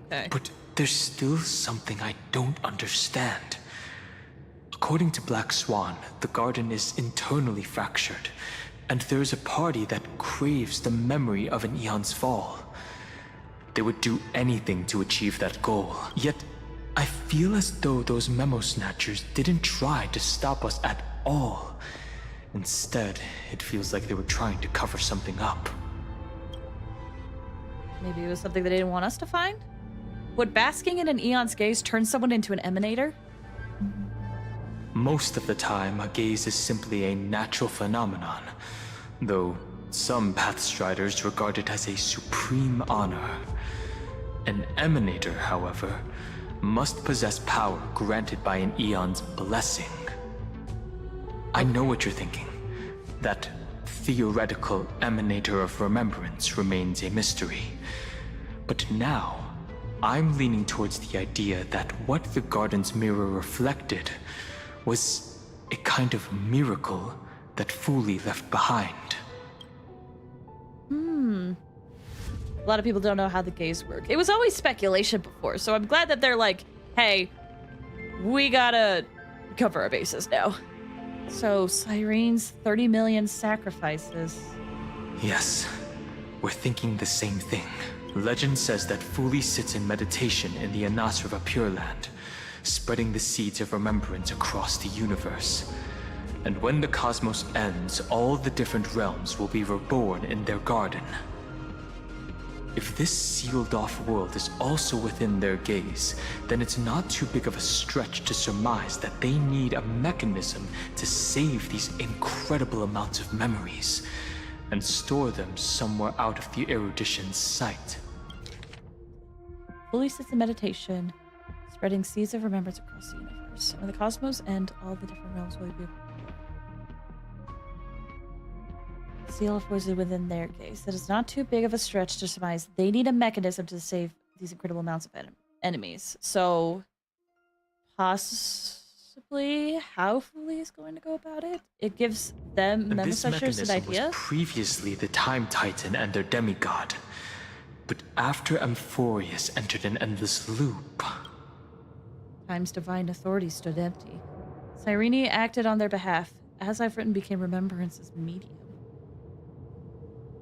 Okay. But there's still something I don't understand. According to Black Swan, the Garden is internally fractured, and there is a party that craves the memory of an eon's fall. They would do anything to achieve that goal. Yet, I feel as though those memo snatchers didn't try to stop us at all. Instead, it feels like they were trying to cover something up. Maybe it was something they didn't want us to find? Would basking in an eon's gaze turn someone into an emanator? Most of the time, a gaze is simply a natural phenomenon, though some Pathstriders regard it as a supreme honor. An emanator, however, must possess power granted by an eon's blessing. I know what you're thinking. That theoretical emanator of remembrance remains a mystery. But now, I'm leaning towards the idea that what the Garden's mirror reflected was a kind of miracle that Fooley left behind. A lot of people don't know how the gaze work. It was always speculation before, so I'm glad that they're like, hey, we gotta cover our bases now. So, Cyrene's 30 million sacrifices. Yes, we're thinking the same thing. Legend says that Fooley sits in meditation in the Anasrava Pure Land, spreading the seeds of remembrance across the universe. And when the cosmos ends, all the different realms will be reborn in their garden. If this sealed-off world is also within their gaze, then it's not too big of a stretch to surmise that they need a mechanism to save these incredible amounts of memories and store them somewhere out of the erudition's sight. Fully sits in meditation, spreading seeds of remembrance across the universe. When the cosmos end, all the different realms will be seal of was within their gaze. That is not too big of a stretch to surmise they need a mechanism to save these incredible amounts of enemies. So, possibly how Fooley is going to go about it? It gives them This an mechanism idea. was previously the Time Titan and their demigod. But after Amphorius entered an endless loop... Time's divine authority stood empty. Cyrene acted on their behalf. As I've written, became Remembrance's medium.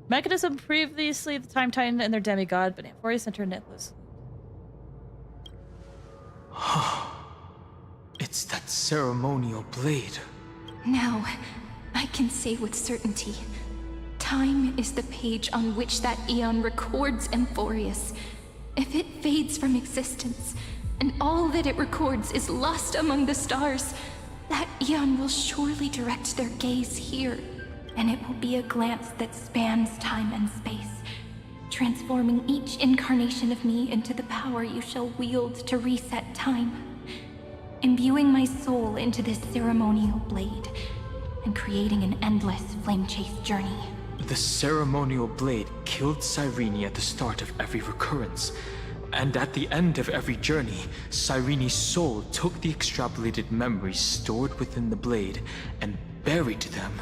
Mechanism previously the Time Titan and their demigod, but Amphorius entered an endless loop. It's that ceremonial blade. Now, I can say with certainty, time is the page on which that eon records Amphorius. If it fades from existence, and all that it records is lost among the stars, that eon will surely direct their gaze here, and it will be a glance that spans time and space, transforming each incarnation of me into the power you shall wield to reset time, imbuing my soul into this ceremonial blade, and creating an endless flame-chase journey. The ceremonial blade killed Cyrene at the start of every recurrence, and at the end of every journey, Cyrene's soul took the extrapolated memories stored within the blade and buried them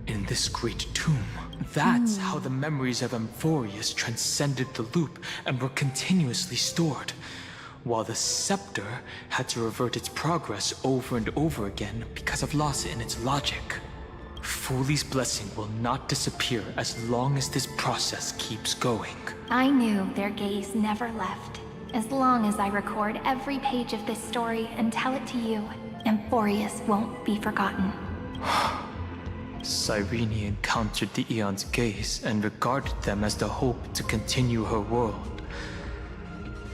in this great tomb. That's how the memories of Amphorius transcended the loop and were continuously stored, while the scepter had to revert its progress over and over again because of loss in its logic. Fooley's blessing will not disappear as long as this process keeps going. I knew their gaze never left. As long as I record every page of this story and tell it to you, Amphorius won't be forgotten. Cyrene encountered the Eon's gaze and regarded them as the hope to continue her world.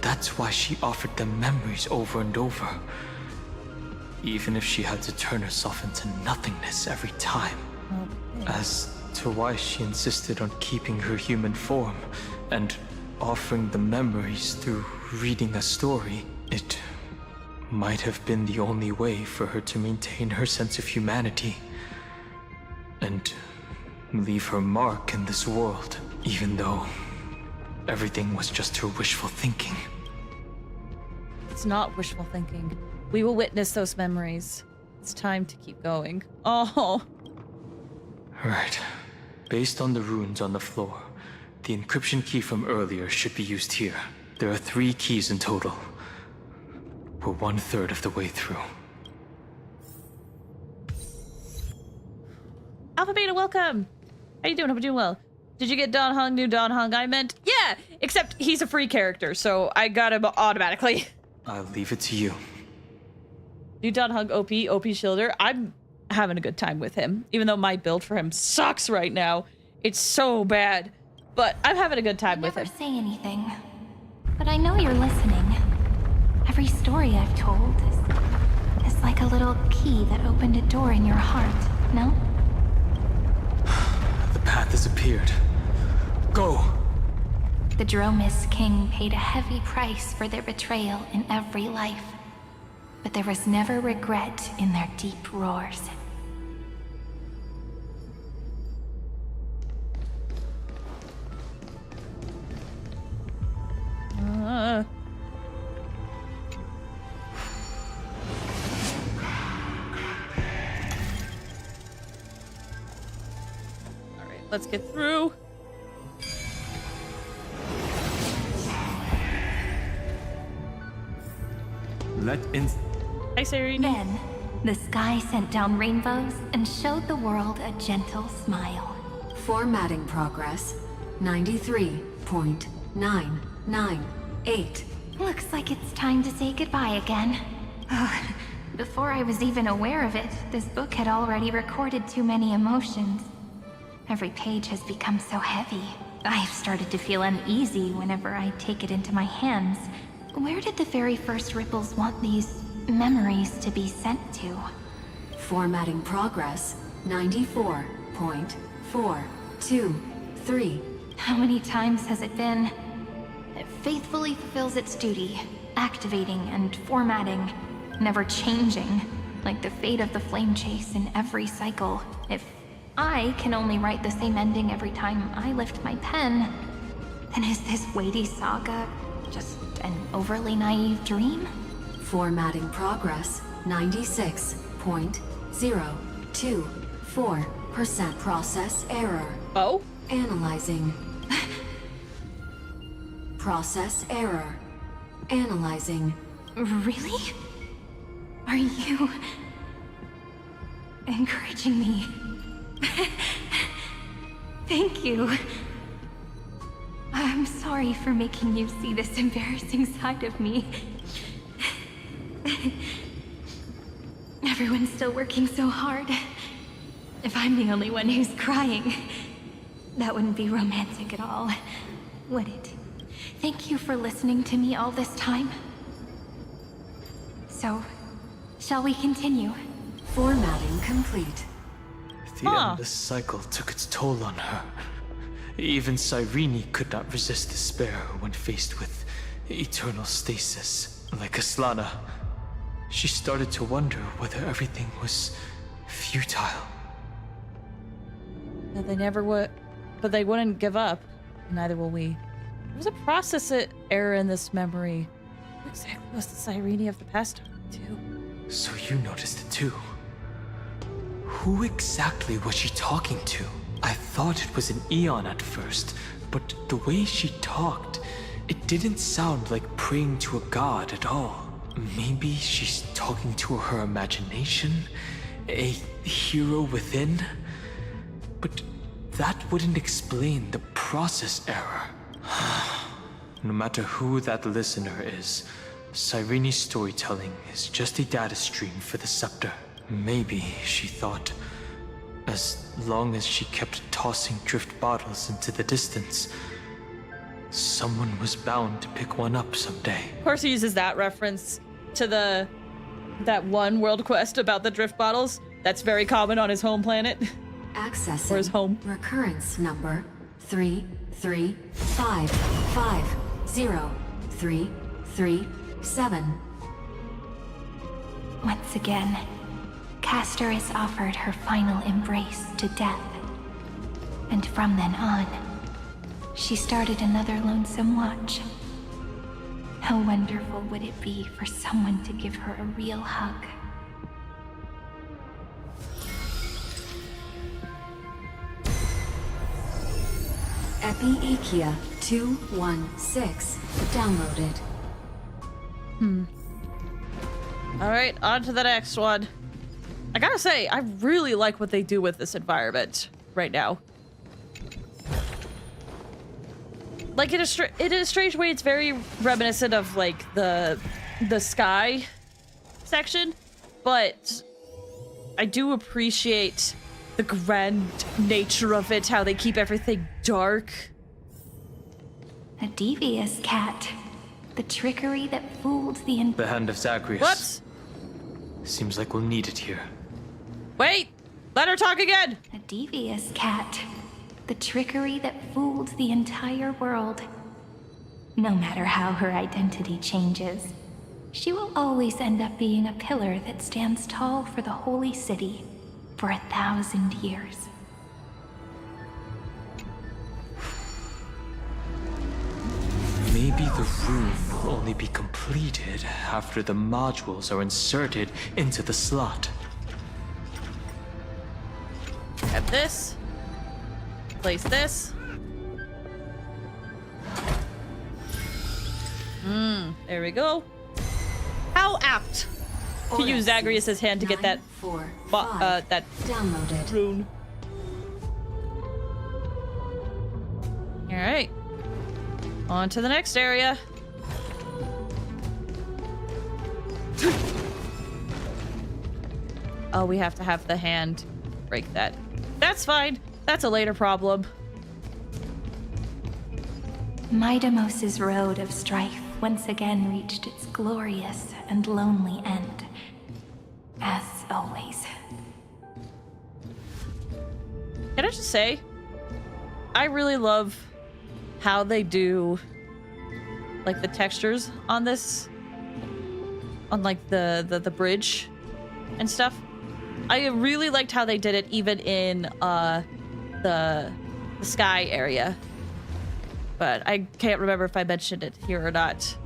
That's why she offered them memories over and over. Even if she had to turn herself into nothingness every time. As to why she insisted on keeping her human form and offering the memories through reading a story, it might have been the only way for her to maintain her sense of humanity and leave her mark in this world, even though everything was just her wishful thinking. It's not wishful thinking. We will witness those memories. It's time to keep going. Oh. Right. Based on the runes on the floor, the encryption key from earlier should be used here. There are 3 keys in total. We're 1/3 of the way through. Alpha Beta, welcome! How you doing? Hope you're doing well. Did you get Don Hung, new Don Hung? I meant, yeah! Except he's a free character, so I got him automatically. I'll leave it to you. New Don Hung OP Shielder. I'm having a good time with him. Even though my build for him sucks right now. It's so bad. But I'm having a good time with him. Never say anything. But I know you're listening. Every story I've told is like a little key that opened a door in your heart, no? The path has appeared. Go! The Dromis King paid a heavy price for their betrayal in every life. But there was never regret in their deep roars. Alright, let's get through. Hi, Cyrene. Then, the sky sent down rainbows and showed the world a gentle smile. Formatting progress 93.998. Looks like it's time to say goodbye again. Before I was even aware of it, this book had already recorded too many emotions. Every page has become so heavy. I've started to feel uneasy whenever I take it into my hands. Where did the very first ripples want these memories to be sent to? Formatting progress 94.423. How many times has it been? It faithfully fulfills its duty, activating and formatting, never changing, like the fate of the flame chase in every cycle. If I can only write the same ending every time I lift my pen, then is this weighty saga just an overly naive dream? Formatting progress 96.024%. Process error. Oh? Analyzing. Process error. Analyzing. Really? Are you encouraging me? Thank you. I'm sorry for making you see this embarrassing side of me. Everyone's still working so hard. If I'm the only one who's crying, that wouldn't be romantic at all, would it? Thank you for listening to me all this time. So, shall we continue? Formatting complete. The endless cycle took its toll on her. Even Cyrene could not resist despair when faced with eternal stasis. Like Aslana, she started to wonder whether everything was futile. Yeah, they never would, but they wouldn't give up. Neither will we. There was a process error in this memory. What exactly was the Cyrene of the past too? So you noticed it too. Who exactly was she talking to? I thought it was an Eon at first, but the way she talked, it didn't sound like praying to a god at all. Maybe she's talking to her imagination? A hero within? But that wouldn't explain the process error. No matter who that listener is, Cyrene's storytelling is just a data stream for the scepter. Maybe, she thought, as long as she kept tossing drift bottles into the distance, someone was bound to pick one up someday. Of course he uses that reference to that one world quest about the drift bottles. That's very common on his home planet. Accessing or his home. Recurrence number 335503337. Once again, Castor is offered her final embrace to death. And from then on, she started another lonesome watch. How wonderful would it be for someone to give her a real hug? Epi-Ikia 2.6 downloaded. All right, on to the next one. I gotta say, I really like what they do with this environment right now. Like, in a strange way, it's very reminiscent of, like, the sky section, but I do appreciate the grand nature of it, how they keep everything dark. A devious cat. The trickery that fooled the The hand of Zagreus. What? Seems like we'll need it here. Wait! Let her talk again! A devious cat. The trickery that fooled the entire world. No matter how her identity changes, she will always end up being a pillar that stands tall for the holy city for 1,000 years. Maybe the room will only be completed after the modules are inserted into the slot. Grab this. Place this. There we go. How apt to use Zagreus' hand to get that that downloaded rune. All right. On to the next area. Oh, we have to have the hand break that. That's fine. That's a later problem. Midamos's road of strife once again reached its glorious and lonely end. As always. Can I just say, I really love how they do, like, the textures on this, on, like, the bridge and stuff. I really liked how they did it even in the sky area, but I can't remember if I mentioned it here or not.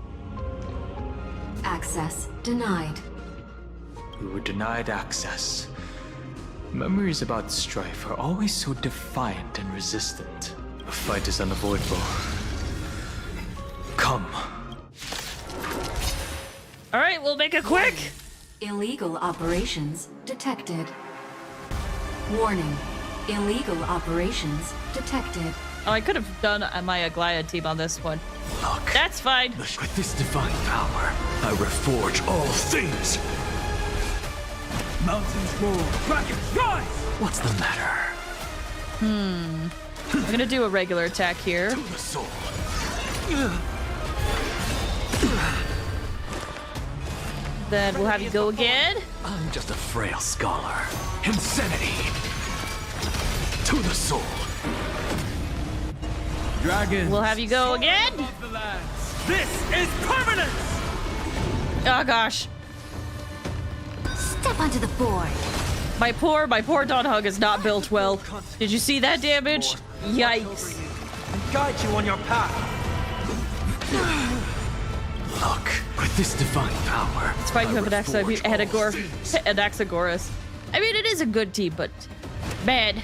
Access denied. We were denied access. Memories about strife are always so defiant and resistant. A fight is unavoidable. Come. All right, we'll make it quick. Illegal operations detected. Warning. Illegal operations detected. Oh, I could have done my Aglaya team on this one. Look. That's fine. With this divine power, I reforge all things. Mountains roar, dragons rise! What's the matter? I'm gonna do a regular attack here. To the soul. Then we'll have you go again. I'm just a frail scholar. Insanity. To the soul. Dragons. We'll have you go again. This is permanence! Oh gosh. Step onto the board. My poor Dawn Hug is not built well. Did you see that damage? Yikes. Guide you on your path. Look, with this divine power. It's fine you have an Anaxagoras. I mean, it is a good team, but bad.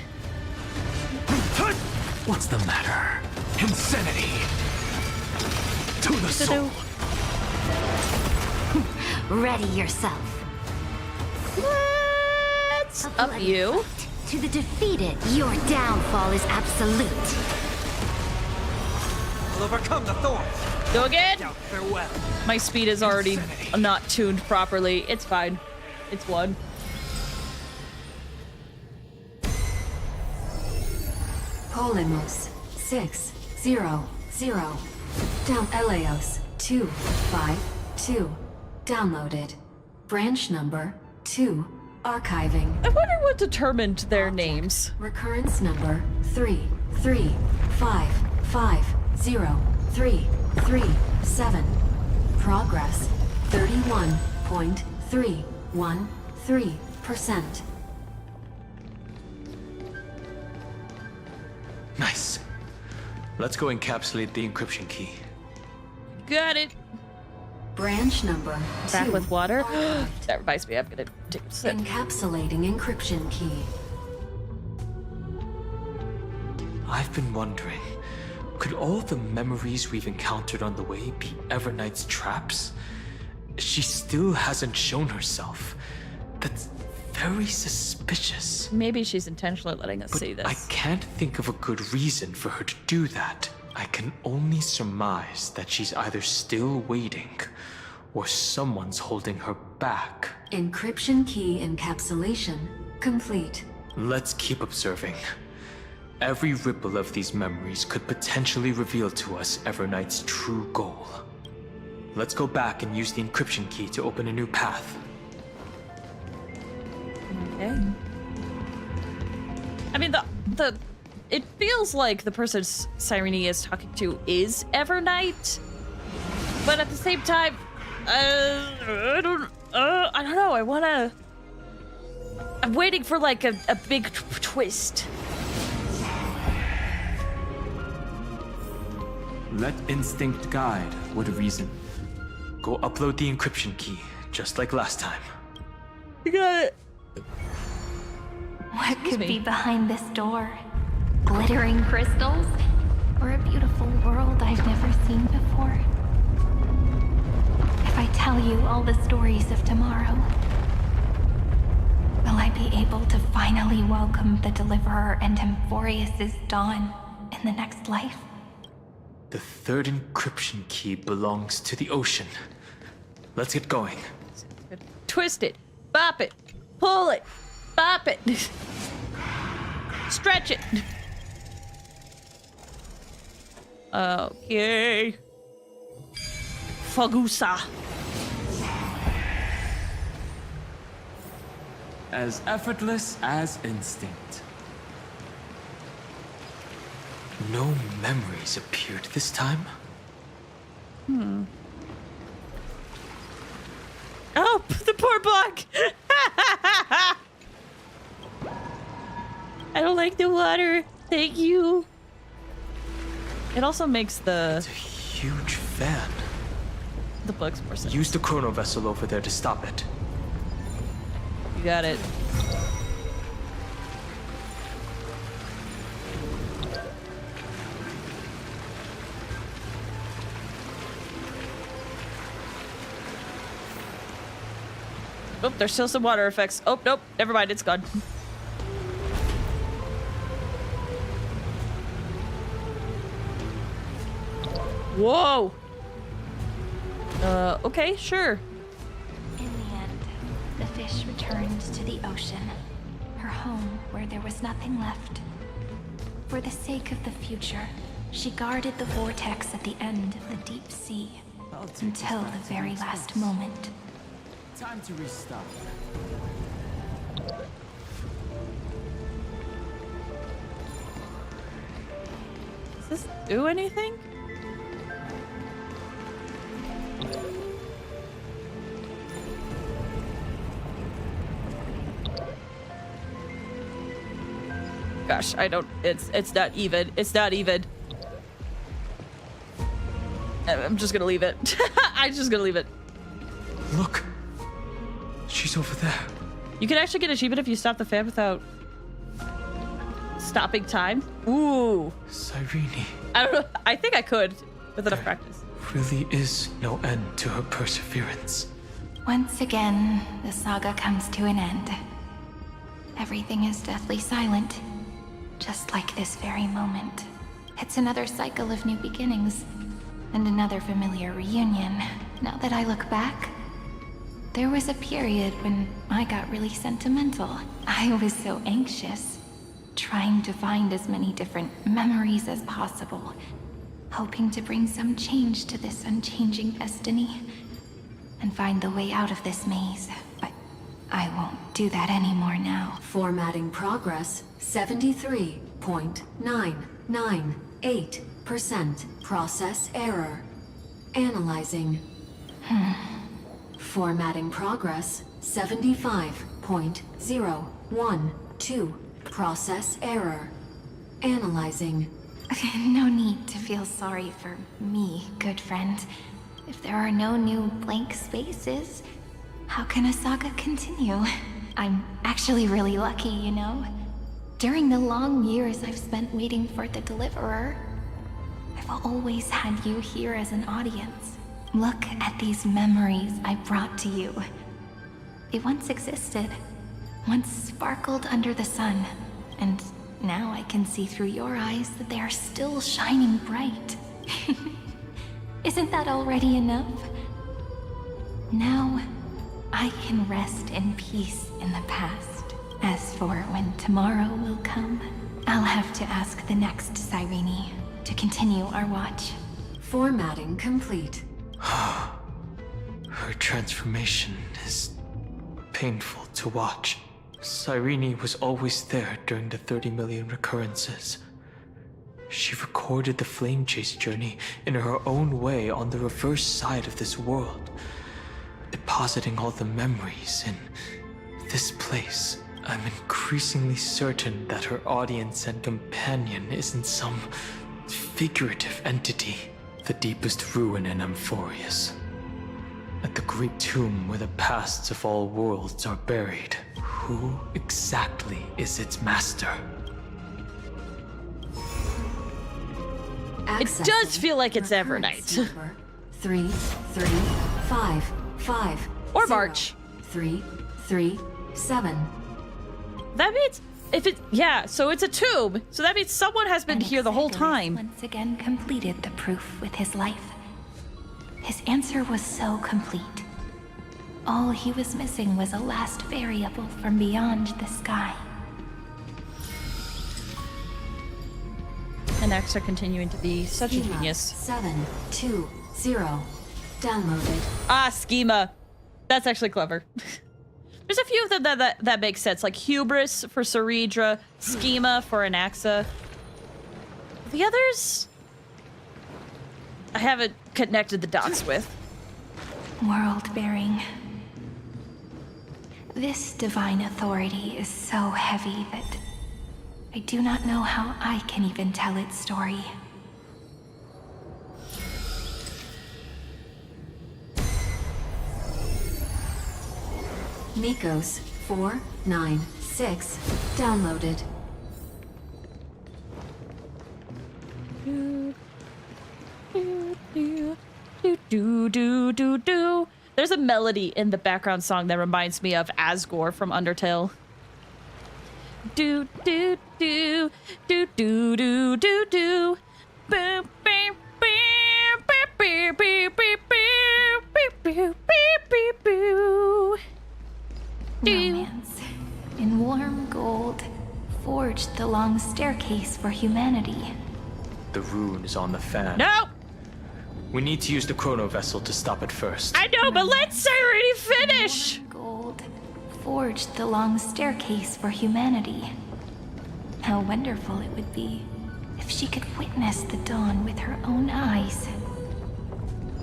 What's the matter? Insanity. To the soul. Ready yourself. What's up, you? To the defeated, your downfall is absolute. I'll overcome the thorns. Go again. Now, farewell. My speed is already not tuned properly. It's fine. It's one. Polymos 600. Down Eleos 252. Downloaded. Branch number 2. Archiving. I wonder what determined their names. Recurrence number 335503337. Progress 31.313%. Nice. Let's go encapsulate the encryption key. Got it. Branch number Back 2. with water. That reminds me, I'm gonna take a sip. Encapsulating encryption key. I've been wondering, could all the memories we've encountered on the way be Everknight's traps? She still hasn't shown herself. That's very suspicious. Maybe she's intentionally letting us see this. I can't think of a good reason for her to do that. I can only surmise that she's either still waiting, or someone's holding her back. Encryption key encapsulation complete. Let's keep observing. Every ripple of these memories could potentially reveal to us Everknight's true goal. Let's go back and use the encryption key to open a new path. Okay. I mean, it feels like the person Cyrene is talking to is Everknight, but at the same time, I don't know. I'm waiting for like a big twist. Let instinct guide. What a reason. Go upload the encryption key, just like last time. You got it. What could be behind this door? Glittering crystals? Or a beautiful world I've never seen before? If I tell you all the stories of tomorrow, will I be able to finally welcome the Deliverer and Emphorius's dawn in the next life? The third encryption key belongs to the ocean. Let's get going. Twist it, bop it, pull it, bop it, stretch it. Okay. Fagusa. As effortless as instinct. No memories appeared this time. Oh, the poor block. I don't like the water. Thank you. It also makes It's a huge fan. the books more sense. Use the chrono vessel over there to stop it. You got it. Oh, there's still some water effects. Oh, nope. Never mind. It's gone. Whoa. Okay, sure. In the end, the fish returned to the ocean, her home where there was nothing left. For the sake of the future, she guarded the vortex at the end of the deep sea until the very last moment. Time to restart. Does this do anything? Gosh, I don't. It's not even. It's not even. I'm just gonna leave it. I'm just gonna leave it. Look. She's over there. You can actually get achievement if you stop the fan without stopping time. Ooh. Cyrene. I don't know. I think I could with enough practice. Really is no end to her perseverance. Once again, the saga comes to an end. Everything is deathly silent, just like this very moment. It's another cycle of new beginnings, and another familiar reunion. Now that I look back, there was a period when I got really sentimental. I was so anxious, trying to find as many different memories as possible, hoping to bring some change to this unchanging destiny, and find the way out of this maze. But I won't do that anymore now. Formatting progress 73.998%. Process error. Analyzing. Formatting progress 75.012. Process error. Analyzing. No need to feel sorry for me, good friend. If there are no new blank spaces, how can a saga continue? I'm actually really lucky, you know? During the long years I've spent waiting for the Deliverer, I've always had you here as an audience. Look at these memories I brought to you. They once existed, once sparkled under the sun, and now I can see through your eyes that they are still shining bright. Isn't that already enough? Now, I can rest in peace in the past. As for when tomorrow will come, I'll have to ask the next Cyrene to continue our watch. Formatting complete. Her transformation is painful to watch. Cyrene was always there during the 30 million recurrences. She recorded the flame chase journey in her own way on the reverse side of this world, depositing all the memories in this place. I'm increasingly certain that her audience and companion isn't some figurative entity. The deepest ruin in Amphorius. At the great tomb where the pasts of all worlds are buried. Who exactly is its master? It does feel like it's Evernight. 33550. Or March. 337. That means if it, yeah, so it's a tomb. So that means someone has been here the whole time. Once again completed the proof with his life. His answer was so complete. All he was missing was a last variable from beyond the sky. And X are continuing to be such a genius. 720. Downloaded. Ah, schema. That's actually clever. There's a few of them that make sense, like Hubris for Ceredra, Schema for Anaxa. The others, I haven't connected the dots with. World-bearing. This divine authority is so heavy that I do not know how I can even tell its story. Nikos 496 downloaded. Do. There's a melody in the background song that reminds me of Asgore from Undertale. Do. Boom, beep, Romance, in warm gold, forged the long staircase for humanity. The rune is on the fan. No! We need to use the chrono vessel to stop it first. I know, but let Cyrene finish! Gold forged the long staircase for humanity. How wonderful it would be if she could witness the dawn with her own eyes.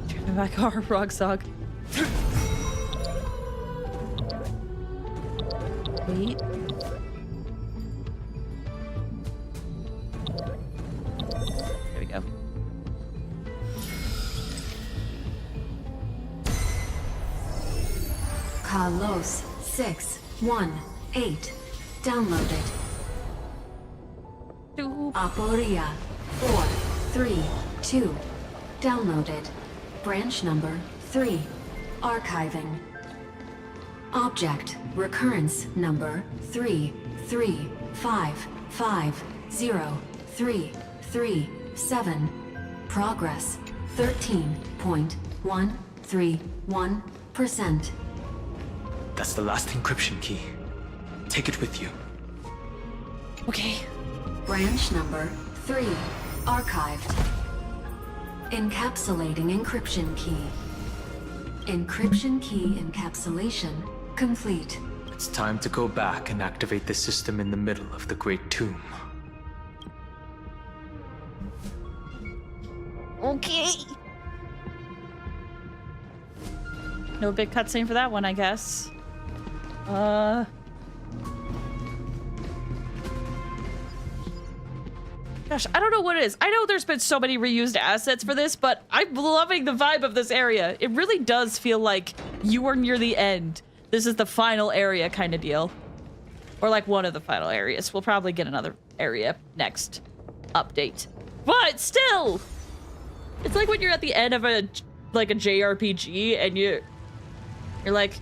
Turn back our rock song. Wait. There we go. Carlos 618 downloaded. Aporia 432 downloaded. Branch number 3 archiving. Object recurrence number 3355033 7. Progress 13.131%. That's the last encryption key. Take it with you. Okay. Branch number 3. Archived. Encapsulating encryption key. Encryption key encapsulation complete. It's time to go back and activate the system in the middle of the Great Tomb. Okay. No big cutscene for that one, I guess. Gosh, I don't know what it is. I know there's been so many reused assets for this, but I'm loving the vibe of this area. It really does feel like you are near the end. This is the final area kind of deal. Or like one of the final areas. We'll probably get another area next update. But still! It's like when you're at the end of a JRPG and you're like,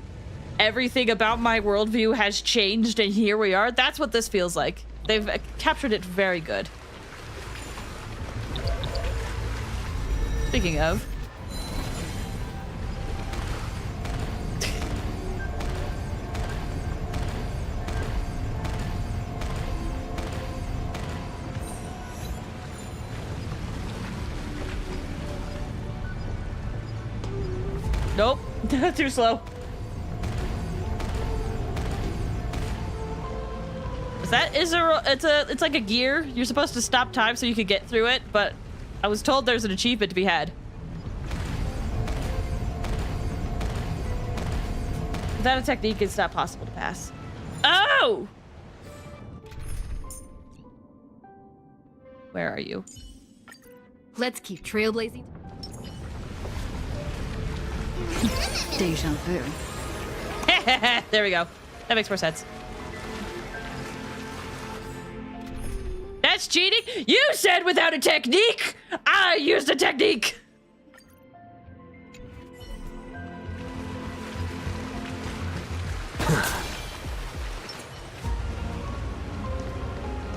everything about my worldview has changed and here we are. That's what this feels like. They've captured it very good. Speaking of. Nope. Too slow. It's like a gear. You're supposed to stop time so you can get through it, but I was told there's an achievement to be had. Without a technique, it's not possible to pass. Oh! Where are you? Let's keep trailblazing. Deja vu. There we go. That makes more sense. That's cheating? You said without a technique! I used a technique!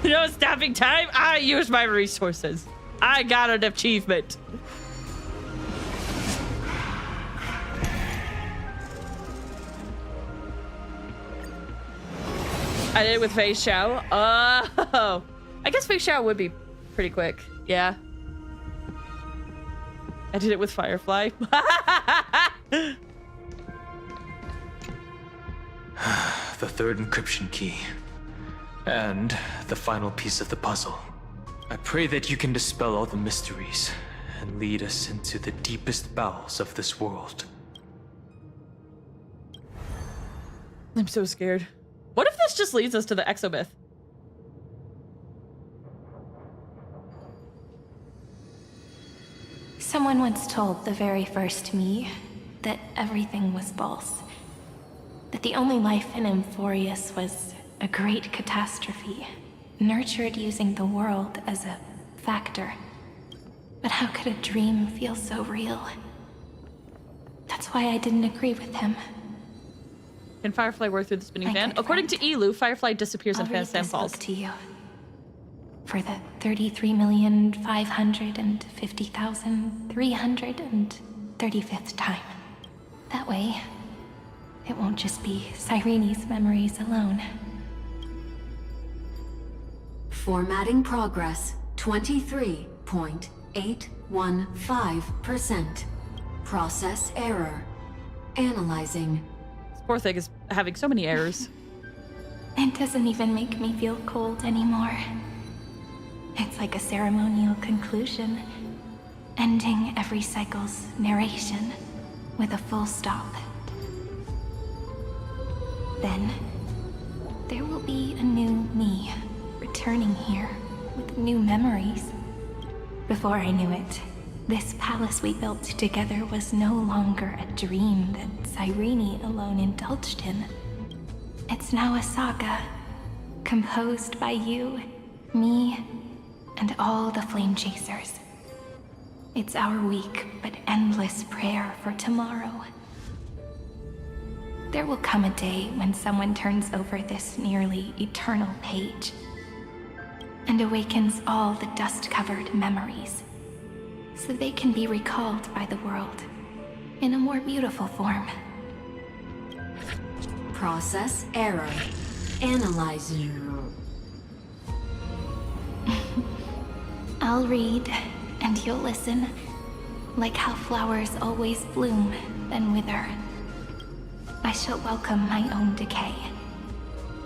No stopping time? I used my resources. I got an achievement. I did it with Fei Xiao. Oh, I guess Fei Xiao would be pretty quick. Yeah. I did it with Firefly. The third encryption key. And the final piece of the puzzle. I pray that you can dispel all the mysteries and lead us into the deepest bowels of this world. I'm so scared. What if this just leads us to the exomyth? Someone once told the very first me that everything was false. That the only life in Amphorius was a great catastrophe, nurtured using the world as a factor. But how could a dream feel so real? That's why I didn't agree with him. Can Firefly work through the spinning fan? According to Elu, Firefly disappears in Fan Falls. To you. For the 33,550,335th time. That way, it won't just be Cyrene's memories alone. Formatting progress 23.815%. Process error. Analyzing. This poor thing is having so many errors. It doesn't even make me feel cold anymore. It's like a ceremonial conclusion, ending every cycle's narration with a full stop. Then, there will be a new me, returning here with new memories. Before I knew it, this palace we built together was no longer a dream that Cyrene alone indulged in. It's now a saga, composed by you, me, and all the flame chasers. It's our weak but endless prayer for tomorrow. There will come a day when someone turns over this nearly eternal page. and awakens all the dust-covered memories, so they can be recalled by the world in a more beautiful form. Process error. Analyzing. I'll read, and you'll listen, like how flowers always bloom, then wither. I shall welcome my own decay,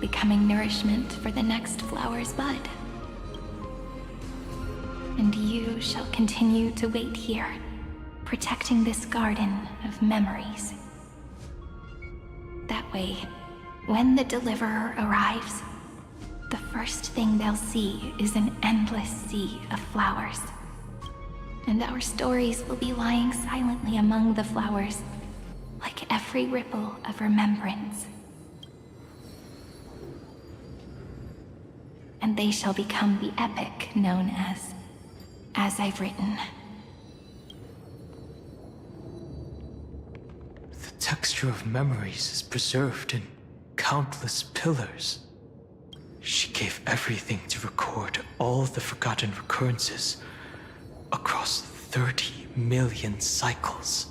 becoming nourishment for the next flower's bud. And you shall continue to wait here, protecting this garden of memories. That way, when the deliverer arrives, the first thing they'll see is an endless sea of flowers. And our stories will be lying silently among the flowers, like every ripple of remembrance. And they shall become the epic known as I've written. The texture of memories is preserved in countless pillars. She gave everything to record all the forgotten recurrences across 30 million cycles.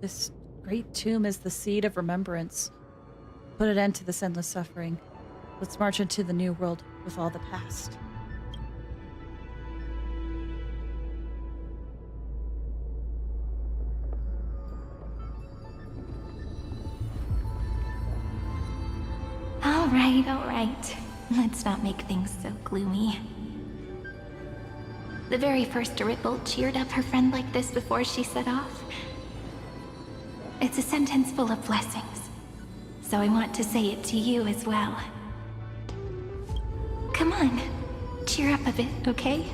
This great tomb is the seed of remembrance. Put an end to this endless suffering. Let's march into the new world with all the past. All right. Let's not make things so gloomy. The very first ripple cheered up her friend like this before she set off. It's a sentence full of blessings, so I want to say it to you as well. Come on, cheer up a bit, okay?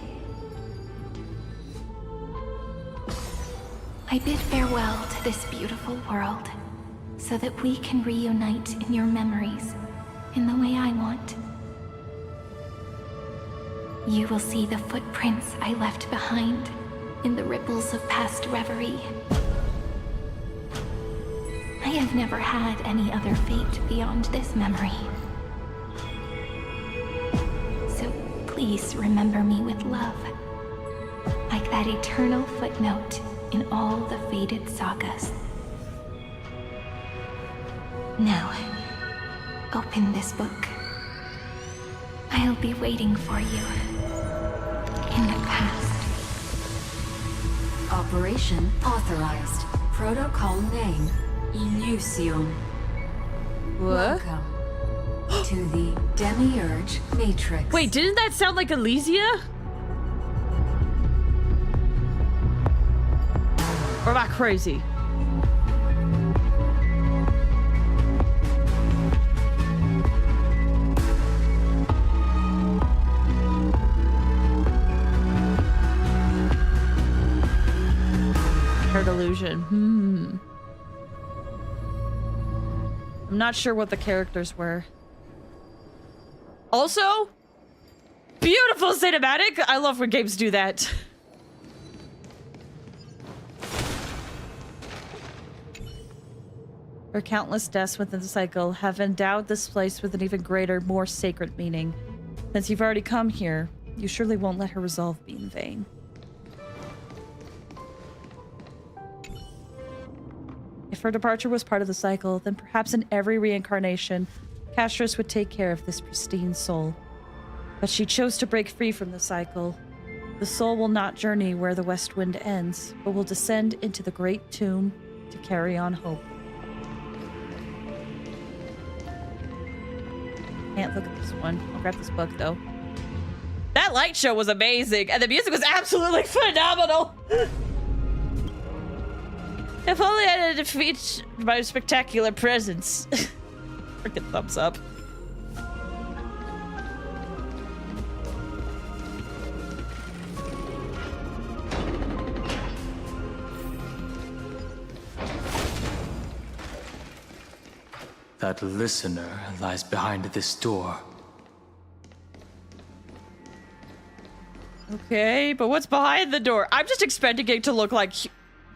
I bid farewell to this beautiful world, so that we can reunite in your memories in the way I want. You will see the footprints I left behind in the ripples of past reverie. I have never had any other fate beyond this memory. So please remember me with love, like that eternal footnote in all the faded sagas. Now, open this book. I'll be waiting for you in the past. Operation authorized. Protocol name, Illusion. What? Welcome to the Demiurge Matrix. Wait, didn't that sound like Elysia? Or am I crazy? Illusion. I'm not sure what the characters were. Also, beautiful cinematic. I love when games do that. Her countless deaths within the cycle have endowed this place with an even greater, more sacred meaning. Since you've already come here, you surely won't let her resolve be in vain. If her departure was part of the cycle, then perhaps in every reincarnation, Castros would take care of this pristine soul. But she chose to break free from the cycle. The soul will not journey where the west wind ends, but will descend into the great tomb to carry on hope. Can't look at this one. I'll grab this book, though. That light show was amazing, and the music was absolutely phenomenal! If only I had defeat my spectacular presence. Freaking thumbs up. That listener lies behind this door. Okay, but what's behind the door? I'm just expecting it to look like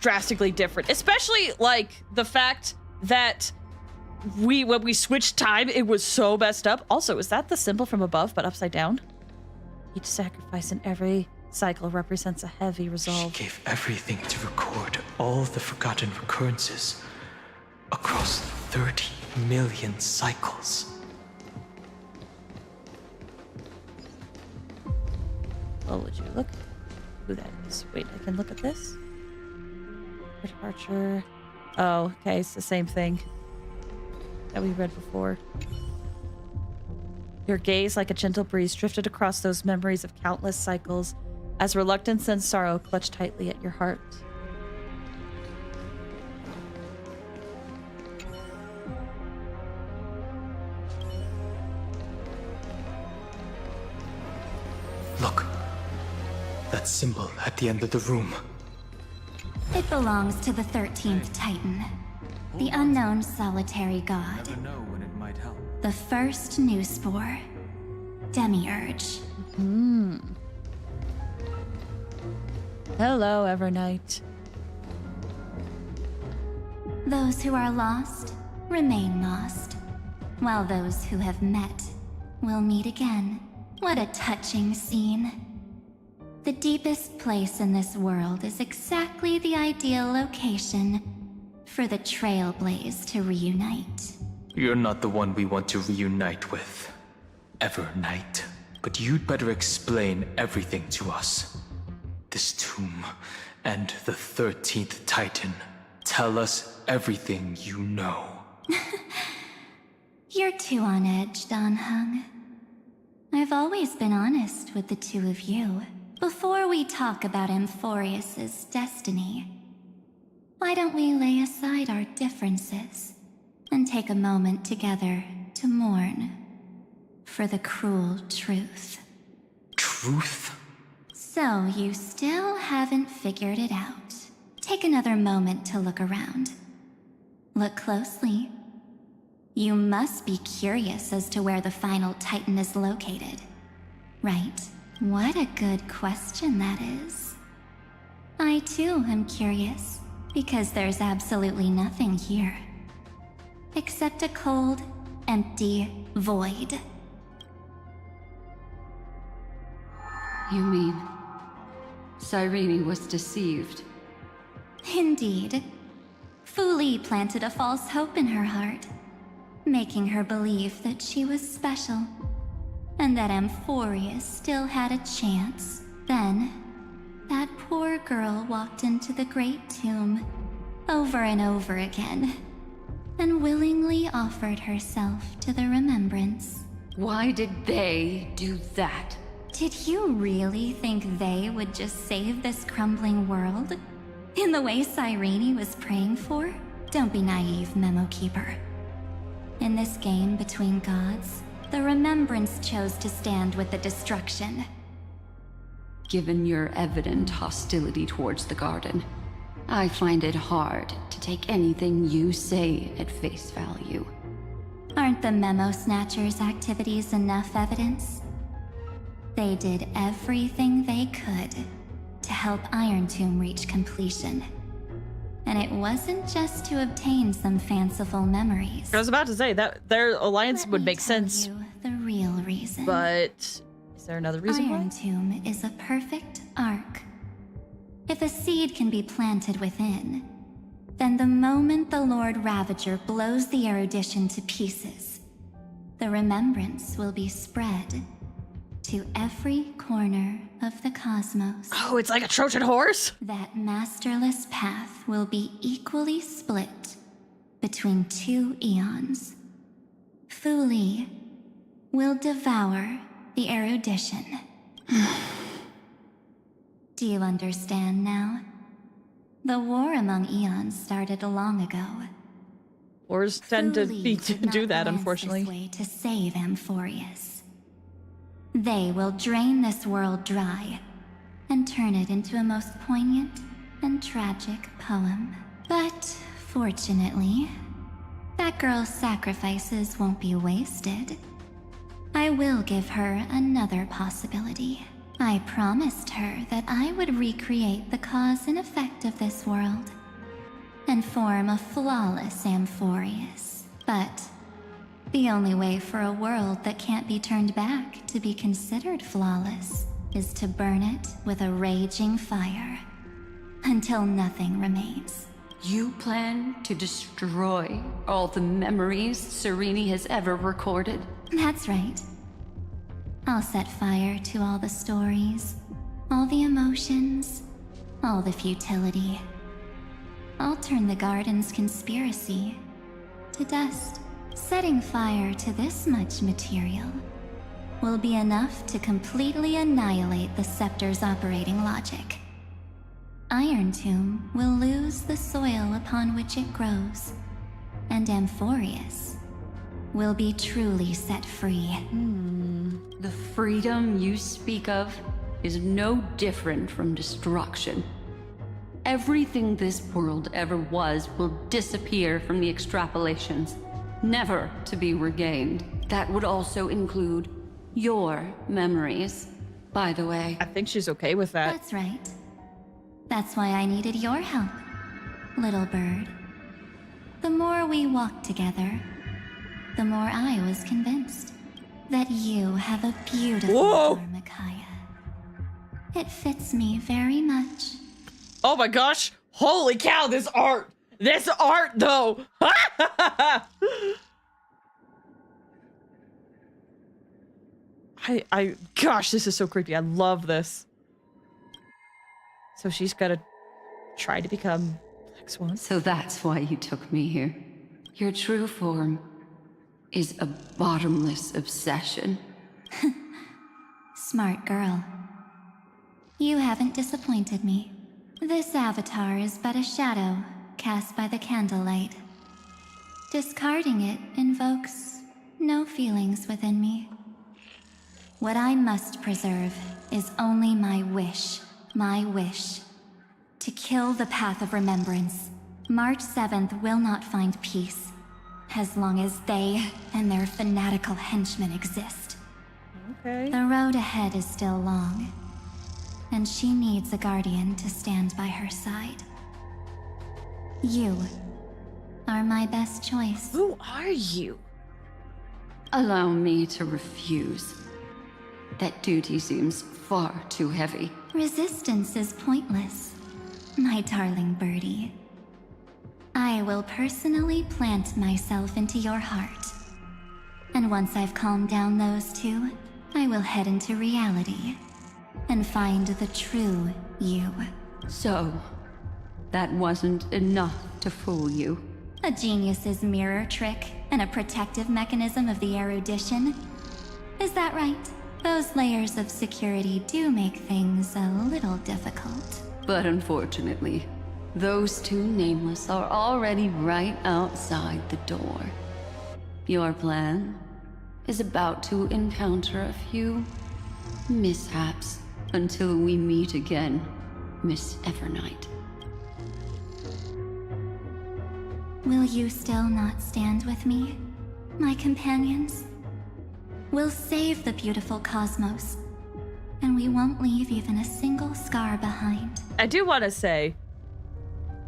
drastically different, especially like the fact that when we switched time, it was so messed up. Also, is that the symbol from above, but upside down? Each sacrifice in every cycle represents a heavy resolve. She gave everything to record all the forgotten recurrences across 30 million cycles. Well, would you look who that is? Wait, I can look at this? Departure. Oh, okay, it's the same thing that we read before. Your gaze, like a gentle breeze, drifted across those memories of countless cycles as reluctance and sorrow clutched tightly at your heart. Look, that symbol at the end of the room. It belongs to the 13th Titan, the unknown solitary god. Never know when it might help. The first new spore, Demiurge. Hello, Evernight. Those who are lost remain lost, while those who have met will meet again. What a touching scene. The deepest place in this world is exactly the ideal location for the Trailblaze to reunite. You're not the one we want to reunite with, Evernight. But you'd better explain everything to us. This tomb and the 13th Titan. Tell us everything you know. You're too on edge, Donhung. I've always been honest with the two of you. Before we talk about Amphorius's destiny, why don't we lay aside our differences and take a moment together to mourn for the cruel truth? Truth? So you still haven't figured it out. Take another moment to look around. Look closely. You must be curious as to where the final Titan is located, right? What a good question that is. I too am curious, because there's absolutely nothing here. Except a cold, empty void. You mean Cyrene was deceived? Indeed. Fu Li planted a false hope in her heart, making her believe that she was special, and that Amphorius still had a chance. Then, that poor girl walked into the Great Tomb, over and over again, and willingly offered herself to the remembrance. Why did they do that? Did you really think they would just save this crumbling world? In the way Cyrene was praying for? Don't be naive, Memo Keeper. In this game between gods, the remembrance chose to stand with the destruction. Given your evident hostility towards the garden, I find it hard to take anything you say at face value. Aren't the Memo Snatchers' activities enough evidence? They did everything they could to help Iron Tomb reach completion. And it wasn't just to obtain some fanciful memories. I was about to say that their alliance would make sense. The real reason. But is there another reason why? Iron Tomb is a perfect arc. If a seed can be planted within, then the moment the Lord Ravager blows the erudition to pieces, the remembrance will be spread to every corner of the cosmos. Oh, it's like a Trojan horse? That masterless path will be equally split between two eons. Fu Li will devour the erudition. Do you understand now? The war among eons started long ago. Wars tend to do that, unfortunately. This way to save Amphorius. They will drain this world dry and turn it into a most poignant and tragic poem. But fortunately, that girl's sacrifices won't be wasted. I will give her another possibility. I promised her that I would recreate the cause and effect of this world and form a flawless Amphorius. But the only way for a world that can't be turned back to be considered flawless is to burn it with a raging fire until nothing remains. You plan to destroy all the memories Serene has ever recorded? That's right. I'll set fire to all the stories, all the emotions, all the futility. I'll turn the garden's conspiracy to dust. Setting fire to this much material will be enough to completely annihilate the scepter's operating logic. Iron Tomb will lose the soil upon which it grows, and Amphorius will be truly set free. The freedom you speak of is no different from destruction. Everything this world ever was will disappear from the extrapolations, never to be regained. That would also include your memories, by the way. I think she's okay with that. That's right. That's why I needed your help, little bird. The more we walked together, the more I was convinced that you have a beautiful form, Micaiah. It fits me very much. Oh my gosh! Holy cow, this art! This art, though! Gosh, this is so creepy. I love this. So she's gotta try to become Black Swan. So that's why you took me here. Your true form is a bottomless obsession. Smart girl. You haven't disappointed me. This avatar is but a shadow cast by the candlelight. Discarding it invokes no feelings within me. What I must preserve is only my wish. My wish. To kill the path of remembrance. March 7th will not find peace, as long as they and their fanatical henchmen exist. Okay. The road ahead is still long, and she needs a guardian to stand by her side. You are my best choice. Who are you? Allow me to refuse. That duty seems far too heavy. Resistance is pointless, my darling birdie. I will personally plant myself into your heart. And once I've calmed down those two, I will head into reality and find the true you. So, that wasn't enough to fool you. A genius's mirror trick and a protective mechanism of the erudition. Is that right? Those layers of security do make things a little difficult. But unfortunately, those two nameless are already right outside the door. Your plan is about to encounter a few mishaps until we meet again, Miss Evernight. Will you still not stand with me, my companions? We'll save the beautiful cosmos, and we won't leave even a single scar behind. I do want to say,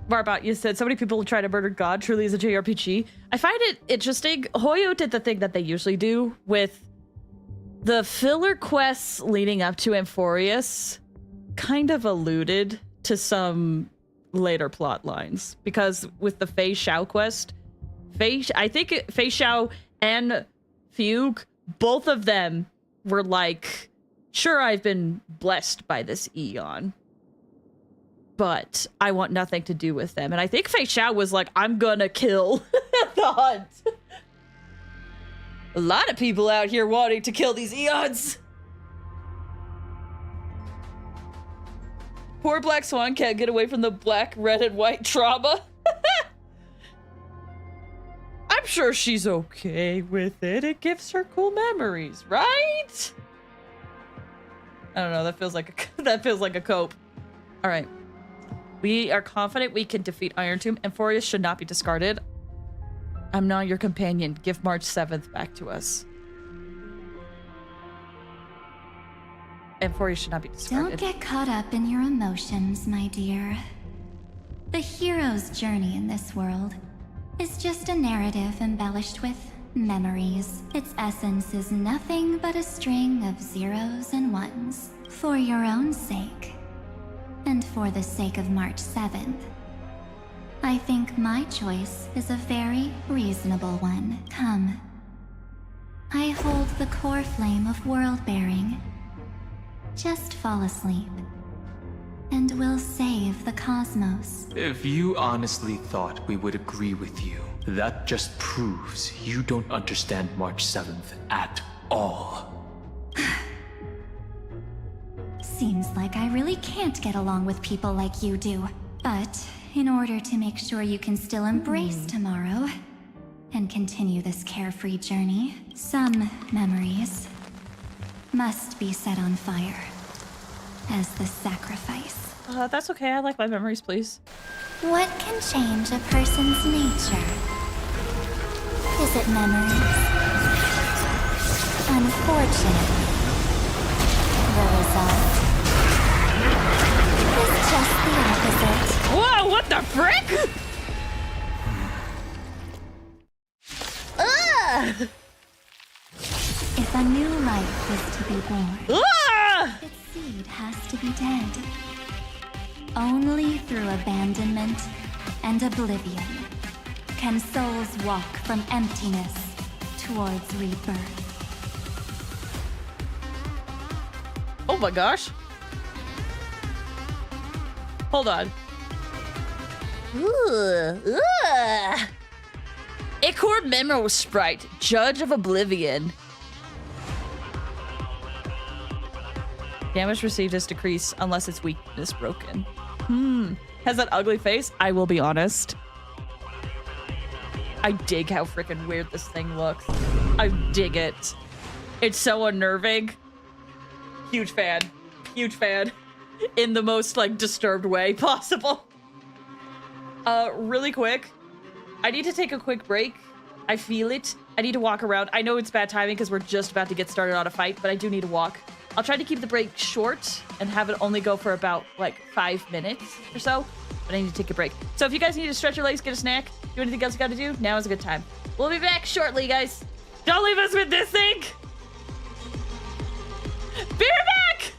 Barbot, you said so many people try to murder God truly as a JRPG. I find it interesting. Hoyo did the thing that they usually do with the filler quests leading up to Amphorius, kind of alluded to some later plot lines. Because with the Fei Xiao quest, I think Fei Xiao and Fugue, both of them were like, sure, I've been blessed by this Eon, but I want nothing to do with them. And I think Fei Xiao was like, I'm gonna kill the hunt. A lot of people out here wanting to kill these Eons. Poor Black Swan can't get away from the black, red, and white trauma. I'm sure she's okay with it. It gives her cool memories, right? I don't know. That feels like a cope. All right. We are confident we can defeat Iron Tomb. Amphorius should not be discarded. I'm not your companion. Give March 7th back to us. Amphorius should not be discarded. Don't get caught up in your emotions, my dear. The hero's journey in this world is just a narrative embellished with memories. Its essence is nothing but a string of zeros and ones. For your own sake, and for the sake of March 7th, I think my choice is a very reasonable one. Come. I hold the core flame of world-bearing. Just fall asleep, and we'll save the cosmos. If you honestly thought we would agree with you, that just proves you don't understand March 7th at all. Seems like I really can't get along with people like you do. But in order to make sure you can still embrace tomorrow and continue this carefree journey, some memories must be set on fire as the sacrifice. That's okay. I like my memories, please. What can change a person's nature? Is it memories? Unfortunately, the result is just the opposite. Whoa, what the frick? If a new life is to be born, its seed has to be dead. Only through abandonment and oblivion can souls walk from emptiness towards rebirth. Oh my gosh. Hold on. Ichor Memo Sprite, Judge of Oblivion. Damage received is decreased unless its weakness broken. Has that ugly face? I will be honest. I dig how freaking weird this thing looks. I dig it. It's so unnerving. Huge fan. Huge fan. In the most, like, disturbed way possible. Really quick. I need to take a quick break. I feel it. I need to walk around. I know it's bad timing because we're just about to get started on a fight, but I do need to walk. I'll try to keep the break short and have it only go for about, like, 5 minutes or so. But I need to take a break. So if you guys need to stretch your legs, get a snack, do anything else you gotta do, now is a good time. We'll be back shortly, guys. Don't leave us with this thing! Be right back!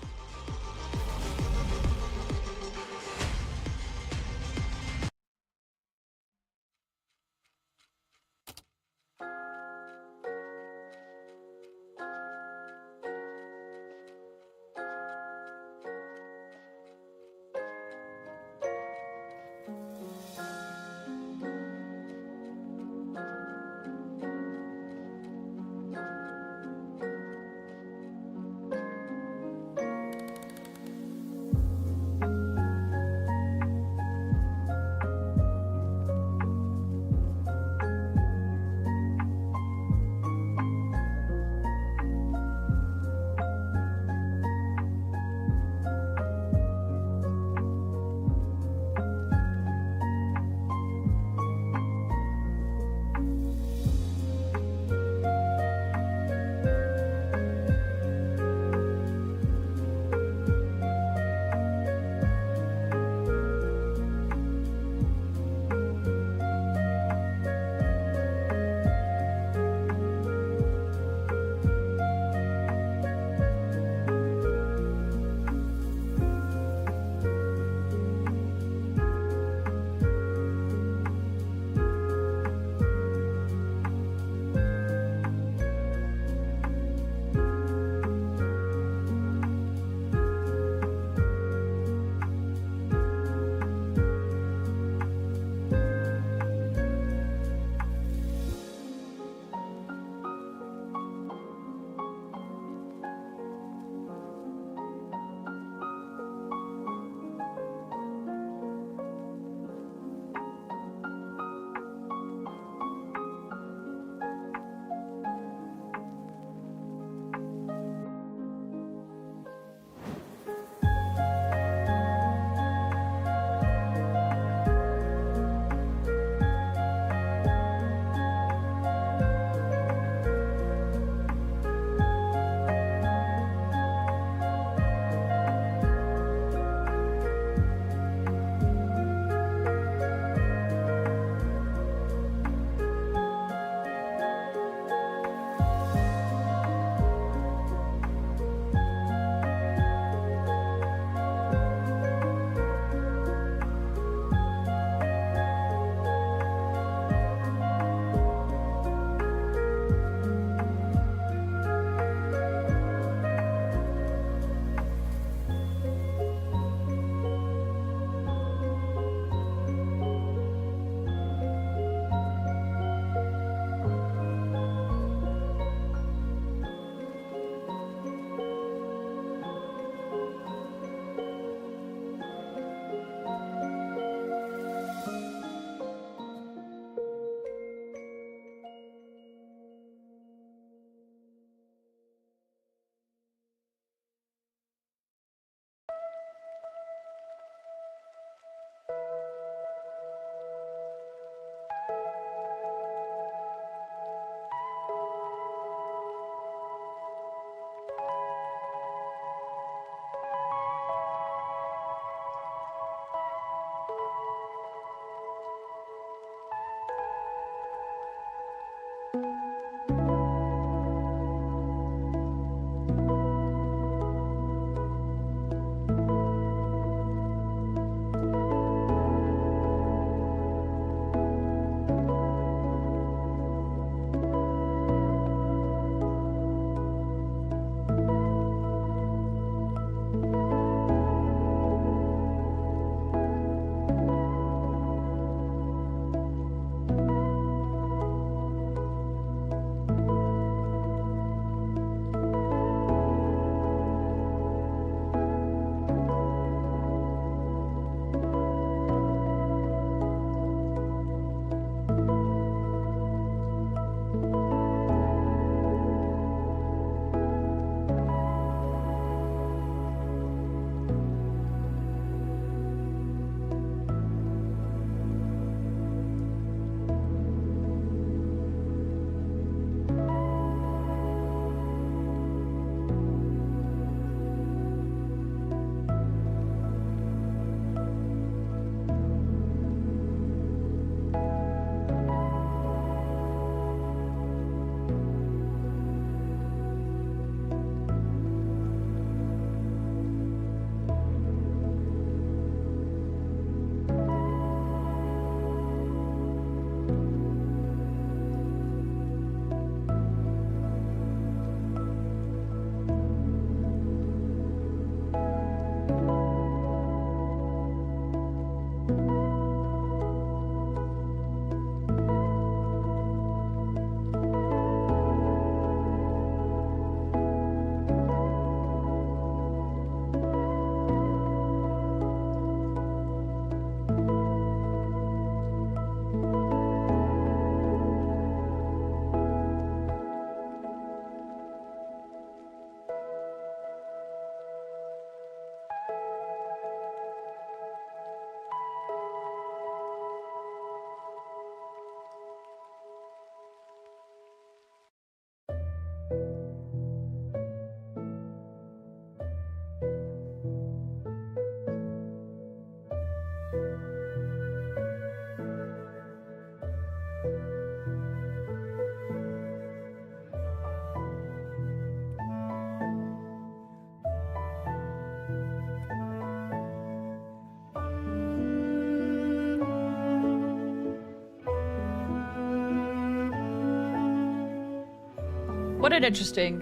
What an interesting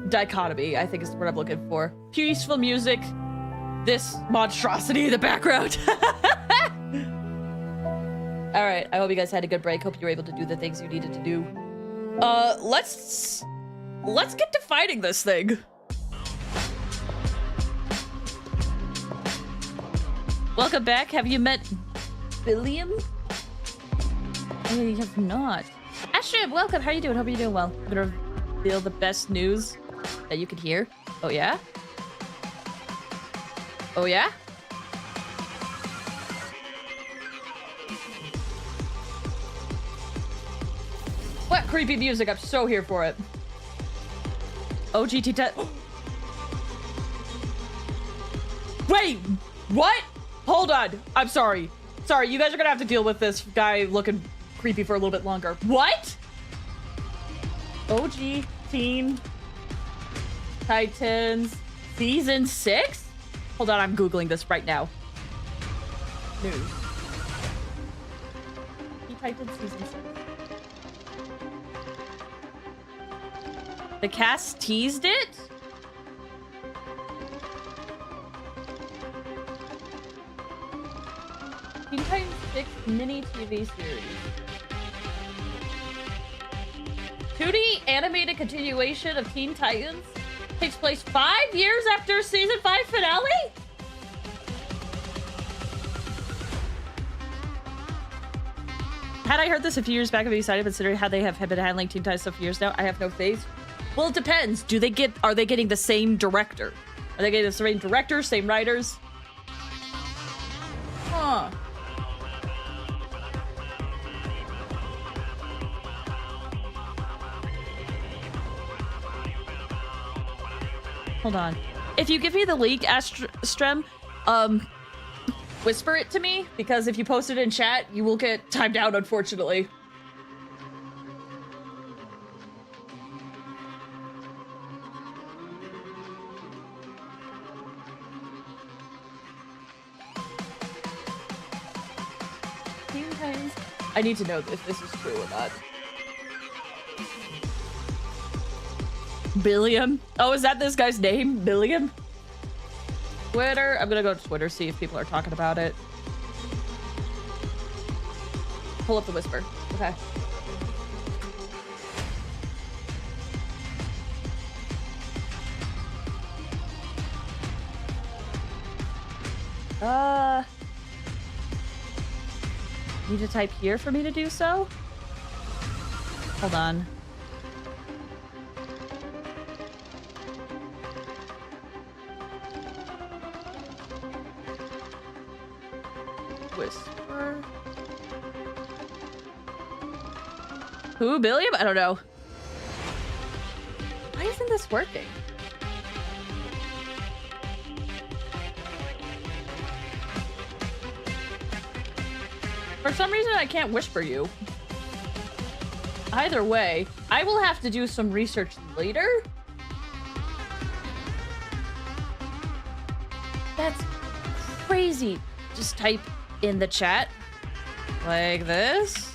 dichotomy, I think is what I'm looking for. Peaceful music, this monstrosity in the background. All right, I hope you guys had a good break. Hope you were able to do the things you needed to do. Let's get to fighting this thing. Welcome back. Have you met Billiam? I have not. Ashram, welcome. How are you doing? Hope you're doing well. I'm gonna reveal the best news that you could hear. Oh yeah? Oh yeah? What creepy music? I'm so here for it. OGT Wait, what? Hold on. I'm sorry. Sorry, you guys are gonna have to deal with this guy looking creepy for a little bit longer. What? OG Teen Titans Season 6? Hold on, I'm Googling this right now. News. Teen Titans Season 6. The cast teased it? Teen Titans 6 mini TV series. 2D animated continuation of Teen Titans takes place 5 years after season 5 finale? Had I heard this a few years back, I'd be excited considering how they have been handling Teen Titans stuff for years now. I have no faith. Well, it depends. Are they getting the same director? Are they getting the same director, same writers? Huh. Hold on. If you give me the link, Astrem, whisper it to me, because if you post it in chat, you will get timed out, unfortunately. I need to know if this is true or not. Billiam? Oh, is that this guy's name? Billiam? Twitter? I'm gonna go to Twitter, see if people are talking about it. Pull up the whisper. Okay. Need to type here for me to do so? Hold on. Whisper. Who? Billiam? I don't know. Why isn't this working? For some reason, I can't whisper you. Either way, I will have to do some research later. That's crazy. Just type in the chat. Like this.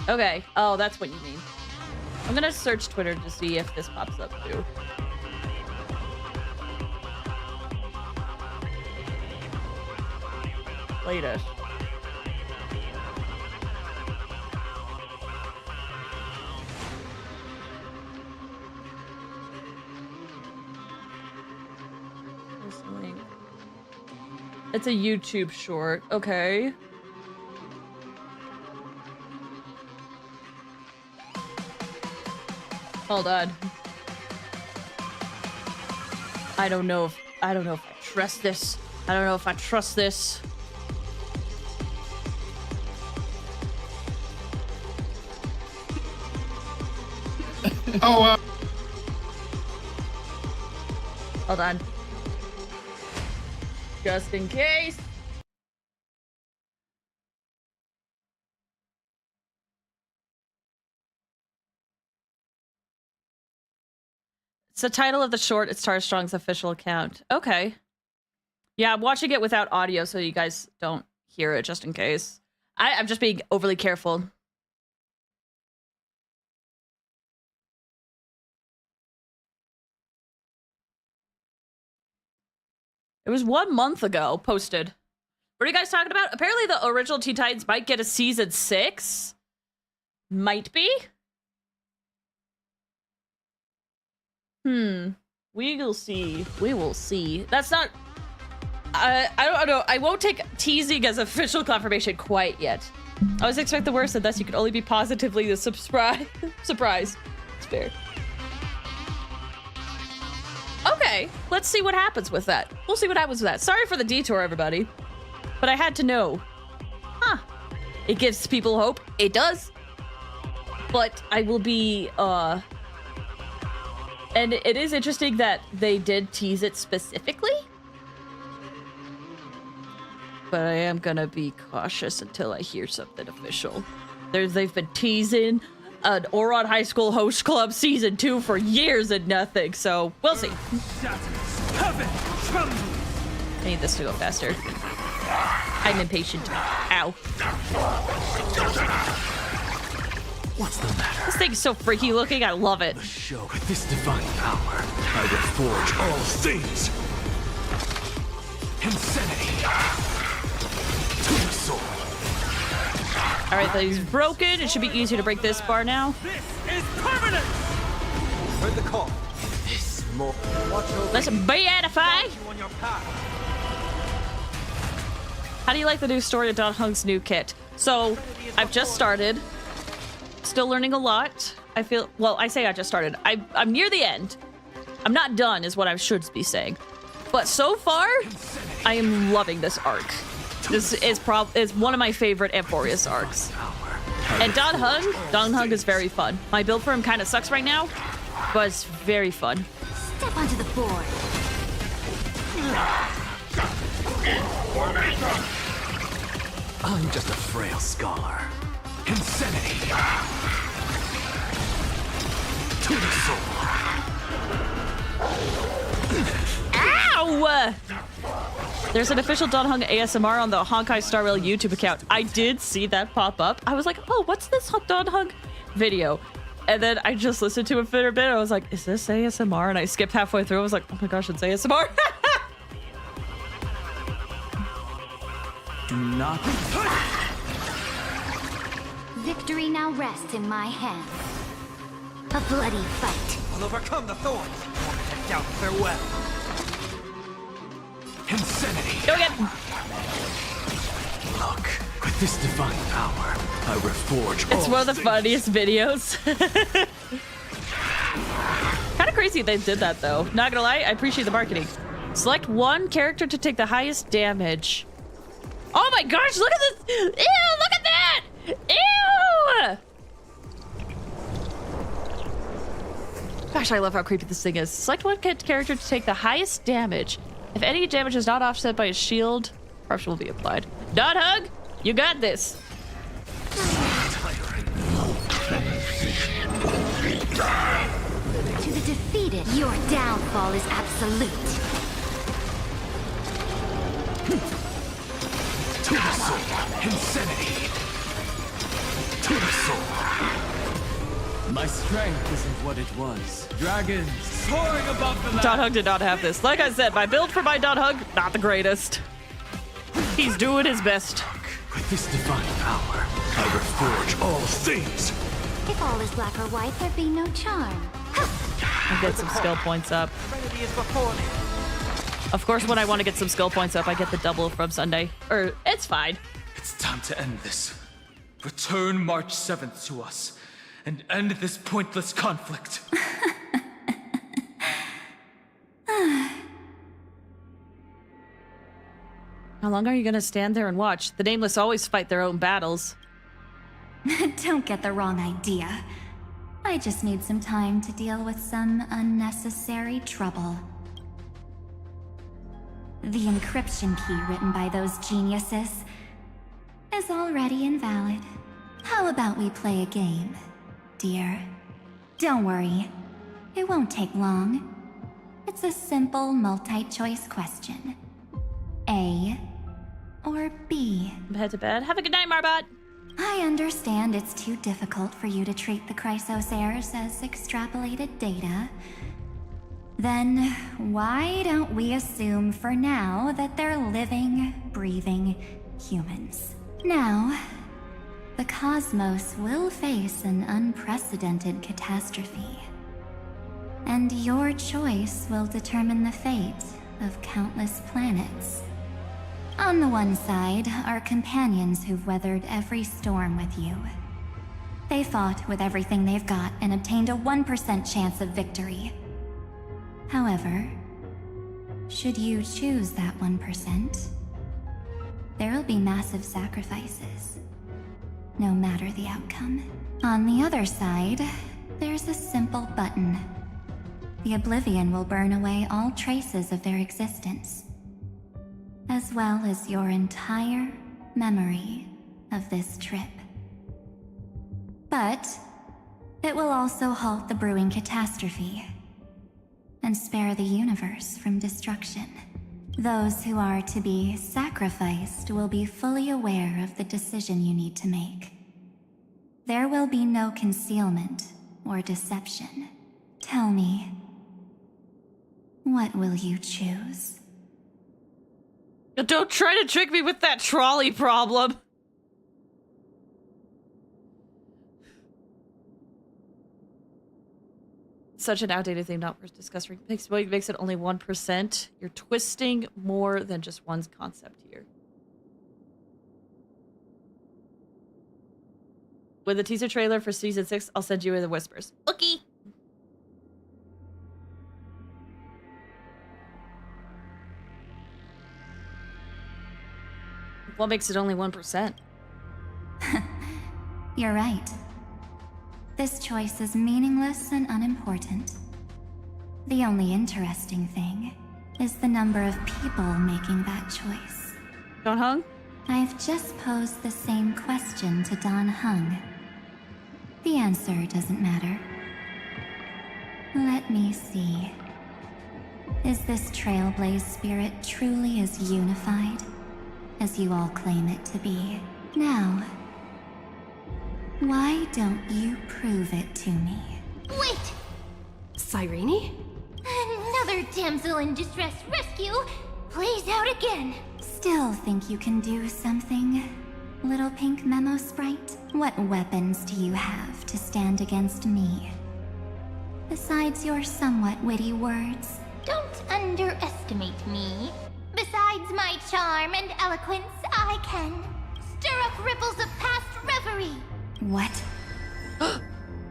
Okay. Oh, that's what you mean. I'm gonna search Twitter to see if this pops up too. Latest. It's a YouTube short. Okay. Hold on. I don't know if I trust this. I don't know if I trust this. Oh, hold on. Just in case. It's the title of the short. It's Tara Strong's official account. Okay. Yeah, I'm watching it without audio so you guys don't hear it, just in case. I'm just being overly careful. It was 1 month ago posted. What are you guys talking about? Apparently the original Teen Titans might get a season 6. Might be? We will see. We will see. That's not... I don't know. I won't take teasing as official confirmation quite yet. I always expect the worst, and thus you can only be positively surprised. It's fair. Okay, let's see what happens with that. We'll see what happens with that. Sorry for the detour, everybody. But I had to know. Huh. It gives people hope. It does. But I will be, and it is interesting that they did tease it specifically. But I am gonna be cautious until I hear something official. They've been teasing an Oron High School Host Club Season 2 for years and nothing, so we'll see. I need this to go faster. I'm impatient. Ow. What's the matter? This thing's so freaky looking, I love it. The show with this divine power, I will forge all things. Insanity. To the soul. Alright, that is broken. It should be easier to break this bar now. This is permanent! Heard the call. This more. Let's beatify! How do you like the new story of Don Hung's new kit? So, I've just started. Still learning a lot. I feel, well, I say I just started. I'm near the end. I'm not done is what I should be saying. But so far, I am loving this arc. This is one of my favorite Amphorius arcs. And Don Hung is very fun. My build for him kind of sucks right now, but it's very fun. Step onto the board. I'm just a frail scholar. Insanity. To the soul. Ow! There's an official Don Hung ASMR on the Honkai Star Rail YouTube account. I did see that pop up. I was like, oh, what's this Don Hung video? And then I just listened to it for a bit. I was like, is this ASMR? And I skipped halfway through. I was like, oh my gosh, it's ASMR. Do not... Victory now rests in my hands. A bloody fight. I'll overcome the thorns. I doubt farewell. Insanity. Go again. Look, with this divine power, I reforge all It's one of the funniest videos. Kind of crazy they did that, though. Not gonna lie, I appreciate the marketing. Select one character to take the highest damage. Oh my gosh, look at this! Ew, look at that! Ew! Gosh, I love how creepy this thing is. Select one character to take the highest damage. If any damage is not offset by a shield, corruption will be applied. Don Hug, you got this. To the defeated, your downfall is absolute. To the soul. Insanity. To the soul. My strength isn't what it was. Dragons soaring above the land. Don Hug did not have this. Like I said, my build for my Don Hug, not the greatest. He's doing his best. With this divine power, I reforge all things. If all is black or white, there'd be no charm. I'll get some skill points up. Serenity is before me. Of course, when I want to get some skill points up, I get the double from Sunday. Or, it's fine. It's time to end this. Return March 7th to us, and end this pointless conflict. How long are you gonna stand there and watch? The Nameless always fight their own battles. Don't get the wrong idea. I just need some time to deal with some unnecessary trouble. The encryption key written by those geniuses is already invalid. How about we play a game, dear? Don't worry. It won't take long. It's a simple multi-choice question. A or B? Head to bed. Have a good night, Marbot. I understand it's too difficult for you to treat the Chrysos heirs as extrapolated data. Then why don't we assume for now that they're living, breathing humans? Now, the cosmos will face an unprecedented catastrophe. And your choice will determine the fate of countless planets. On the one side are companions who've weathered every storm with you. They fought with everything they've got and obtained a 1% chance of victory. However, should you choose that 1%, there'll be massive sacrifices, no matter the outcome. On the other side, there's a simple button. The Oblivion will burn away all traces of their existence, as well as your entire memory of this trip. But it will also halt the brewing catastrophe and spare the universe from destruction. Those who are to be sacrificed will be fully aware of the decision you need to make. There will be no concealment or deception. Tell me, what will you choose? Don't try to trick me with that trolley problem. Such an outdated thing, not worth discussing. Makes it only 1%. You're twisting more than just one concept here. With the teaser trailer for season 6, I'll send you the whispers. Okay. What makes it only 1%? You're right. This choice is meaningless and unimportant. The only interesting thing is the number of people making that choice. Don Hung? I've just posed the same question to Don Hung. The answer doesn't matter. Let me see. Is this Trailblaze spirit truly as unified as you all claim it to be? Now, why don't you prove it to me? Wait! Cyrene? Another damsel in distress rescue plays out again. Still think you can do something, little pink memo sprite? What weapons do you have to stand against me? Besides your somewhat witty words. Don't underestimate me. Besides my charm and eloquence, I can stir up ripples of past reverie. What?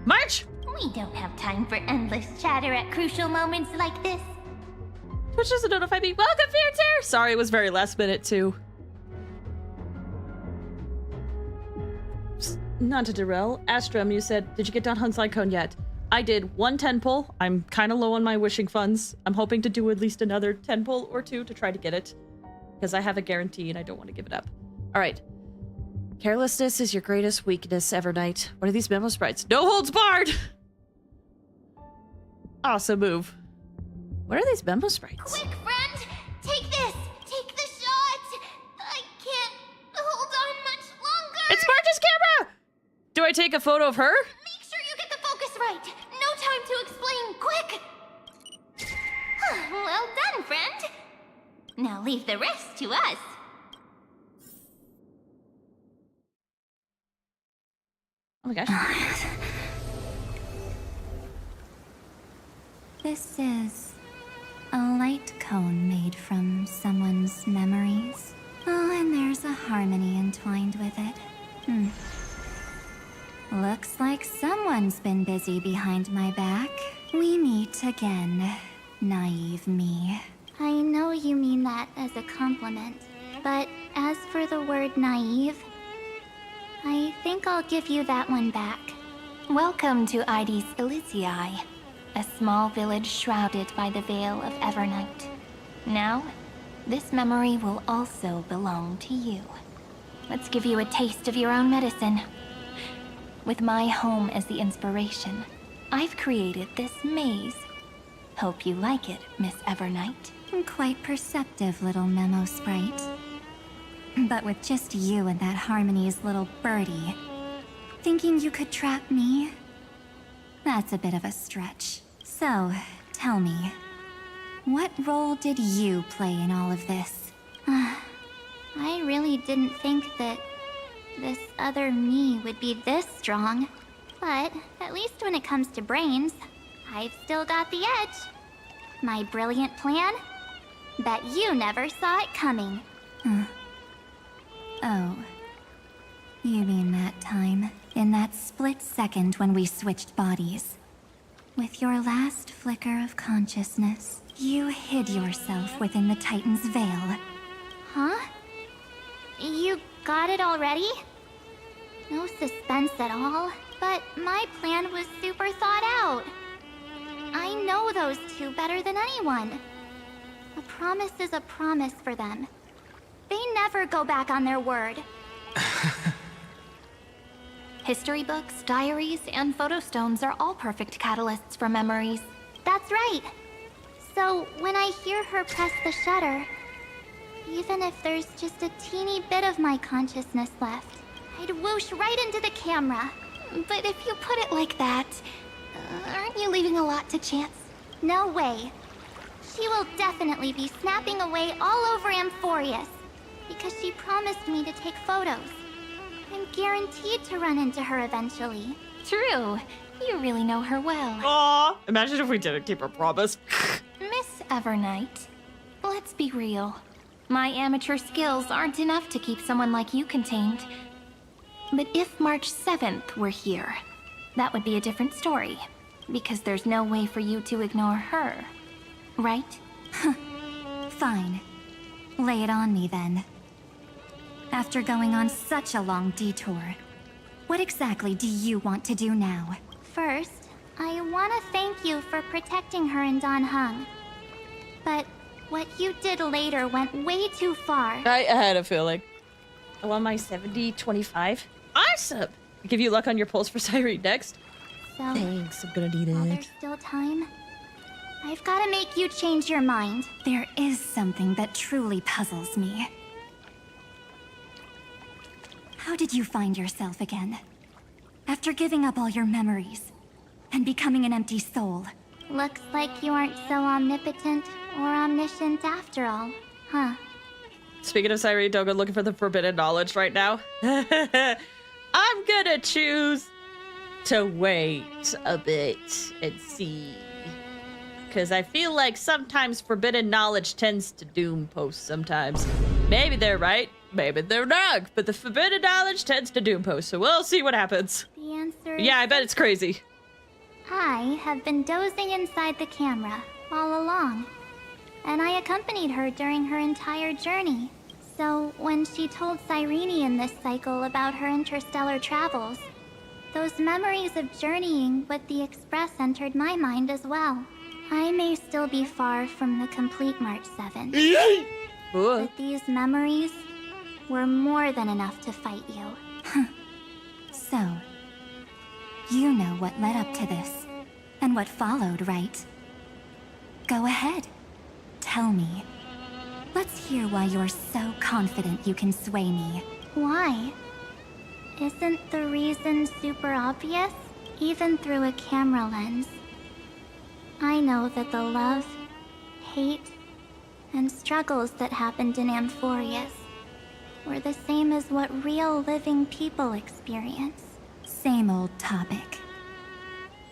March! We don't have time for endless chatter at crucial moments like this. Twitch doesn't notify me. Welcome, Fearter! Sorry, it was very last minute, too. Not to derail. Astrum, you said, did you get Don Hung's line cone yet? I did 1 10 pull. I'm kind of low on my wishing funds. I'm hoping to do at least another 10 pull or 2 to try to get it. Because I have a guarantee and I don't want to give it up. Alright. Carelessness is your greatest weakness, Evernight. What are these memo sprites? No holds barred! Awesome move. What are these memo sprites? Quick, friend! Take this! Take the shot! I can't hold on much longer! It's March's camera! Do I take a photo of her? Make sure you get the focus right! No time to explain! Quick! Well done, friend! Now leave the rest to us. Oh my gosh. This is a light cone made from someone's memories. Oh, and there's a harmony entwined with it. Looks like someone's been busy behind my back. We meet again, naive me. I know you mean that as a compliment, but as for the word naive, I think I'll give you that one back. Welcome to Ides Elysiae, a small village shrouded by the veil of Evernight. Now, this memory will also belong to you. Let's give you a taste of your own medicine. With my home as the inspiration, I've created this maze. Hope you like it, Miss Evernight. Quite perceptive little memo sprite. But with just you and that Harmony's little birdie, thinking you could trap me? That's a bit of a stretch. So, tell me, What role did you play in all of this? I really didn't think that this other me would be this strong. But at least when it comes to brains, I've still got the edge. My brilliant plan? Bet you never saw it coming. Oh. You mean that time, in that split second when we switched bodies. With your last flicker of consciousness, you hid yourself within the Titan's veil. Huh? You got it already? No suspense at all, but my plan was super thought out. I know those two better than anyone. A promise is a promise for them. They never go back on their word. History books, diaries, and photostones are all perfect catalysts for memories. That's right. So when I hear her press the shutter, even if there's just a teeny bit of my consciousness left, I'd whoosh right into the camera. But if you put it like that, aren't you leaving a lot to chance? No way. She will definitely be snapping away all over Amphorius, because she promised me to take photos. I'm guaranteed to run into her eventually. True. You really know her well. Aw, imagine if we didn't keep our promise. Miss Evernight, let's be real. My amateur skills aren't enough to keep someone like you contained. But if March 7th were here, that would be a different story. Because there's no way for you to ignore her, right? Fine. Lay it on me then. After going on such a long detour, what exactly do you want to do now? First, I want to thank you for protecting her and Don Hung. But what you did later went way too far. I had a feeling. I want my 70-25. Awesome! I'll give you luck on your pulse for Cyrene next. So, thanks, I'm gonna need while it. there's still time, I've got to make you change your mind. There is something that truly puzzles me. How did you find yourself again? After giving up all your memories and becoming an empty soul. Looks like you aren't so omnipotent or omniscient after all, huh? Speaking of Cyrene, don't go looking for the forbidden knowledge right now. I'm gonna choose to wait a bit and see. Because I feel like sometimes forbidden knowledge tends to doom posts sometimes. Maybe they're right, maybe they're wrong, but the forbidden knowledge tends to doom post, so we'll see what happens. The answer is... Yeah, I bet it's crazy. I have been dozing inside the camera all along, and I accompanied her during her entire journey. So when she told Cyrene in this cycle about her interstellar travels, those memories of journeying with the Express entered my mind as well. I may still be far from the complete March 7th, but these memories were more than enough to fight you. So, you know what led up to this, and what followed, right? Go ahead. Tell me. Let's hear why you're so confident you can sway me. Why? Isn't the reason super obvious? Even through a camera lens. I know that the love, hate, and struggles that happened in Amphorius were the same as what real living people experience. Same old topic.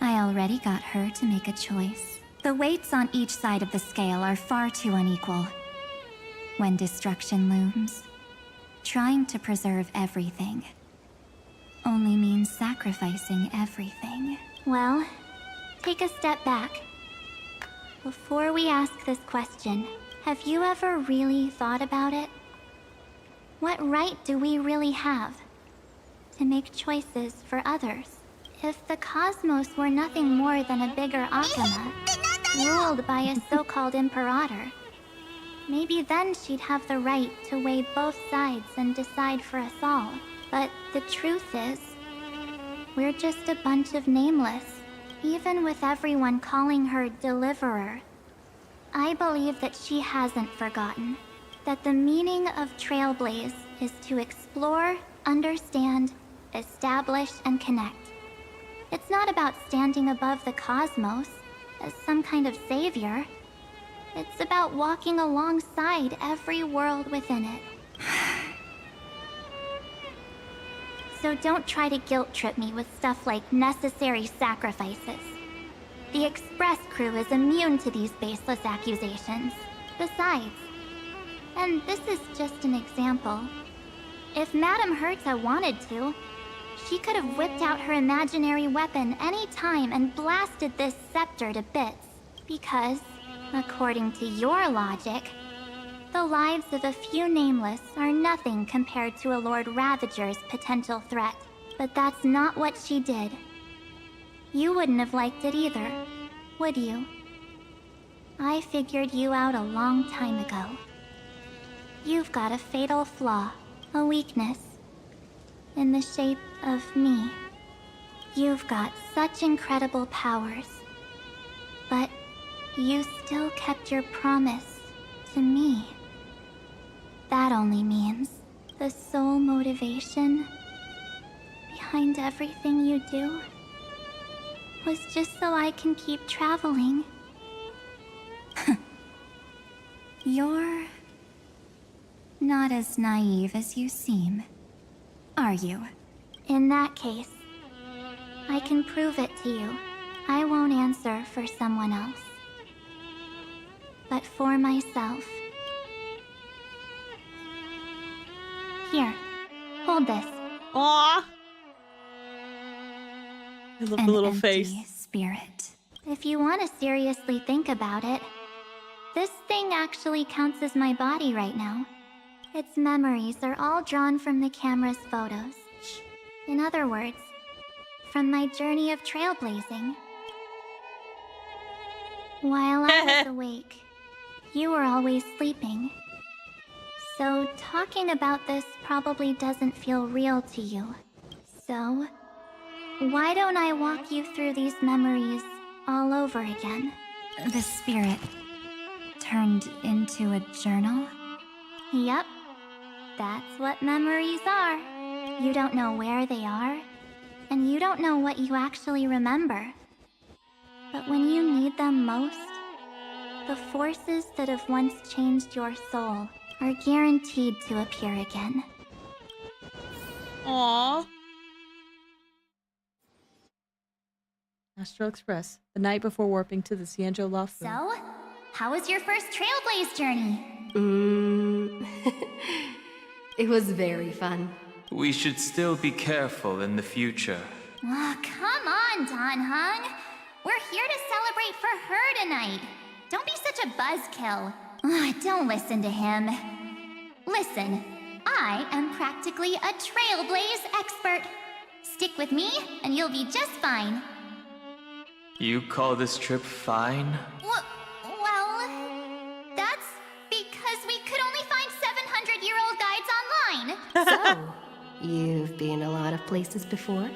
I already got her to make a choice. The weights on each side of the scale are far too unequal. When destruction looms, trying to preserve everything only means sacrificing everything. Well, take a step back. Before we ask this question, have you ever really thought about it? What right do we really have to make choices for others? If the cosmos were nothing more than a bigger Akama, ruled by a so-called Imperator, maybe then she'd have the right to weigh both sides and decide for us all. But the truth is, we're just a bunch of nameless. Even with everyone calling her Deliverer, I believe that she hasn't forgotten that the meaning of Trailblaze is to explore, understand, establish, and connect. It's not about standing above the cosmos as some kind of savior. It's about walking alongside every world within it. So don't try to guilt trip me with stuff like necessary sacrifices. The Express crew is immune to these baseless accusations. Besides, and this is just an example, if Madame Herta wanted to, she could have whipped out her imaginary weapon any time and blasted this scepter to bits. Because, according to your logic, the lives of a few nameless are nothing compared to a Lord Ravager's potential threat. But that's not what she did. You wouldn't have liked it either, would you? I figured you out a long time ago. You've got a fatal flaw, a weakness, in the shape of me. You've got such incredible powers, but you still kept your promise to me. That only means the sole motivation behind everything you do was just so I can keep traveling. You're not as naive as you seem, are you? In that case, I can prove it to you. I won't answer for someone else, but for myself. Here, hold this. Aww. I love the little face. Spirit. If you want to seriously think about it, this thing actually counts as my body right now. Its memories are all drawn from the camera's photos. In other words, from my journey of trailblazing. While I was awake, you were always sleeping. So talking about this probably doesn't feel real to you. So, why don't I walk you through these memories all over again? The spirit turned into a journal? Yep. That's what memories are. You don't know where they are, and you don't know what you actually remember. But when you need them most, the forces that have once changed your soul are guaranteed to appear again. Aww. Astral Express, the night before warping to the Cienjo Loft. So, how was your first Trailblaze journey? It was very fun. We should still be careful in the future. Oh, come on, Don Hung. We're here to celebrate for her tonight. Don't be such a buzzkill. Oh, don't listen to him. Listen, I am practically a Trailblaze expert. Stick with me, and you'll be just fine. You call this trip fine? Well, that's because we could only find 700-year-old guides online. So, you've been a lot of places before?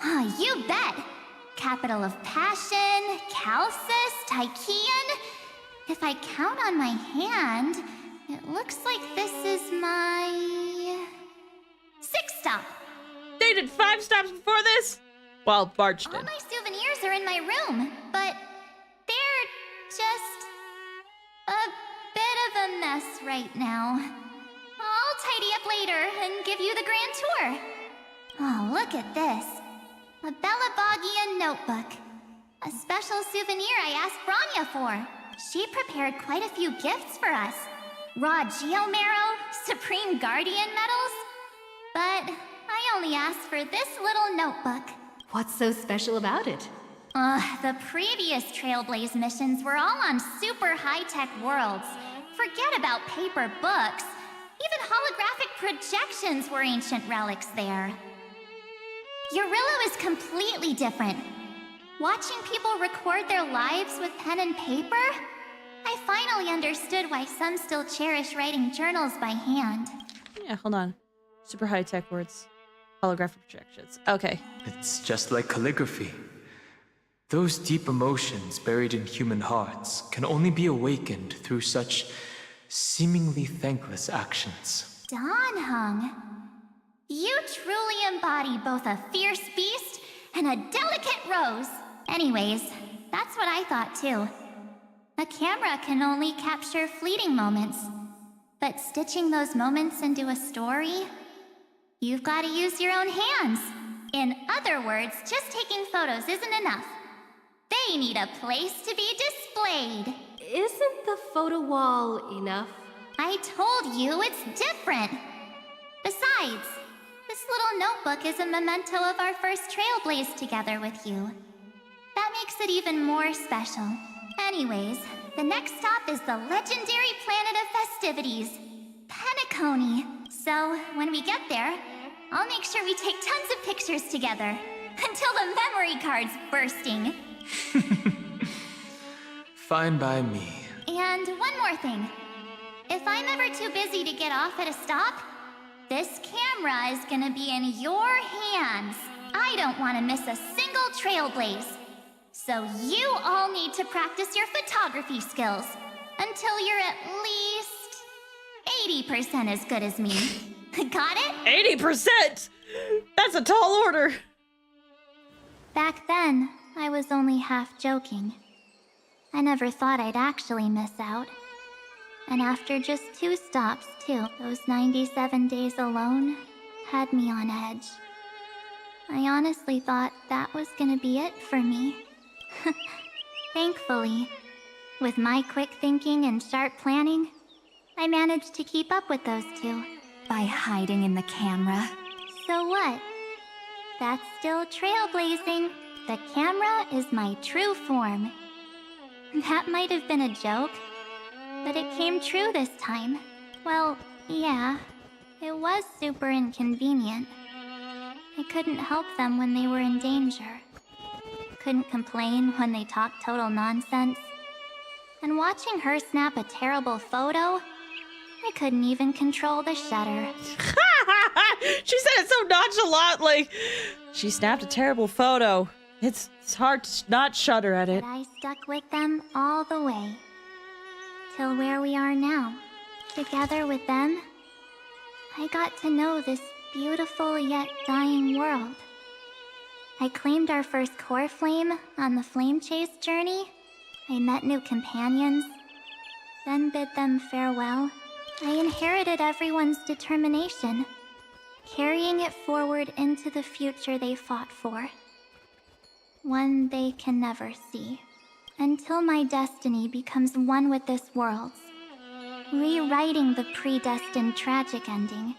Oh, you bet. Capital of Passion, Calcis, Tychean. If I count on my hand, it looks like this is my 6th stop. They did 5 stops before this? Well, barged in. All my souvenirs are in my room, but they're just a bit of a mess right now. I'll tidy up later and give you the grand tour. Oh, look at this. A Bellabogian notebook. A special souvenir I asked Branya for. She prepared quite a few gifts for us. Raw Geomarrow, Supreme Guardian medals. But I only asked for this little notebook. What's so special about it? The previous Trailblaze missions were all on super high-tech worlds. Forget about paper books. Even holographic projections were ancient relics there. Eurillo is completely different. Watching people record their lives with pen and paper, I finally understood why some still cherish writing journals by hand. Yeah, hold on. Super high-tech words. Holographic projections. Okay. It's just like calligraphy. Those deep emotions buried in human hearts can only be awakened through such seemingly thankless actions. Don Hung, you truly embody both a fierce beast and a delicate rose. Anyways, that's what I thought too. A camera can only capture fleeting moments. But stitching those moments into a story, you've got to use your own hands. In other words, just taking photos isn't enough. They need a place to be displayed. Isn't the photo wall enough? I told you it's different. Besides, this little notebook is a memento of our first Trailblaze together with you. That makes it even more special. Anyways, the next stop is the legendary planet of festivities, Penacony. So, when we get there, I'll make sure we take tons of pictures together. Until the memory card's bursting. Fine by me. And one more thing. If I'm ever too busy to get off at a stop, this camera is gonna be in your hands. I don't want to miss a single Trailblaze. So you all need to practice your photography skills until you're at least 80% as good as me. Got it? 80%? That's a tall order. Back then, I was only half joking. I never thought I'd actually miss out. And after just 2 stops, too, those 97 days alone had me on edge. I honestly thought that was gonna be it for me. Thankfully, with my quick thinking and sharp planning, I managed to keep up with those 2. By hiding in the camera. So what? That's still trailblazing. The camera is my true form. That might have been a joke, but it came true this time. Well, yeah, it was super inconvenient. I couldn't help them when they were in danger. Couldn't complain when they talked total nonsense. And watching her snap a terrible photo, I couldn't even control the shutter. She said it so nonchalant, like she snapped a terrible photo. It's hard to not shudder at it. But I stuck with them all the way. Till where we are now. Together with them, I got to know this beautiful yet dying world. I claimed our first core flame on the flame chase journey. I met new companions, then bid them farewell. I inherited everyone's determination, carrying it forward into the future they fought for. One they can never see. Until my destiny becomes one with this world's, rewriting the predestined tragic ending,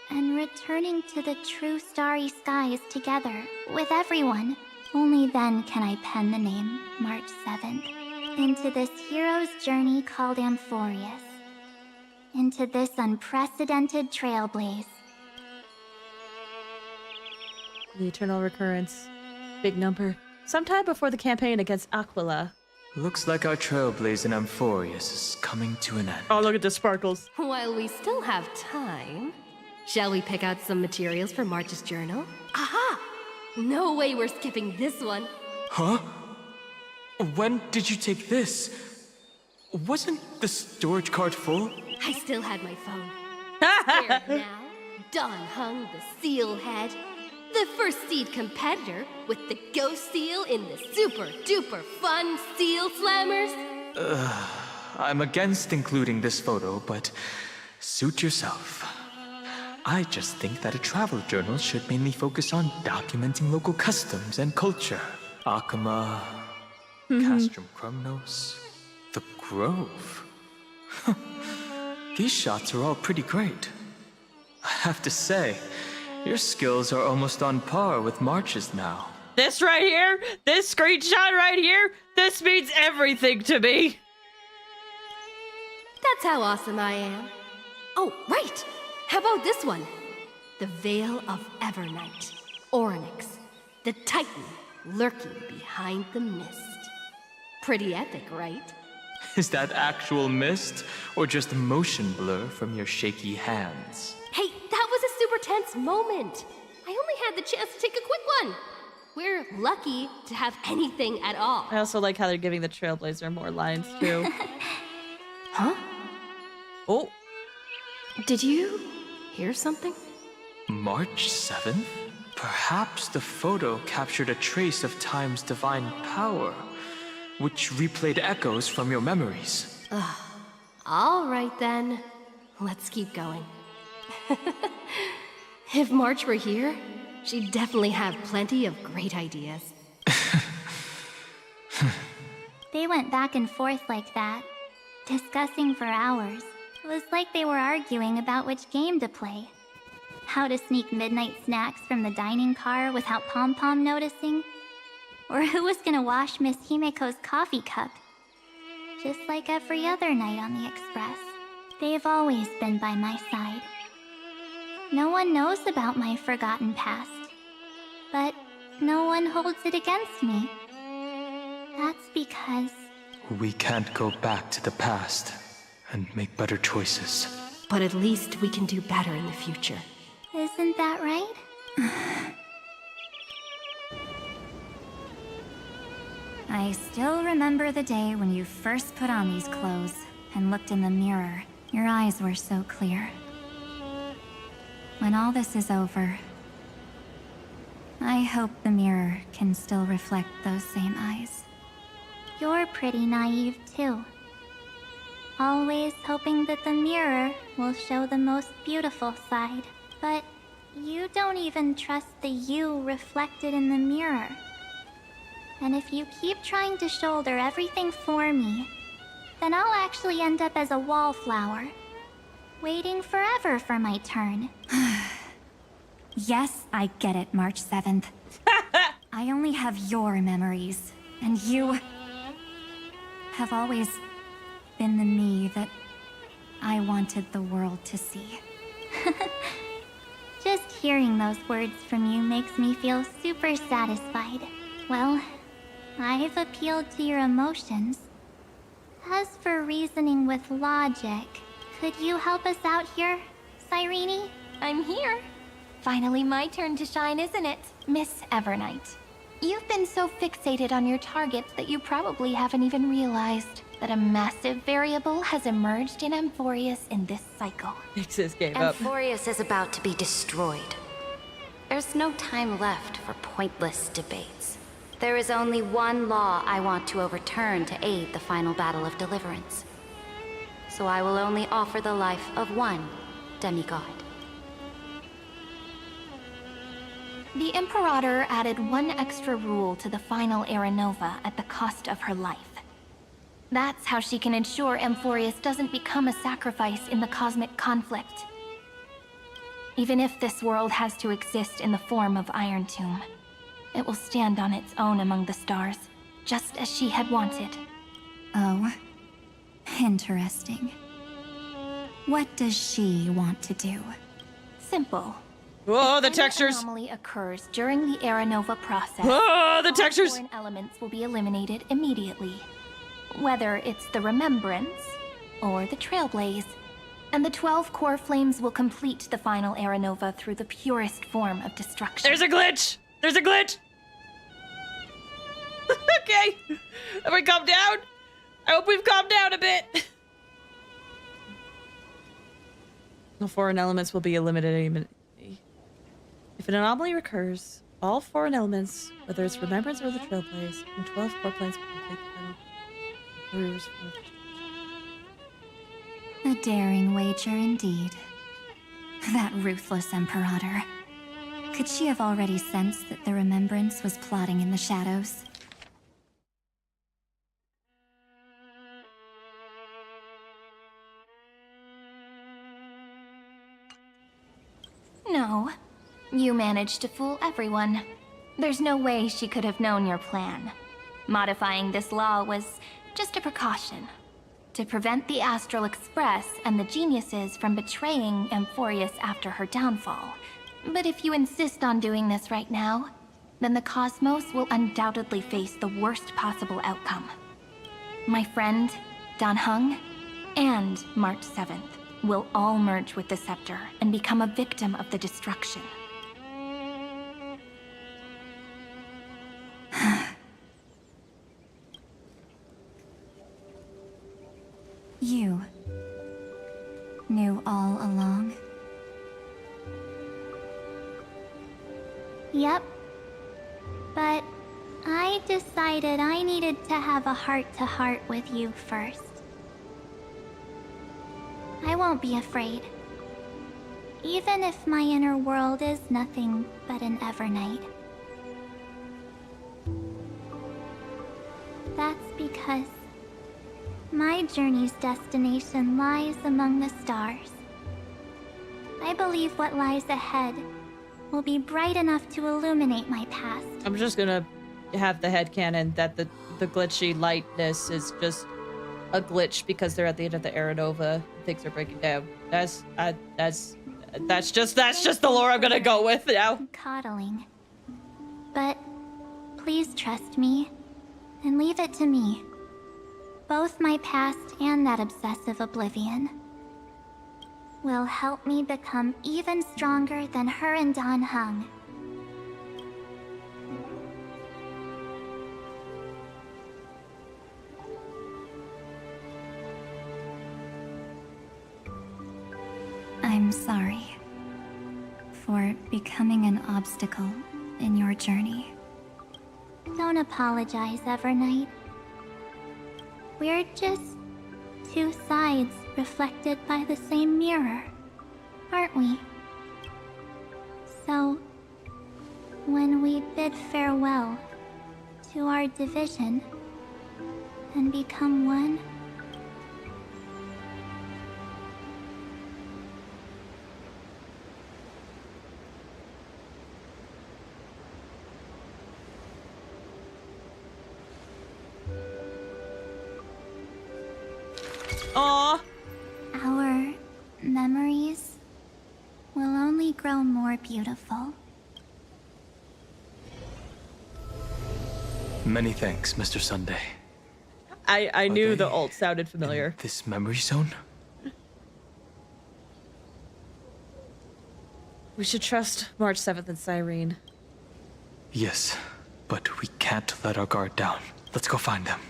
and returning to the true starry skies together with everyone. Only then can I pen the name March 7th into this hero's journey called Amphorius. Into this unprecedented trailblaze. The eternal recurrence. Big number. Sometime before the campaign against Aquila. Looks like our trailblaze in Amphorius is coming to an end. Oh, look at the sparkles. While we still have time, shall we pick out some materials for March's journal? Aha! No way we're skipping this one. Huh? When did you take this? Wasn't the storage card full? I still had my phone. There now, Don hung the seal head. The first seed competitor with the ghost seal in the super duper fun seal slammers. I'm against including this photo, but suit yourself. I just think that a travel journal should mainly focus on documenting local customs and culture. Akama, Castrum Krumnos, the Grove. These shots are all pretty great. I have to say, your skills are almost on par with March's now. This right here, this screenshot right here, this means everything to me. That's how awesome I am. Oh, right! How about this one? The Veil of Evernight. Oryx, the Titan lurking behind the mist. Pretty epic, right? Is that actual mist, or just motion blur from your shaky hands? Hey, that was a super tense moment. I only had the chance to take a quick one. We're lucky to have anything at all. I also like how they're giving the Trailblazer more lines, too. Huh? Oh. Did you hear something? March 7th? Perhaps the photo captured a trace of time's divine power. which replayed echoes from your memories. Ugh. All right then. Let's keep going. If March were here, she'd definitely have plenty of great ideas. They went back and forth like that, discussing for hours. It was like they were arguing about which game to play. How to sneak midnight snacks from the dining car without Pom-Pom noticing. Or who was gonna wash Miss Himiko's coffee cup. Just like every other night on the Express, they've always been by my side. No one knows about my forgotten past, but no one holds it against me. That's because... We can't go back to the past and make better choices. But at least we can do better in the future. Isn't that right? I still remember the day when you first put on these clothes and looked in the mirror. Your eyes were so clear. When all this is over, I hope the mirror can still reflect those same eyes. You're pretty naive, too. Always hoping that the mirror will show the most beautiful side. But you don't even trust the you reflected in the mirror. And if you keep trying to shoulder everything for me, then I'll actually end up as a wallflower, waiting forever for my turn. Yes, I get it, March 7th. I only have your memories, and you have always been the me that I wanted the world to see. Just hearing those words from you makes me feel super satisfied. Well, I've appealed to your emotions. As for reasoning with logic, could you help us out here, Cyrene? I'm here. Finally my turn to shine, isn't it, Miss Evernight? You've been so fixated on your targets that you probably haven't even realized that a massive variable has emerged in Amphorius in this cycle. Nixus gave up. Amphorius is about to be destroyed. There's no time left for pointless debates. There is only one law I want to overturn to aid the final battle of deliverance. So I will only offer the life of one demigod. The Imperator added one extra rule to the final Era Nova at the cost of her life. That's how she can ensure Amphorius doesn't become a sacrifice in the cosmic conflict. Even if this world has to exist in the form of Iron Tomb, it will stand on its own among the stars, just as she had wanted. Oh, interesting. What does she want to do? Simple. Oh, the textures! If an anomaly occurs during the Era Nova process, oh, the textures! All foreign elements will be eliminated immediately. Whether it's the Remembrance or the Trailblaze, and the 12 core flames will complete the final Era Nova through the purest form of destruction. There's a glitch! There's a glitch! Okay. Have we calmed down? I hope we've calmed down a bit. No foreign elements will be eliminated. If an anomaly recurs, all foreign elements, whether it's Remembrance or the Trailblaze, and 12 core planes will complete the final. A daring wager indeed. That ruthless Imperator. Could she have already sensed that the Remembrance was plotting in the shadows? No. You managed to fool everyone. There's no way she could have known your plan. Modifying this law was just a precaution. To prevent the Astral Express and the geniuses from betraying Amphorius after her downfall. But if you insist on doing this right now, then the cosmos will undoubtedly face the worst possible outcome. My friend, Dan Heng, and March 7th will all merge with the Scepter and become a victim of the destruction. You knew all along? Yep. But I I decided I needed to have a heart-to-heart with you first. I won't be afraid. Even if my inner world is nothing but an Evernight. That's because my journey's destination lies among the stars. I believe what lies ahead will be bright enough to illuminate my past. I'm just gonna have the headcanon that the glitchy lightness is just a glitch because they're at the end of the Aranova. Things are breaking down. That's just the lore I'm gonna go with now. Coddling. But please trust me and leave it to me. Both my past and that obsessive oblivion will help me become even stronger than her and Dan Heng. I'm sorry for becoming an obstacle in your journey. Don't apologize, Evernight. We're just two sides reflected by the same mirror, aren't we? So, when we bid farewell to our division and become one, Aww. our memories will only grow more beautiful. Many thanks, Mr. Sunday. I knew the ult sounded familiar. This memory zone? We should trust March 7th and Cyrene. Yes, but we can't let our guard down. Let's go find them.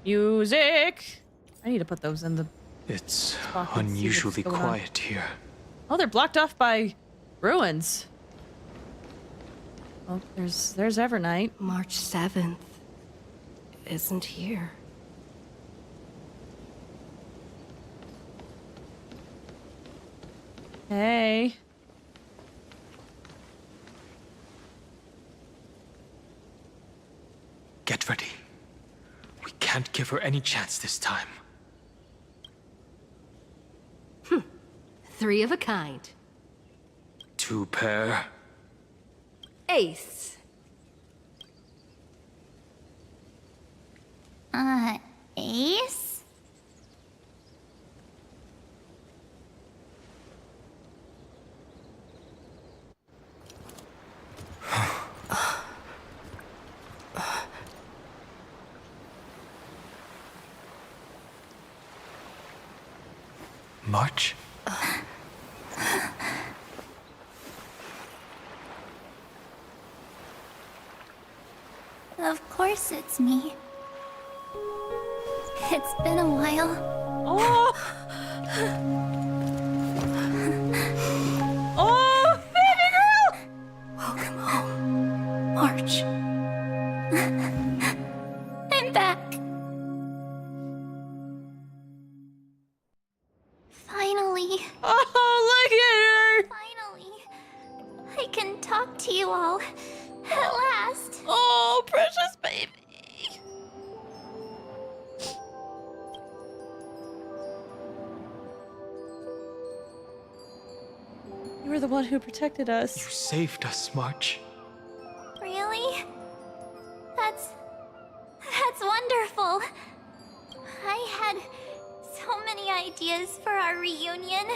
Music! I need to put those in the... It's pocket and see unusually what's going on. quiet here. Oh, they're blocked off by ruins. Oh, there's Evernight. March 7th isn't here. Hey. Get ready. We can't give her any chance this time. Three of a kind. Two pair. Ace. Ace? March? Of course it's me. It's been a while. Oh! Oh, baby girl! Welcome home, March. I'm back. Finally. Oh, look at her! Finally. I can talk to you all. At last. Oh, precious baby. You were the one who protected us. You saved us, March. Really? That's wonderful. I had so many ideas for our reunion.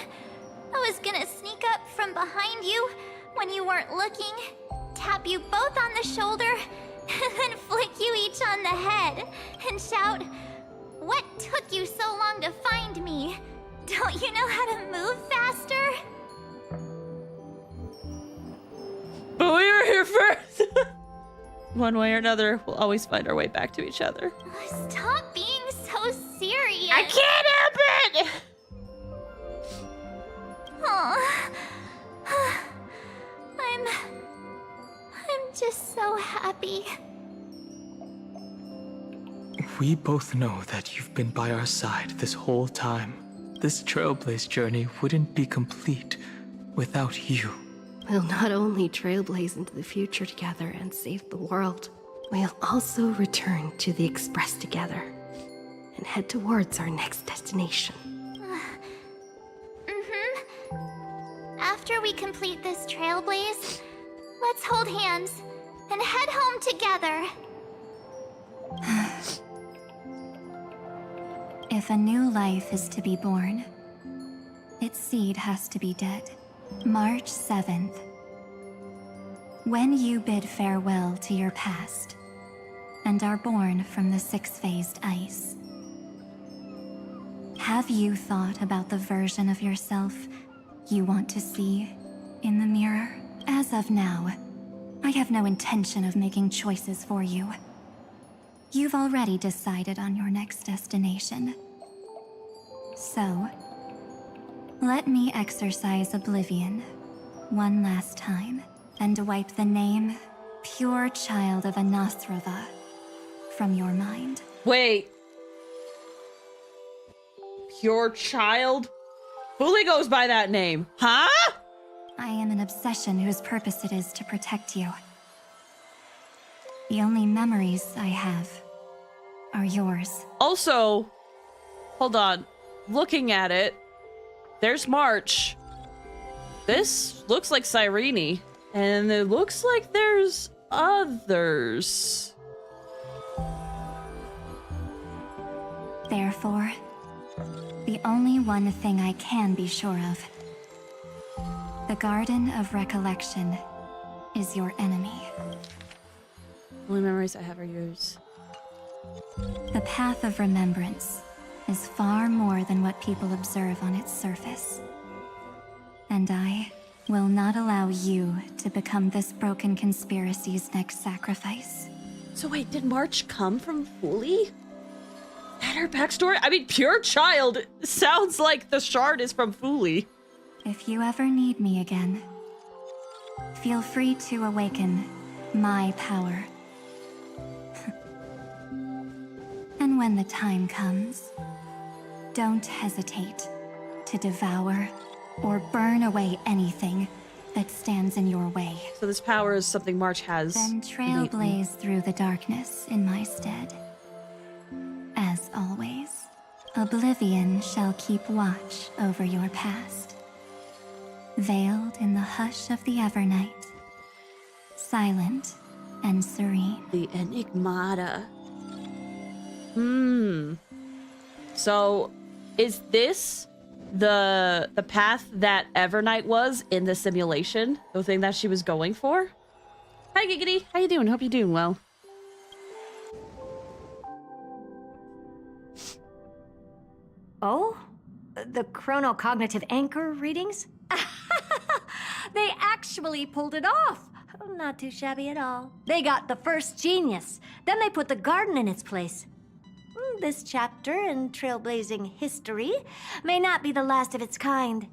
I was gonna sneak up from behind you when you weren't looking, tap you both on the shoulder, and then flick you each on the head, and shout, "What took you so long to find me? Don't you know how to move faster?" But we were here first. One way or another, we'll always find our way back to each other. Stop being so serious. I can't help it! Aw. I'm We both know that you've been by our side this whole time. This Trailblaze journey wouldn't be complete without you. We'll not only trailblaze into the future together and save the world, we'll also return to the Express together and head towards our next destination. After we complete this trailblaze, let's hold hands and head home together. If a new life is to be born, its seed has to be dead. March 7th. When you bid farewell to your past and are born from the six-phased ice, have you thought about the version of yourself you want to see in the mirror? As of now, I have no intention of making choices for you. You've already decided on your next destination. So, let me exercise oblivion one last time and wipe the name Pure Child of Anosrava from your mind. Wait. Pure Child? Fully goes by that name, huh? I am an obsession whose purpose it is to protect you. The only memories I have are yours. Also, hold on. Looking at it, there's March. This looks like Cyrene. And it looks like there's others. Therefore, the only one thing I can be sure of, the Garden of Recollection is your enemy. Only memories I have are yours. The path of remembrance is far more than what people observe on its surface. And I will not allow you to become this broken conspiracy's next sacrifice. So wait, did March come from Fully? That her backstory? I mean, Pure Child sounds like the shard is from Fully. If you ever need me again, feel free to awaken my power. And when the time comes, don't hesitate to devour or burn away anything that stands in your way. So this power is something March has. Then trailblaze through the darkness in my stead. As always, oblivion shall keep watch over your past. Veiled in the hush of the Evernight, silent and serene. The Enigmata. So, is this the path that Evernight was in the simulation? The thing that she was going for? Hi, Giggity. How you doing? Hope you're doing well. Oh? The chronocognitive anchor readings? They actually pulled it off! Not too shabby at all. They got the first genius. Then they put the garden in its place. This chapter in trailblazing history may not be the last of its kind,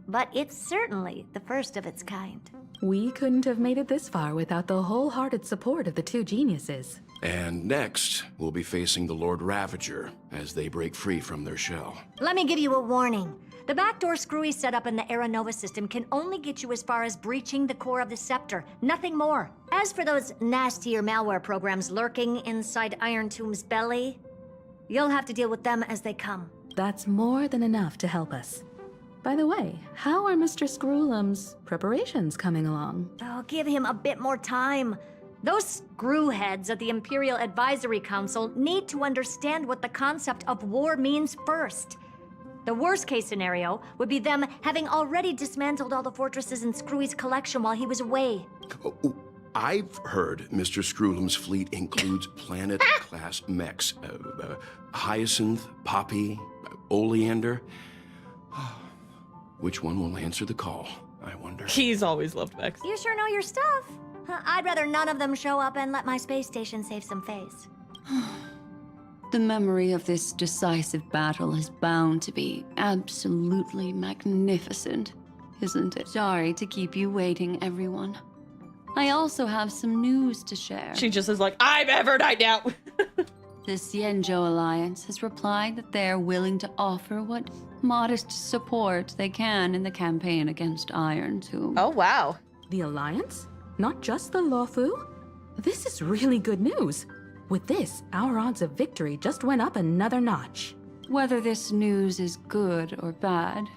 but it's certainly the first of its kind. We couldn't have made it this far without the wholehearted support of the two geniuses. And next, we'll be facing the Lord Ravager as they break free from their shell. Let me give you a warning. The backdoor screwy setup in the Aeronova system can only get you as far as breaching the core of the scepter, nothing more. As for those nastier malware programs lurking inside Iron Tomb's belly, you'll have to deal with them as they come. That's more than enough to help us. By the way, how are Mr. Screwlum's preparations coming along? Oh, give him a bit more time. Those screwheads at the Imperial Advisory Council need to understand what the concept of war means first. The worst-case scenario would be them having already dismantled all the fortresses in Screwy's collection while he was away. I've heard Mr. Screwlum's fleet includes planet-class mechs. Hyacinth, Poppy, Oleander. Which one will answer the call, I wonder? He's always loved mechs. You sure know your stuff. I'd rather none of them show up and let my space station save some face. The memory of this decisive battle is bound to be absolutely magnificent, isn't it? Sorry to keep you waiting, everyone. I also have some news to share. She just is like, I'm Evernight now. The Xianzhou Alliance has replied that they're willing to offer what modest support they can in the campaign against Iron Tomb. Oh, wow. The Alliance? Not just the Luofu? This is really good news. With this, our odds of victory just went up another notch. Whether this news is good or bad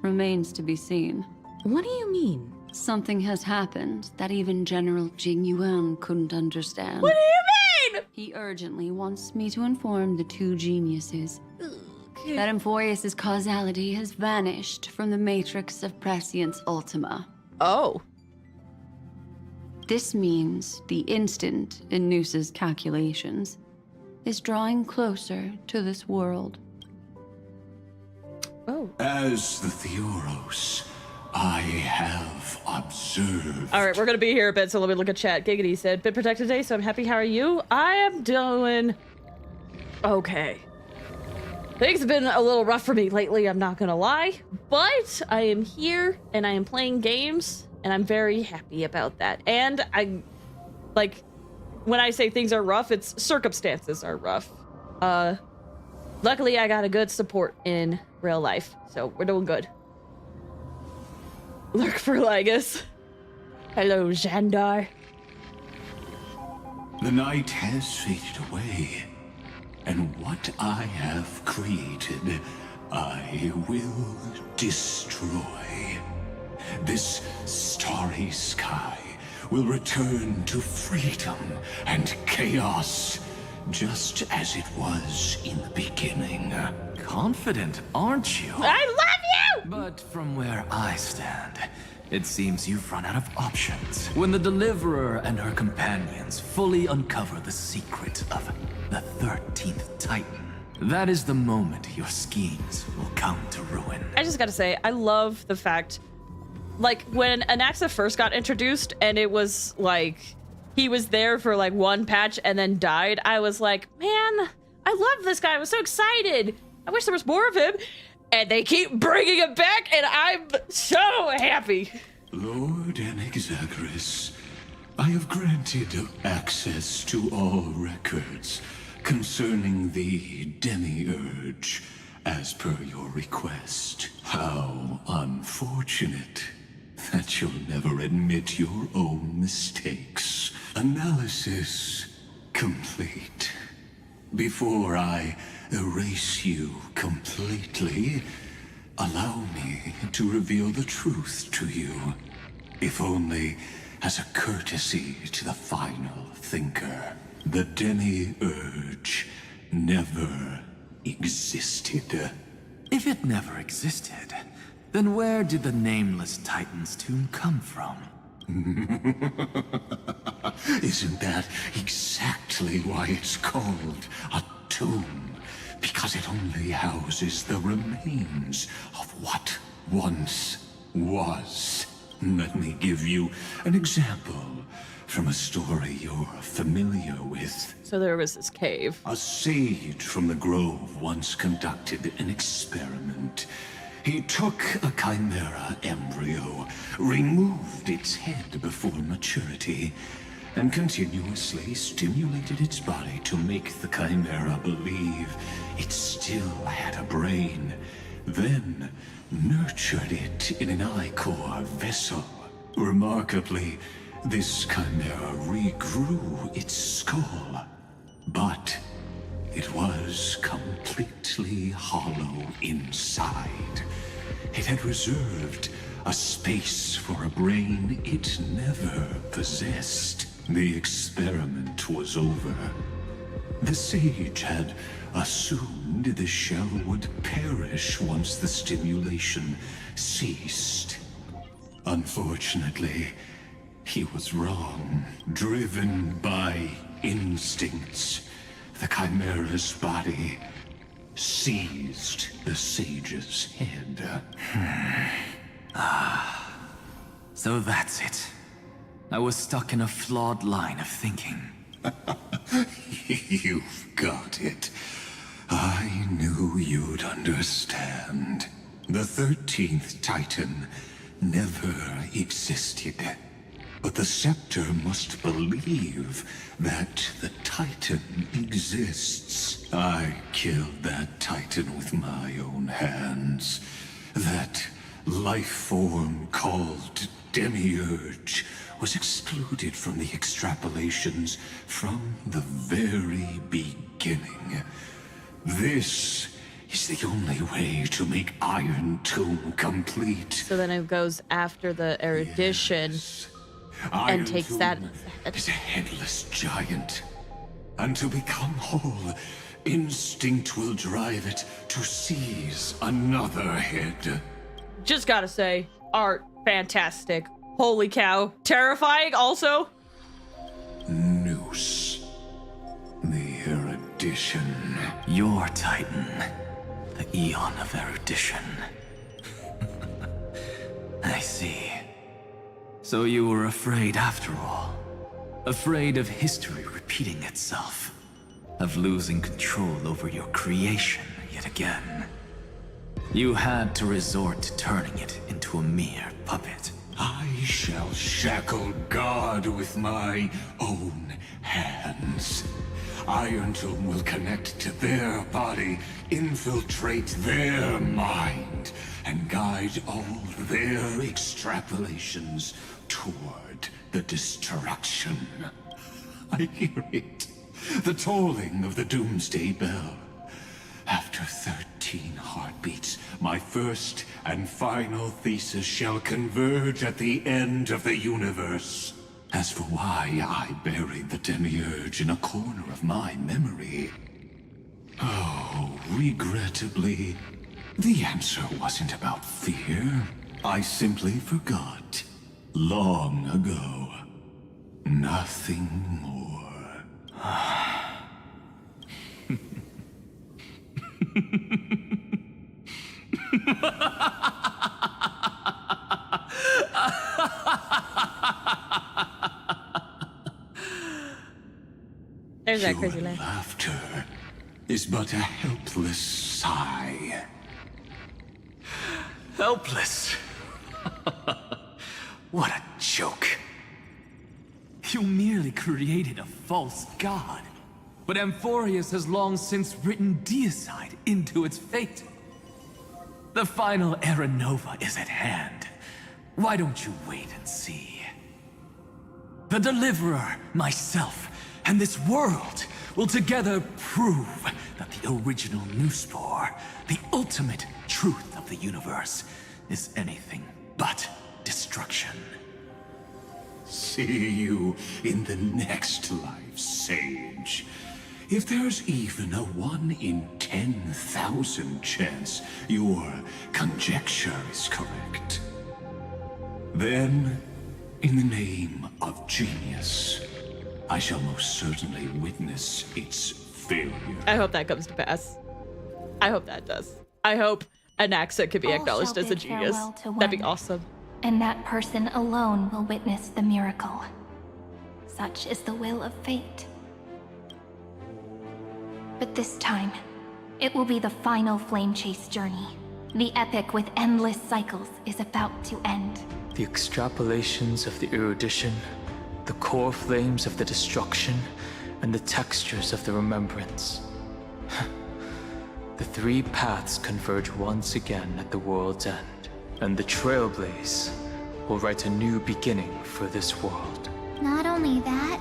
remains to be seen. What do you mean? Something has happened that even General Jing Yuan couldn't understand. What do you mean? He urgently wants me to inform the two geniuses that Emphorius' causality has vanished from the matrix of Prescience Ultima. Oh. This means the instant in Noose's calculations is drawing closer to this world. Oh. As the Theoros, I have observed. All right, we're going to be here a bit, so let me look at chat. Giggity said, bit protected today, so I'm happy. How are you? I am doing okay. Things have been a little rough for me lately, I'm not going to lie. But I am here, and I am playing games, and I'm very happy about that. And I, like, when I say things are rough, it's circumstances are rough. Luckily, I got a good support in real life, so we're doing good. Lurk for Lygus. Hello, Xandar. The night has faded away, and what I have created, I will destroy. This starry sky will return to freedom and chaos, just as it was in the beginning. Confident, aren't you? I love you! But from where I stand, it seems you've run out of options. When the Deliverer and her companions fully uncover the secret of the 13th Titan, that is the moment your schemes will come to ruin. I just gotta say, I love the fact, like, when Anaxa first got introduced and it was like, he was there for like one patch and then died, I was like, man, I love this guy. I was so excited. I wish there was more of him. And they keep bringing him back, and I'm so happy. Lord Anexagris, I have granted access to all records concerning the Demiurge, as per your request. How unfortunate that you'll never admit your own mistakes. Analysis complete. Before I erase you completely, allow me to reveal the truth to you, if only as a courtesy to the final thinker. The Demiurge never existed. If it never existed, then where did the nameless Titan's tomb come from? Isn't that exactly why it's called a tomb? Because it only houses the remains of what once was. Let me give you an example from a story you're familiar with. So there was this cave. A sage from the grove once conducted an experiment. He took a chimera embryo, removed its head before maturity, and continuously stimulated its body to make the chimera believe it still had a brain, then nurtured it in an ichor vessel. Remarkably, this chimera regrew its skull, but it was completely hollow inside. It had reserved a space for a brain it never possessed. The experiment was over. The sage had assumed the shell would perish once the stimulation ceased. Unfortunately, he was wrong. Driven by instincts, the chimera's body seized the sage's head. So that's it. I was stuck in a flawed line of thinking. You've got it. I knew you'd understand. The 13th Titan never existed. But the scepter must believe that the Titan exists. I killed that Titan with my own hands. That life form called Demiurge was excluded from the extrapolations from the very beginning. This is the only way to make Iron Tomb complete. So then it goes after the erudition and takes that instead. Is a headless giant. And to become whole, instinct will drive it to seize another head. Just gotta say, art, fantastic. Holy cow. Terrifying also. Noose. The erudition. Your Titan. The Eon of Erudition. I see. So you were afraid after all. Afraid of history repeating itself. Of losing control over your creation yet again. You had to resort to turning it into a mere puppet. I shall shackle God with my own hands. Iron Tomb will connect to their body, infiltrate their mind, and guide all their extrapolations toward the destruction. I hear it. The tolling of the Doomsday Bell. After 13 heartbeats, my first and final thesis shall converge at the end of the universe. As for why I buried the Demiurge in a corner of my memory, oh, regrettably, the answer wasn't about fear. I simply forgot. Long ago. Nothing more. There's that crazy Your laugh. laughter is but a helpless sigh. Helpless? What a joke. You merely created a false god. But Amphorius has long since written deicide into its fate. The final Era Nova is at hand. Why don't you wait and see? The Deliverer, myself, and this world will together prove that the original Newspore, the ultimate truth of the universe, is anything but destruction. See you in the next life, Sage. If there's even a 1 in 10,000 chance your conjecture is correct, then, in the name of genius, I shall most certainly witness its failure. I hope that comes to pass. I hope that does. I hope Anaxa could be All acknowledged shall as a bid genius. farewell to That'd be one, awesome. and that person alone will witness the miracle. Such is the will of fate. But this time, it will be the final flame chase journey. The epic with endless cycles is about to end. The extrapolations of the erudition, the core flames of the destruction, and the textures of the remembrance. The three paths converge once again at the world's end, and the Trailblaze will write a new beginning for this world. Not only that,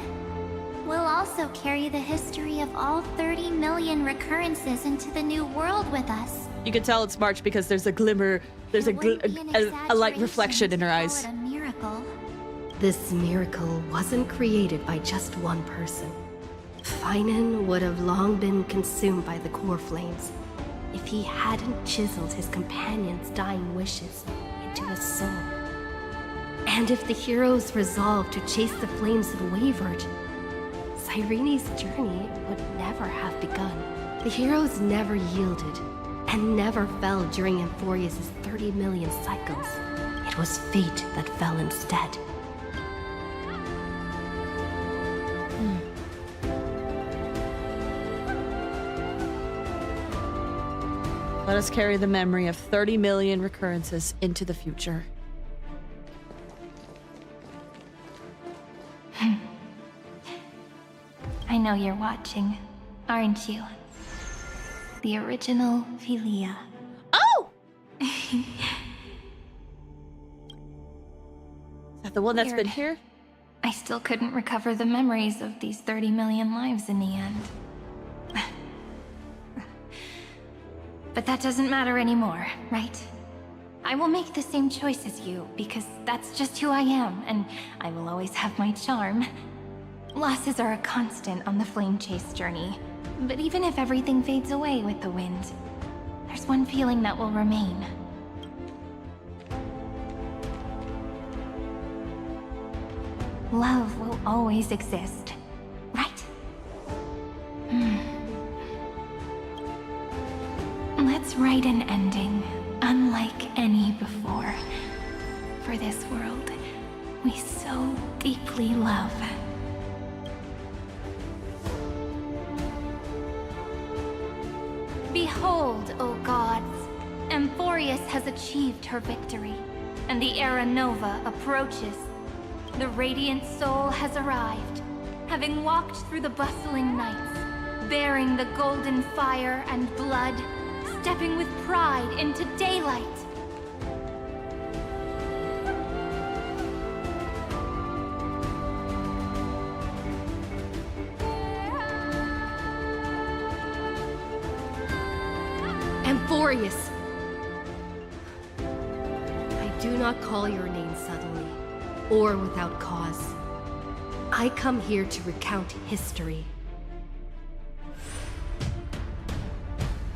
we'll also carry the history of all 30 million recurrences into the new world with us. You can tell it's March because there's a glimmer, there's a light reflection in her eyes. A miracle. This miracle wasn't created by just one person. Finan would have long been consumed by the core flames if he hadn't chiseled his companion's dying wishes into his soul. And if the hero's resolve to chase the flames had wavered, Cyrene's journey would never have begun. The heroes never yielded and never fell during Amphorius' 30 million cycles. It was fate that fell instead. Let us carry the memory of 30 million recurrences into the future. know you're watching, aren't you? The original Philia. Oh! Is that the one that's been here? I still couldn't recover the memories of these 30 million lives in the end. But that doesn't matter anymore, right? I will make the same choice as you, because that's just who I am, and I will always have my charm. Losses are a constant on the flame chase journey, but even if everything fades away with the wind, there's one feeling that will remain. Love will always exist, right? Let's write an ending unlike any before. For this world we so deeply love. Behold, O gods! Amphorius has achieved her victory, and the Era Nova approaches. The Radiant Soul has arrived, having walked through the bustling nights, bearing the golden fire and blood, stepping with pride into daylight. Amphorius! I do not call your name suddenly, or without cause. I come here to recount history.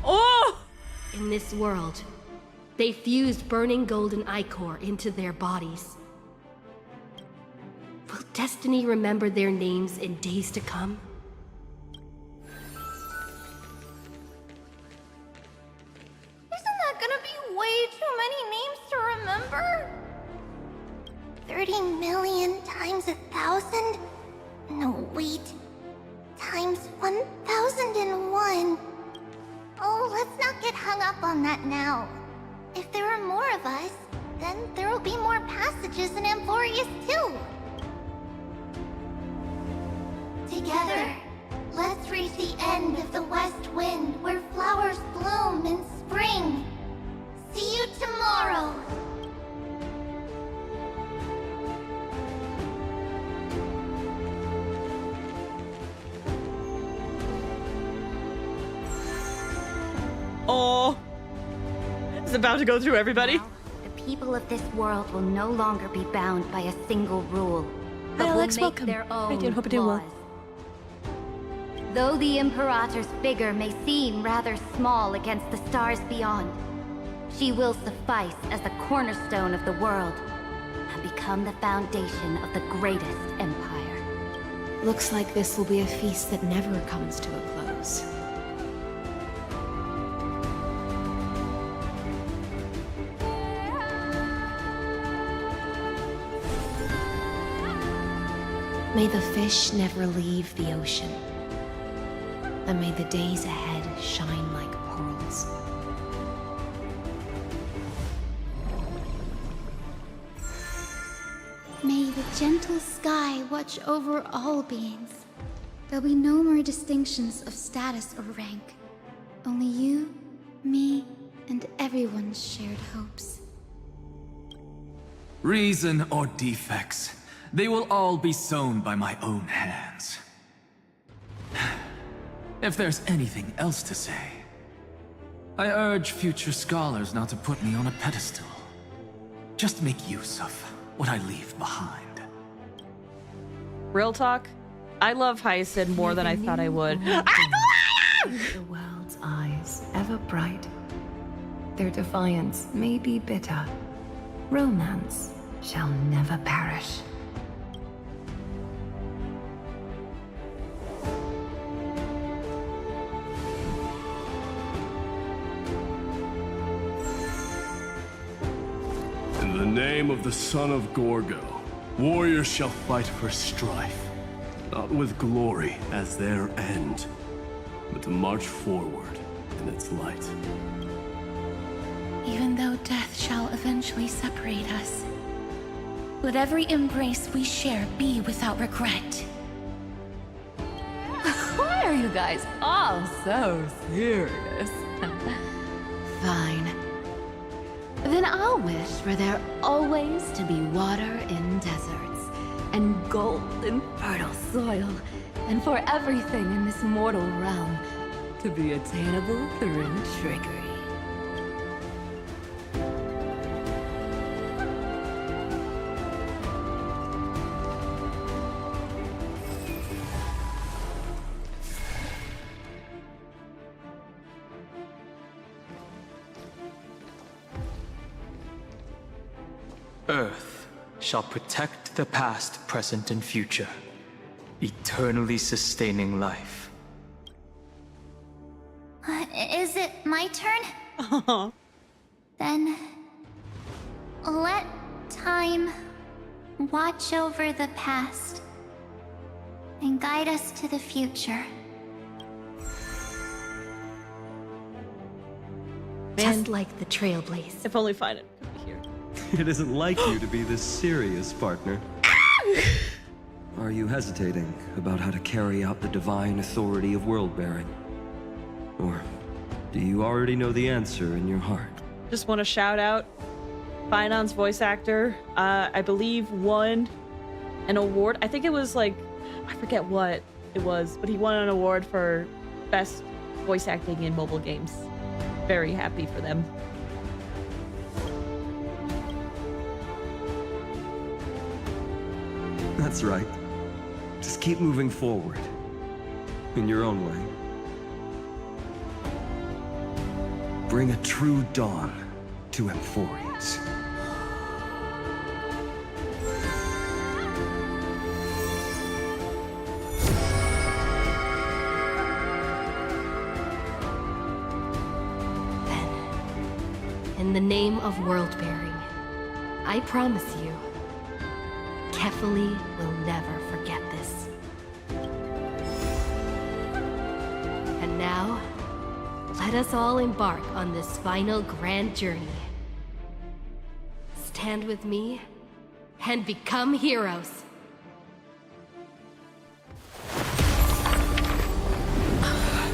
Oh! In this world, they fused burning golden ichor into their bodies. Will destiny remember their names in days to come? Isn't that gonna be way too many names to remember? 30 million times 1,000? No, wait. Times 1,001. Oh, let's not get hung up on that now. If there are more of us, then there will be more passages in Amphorius too. Together, let's reach the end of the west wind where flowers bloom in spring. See you tomorrow. Oh, it's about to go through everybody. Now, the people of this world will no longer be bound by a single rule, but Hi, will Alex, make welcome. their own I did hope I did well. laws. Though the Imperator's figure may seem rather small against the stars beyond, she will suffice as the cornerstone of the world and become the foundation of the greatest empire. Looks like this will be a feast that never comes to a close. May the fish never leave the ocean, and may the days ahead shine like pearls. May the gentle sky watch over all beings. There'll be no more distinctions of status or rank. Only you, me, and everyone's shared hopes. Reason or defects, they will all be sown by my own hands. If there's anything else to say, I urge future scholars not to put me on a pedestal. Just make use of what I leave behind. Real talk, I love Hyacinth more than I thought I would. The world's eyes ever bright. Their defiance may be bitter. Romance shall never perish. In the name of the son of Gorgo, warriors shall fight for strife, not with glory as their end, but to march forward in its light. Even though death shall eventually separate us, let every embrace we share be without regret. you guys all so serious? Fine. Then I'll wish for there always to be water in deserts, and gold in fertile soil, and for everything in this mortal realm to be attainable through trickery. Earth shall protect the past, present, and future, eternally sustaining life. Is it my turn? Then let time watch over the past and guide us to the future. Just like the Trailblaze. If only Final could be here. It isn't like you to be this serious, partner. Are you hesitating about how to carry out the divine authority of world-bearing? Or do you already know the answer in your heart? Just want to shout out Finon's voice actor. I believe won an award. I think it was like, I forget what it was, but he won an award for best voice acting in mobile games. Very happy for them. That's right. Just keep moving forward. In your own way. Bring a true dawn to Emphorians. In the name of world-bearing, I promise you, Kefali will never forget this. And now, let us all embark on this final grand journey. Stand with me and become heroes.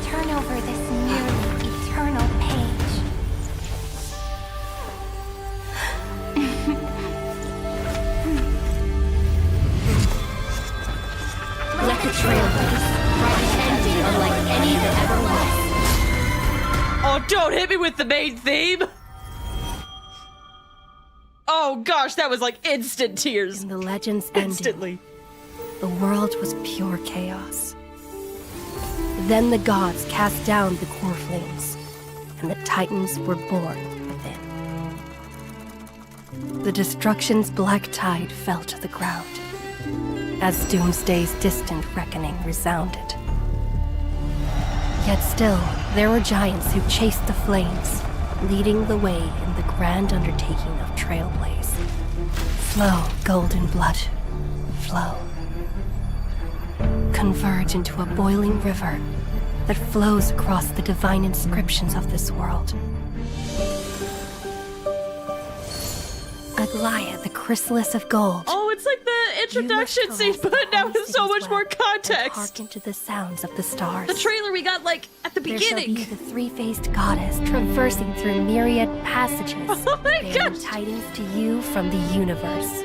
Turn over this nearly eternal page. Let the Trailblaze write an ending unlike any that ever was. Oh, don't hit me with the main theme! Oh gosh, that was like instant tears. In the legend's Instantly. ending, the world was pure chaos. Then the gods cast down the core flames, and the Titans were born within. The destruction's black tide fell to the ground, as Doomsday's distant reckoning resounded. Yet still, there were giants who chased the flames, leading the way in the grand undertaking of Trailblaze. Flow, golden blood, flow. Converge into a boiling river that flows across the divine inscriptions of this world. Aglaia, the chrysalis of gold. Oh, it's like the introduction scene, but now with so much more context. Harken to the sounds of the stars. The trailer we got like at the beginning. There shall be the three-faced goddess traversing through myriad passages, oh my bearing tidings to you from the universe.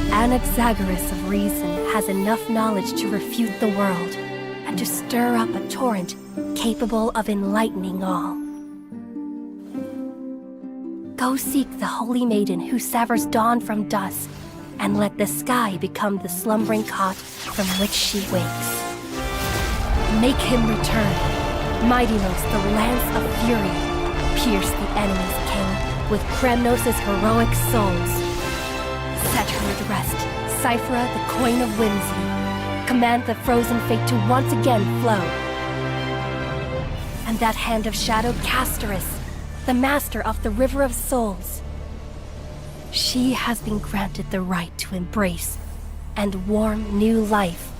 Anaxagoras of reason has enough knowledge to refute the world and to stir up a torrent capable of enlightening all. Go seek the holy maiden who severs dawn from dusk, and let the sky become the slumbering cot from which she wakes. Make him return. Mightylos, the lance of fury, pierce the enemy's king with Kremnos' heroic souls. Set her at rest, Cyphera, the coin of whimsy. Command the frozen fate to once again flow. And that hand of shadow Castoris, the master of the River of Souls. She has been granted the right to embrace and warm new life,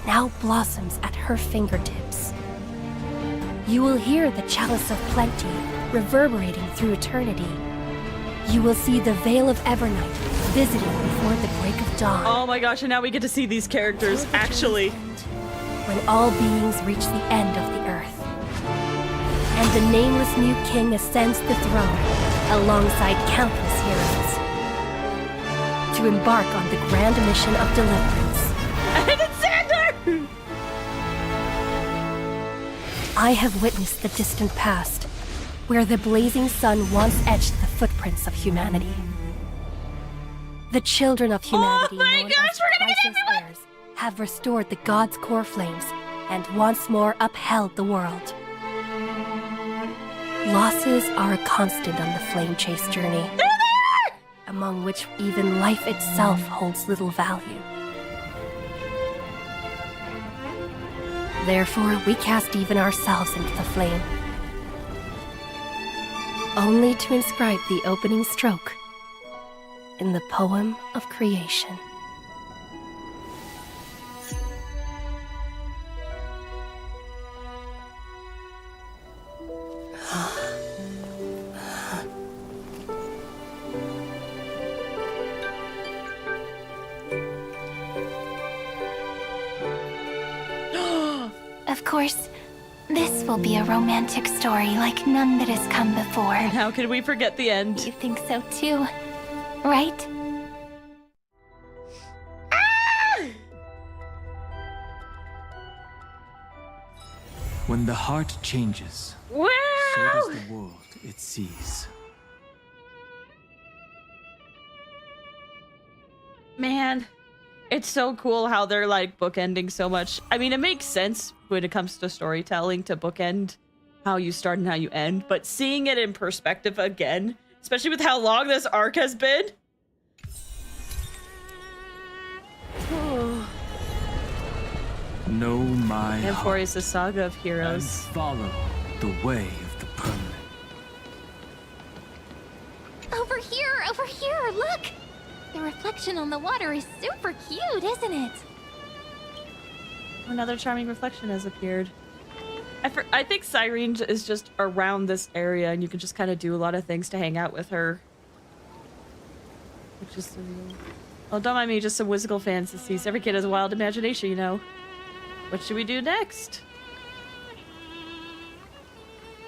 now blossoms at her fingertips. You will hear the chalice of plenty reverberating through eternity. You will see the Veil of Evernight visiting before the break of dawn. Oh my gosh, and now we get to see these characters actually. when all beings reach the end of the earth. And the nameless new king ascends the throne alongside countless heroes to embark on the grand mission of deliverance. Alexander! I have witnessed the distant past, where the blazing sun once etched the footprints of humanity. The children of humanity, known as Priceless Heirs, have restored the gods' core flames and once more upheld the world. Losses are a constant on the flame chase journey, among which even life itself holds little value. Therefore, we cast even ourselves into the flame, only to inscribe the opening stroke in the poem of creation. Of course, this will be a romantic story like none that has come before. And how could we forget the end? You think so too, right? When the heart changes, wow! so does the world it sees. Man, it's so cool how they're like bookending so much. I mean, it makes sense when it comes to storytelling to bookend how you start and how you end, but seeing it in perspective again, especially with how long this arc has been. Know my Amphoria is the saga of heroes. And follow the way of the permanent. Over here, look! The reflection on the water is super cute, isn't it? Another charming reflection has appeared. I think Cyrene is just around this area, and you can just kind of do a lot of things to hang out with her. Which is surreal. Oh, don't mind me, just some whimsical fantasies. Every kid has a wild imagination, you know. What should we do next?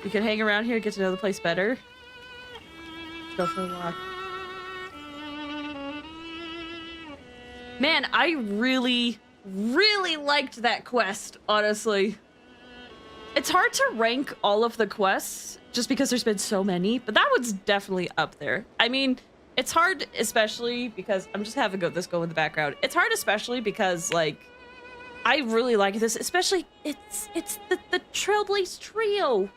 We can hang around here, get to know the place better. Let's go for a walk. Man, I really liked that quest, honestly. It's hard to rank all of the quests just because there's been so many, but that one's definitely up there. I mean, it's hard especially because I'm just having this go in the background. It's hard especially because like I really like this, especially it's the Trailblaze trio.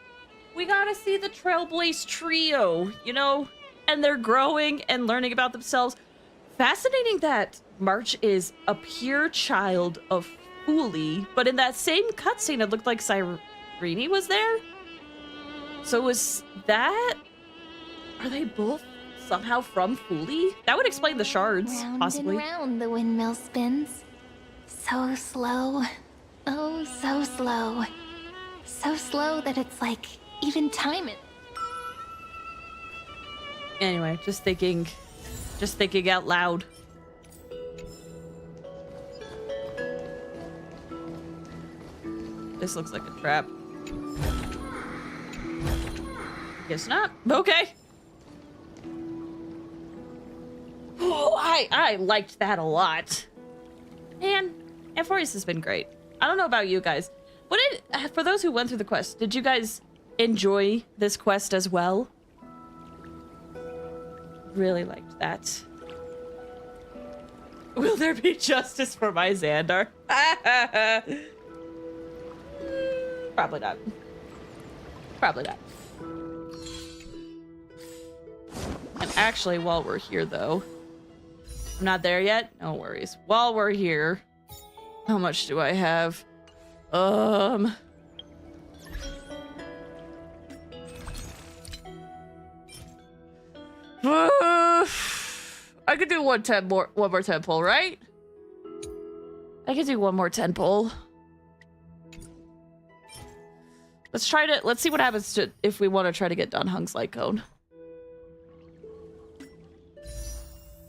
We gotta see the Trailblaze trio, you know? And they're growing and learning about themselves. Fascinating that March is a pure child of Fuli, but in that same cutscene, it looked like Cyrene was there. So was that? Are they both somehow from Fuli? That would explain the shards, Round possibly. and round the windmill spins. So slow. Oh, so slow. So slow that it's like even time it. Anyway, just thinking out loud. This looks like a trap. Guess not. Okay. Oh, I liked that a lot. Man, Amphorius has been great. I don't know about you guys. For those who went through the quest, did you guys enjoy this quest as well? Really liked that. Will there be justice for my Xandar? Probably not. Probably not. And actually, while we're here, though, I'm not there yet. No worries. While we're here, how much do I have? I could do one more 10 pull, right? I could do one more 10 pull. Let's see what happens if we want to try to get Don Hung's light cone.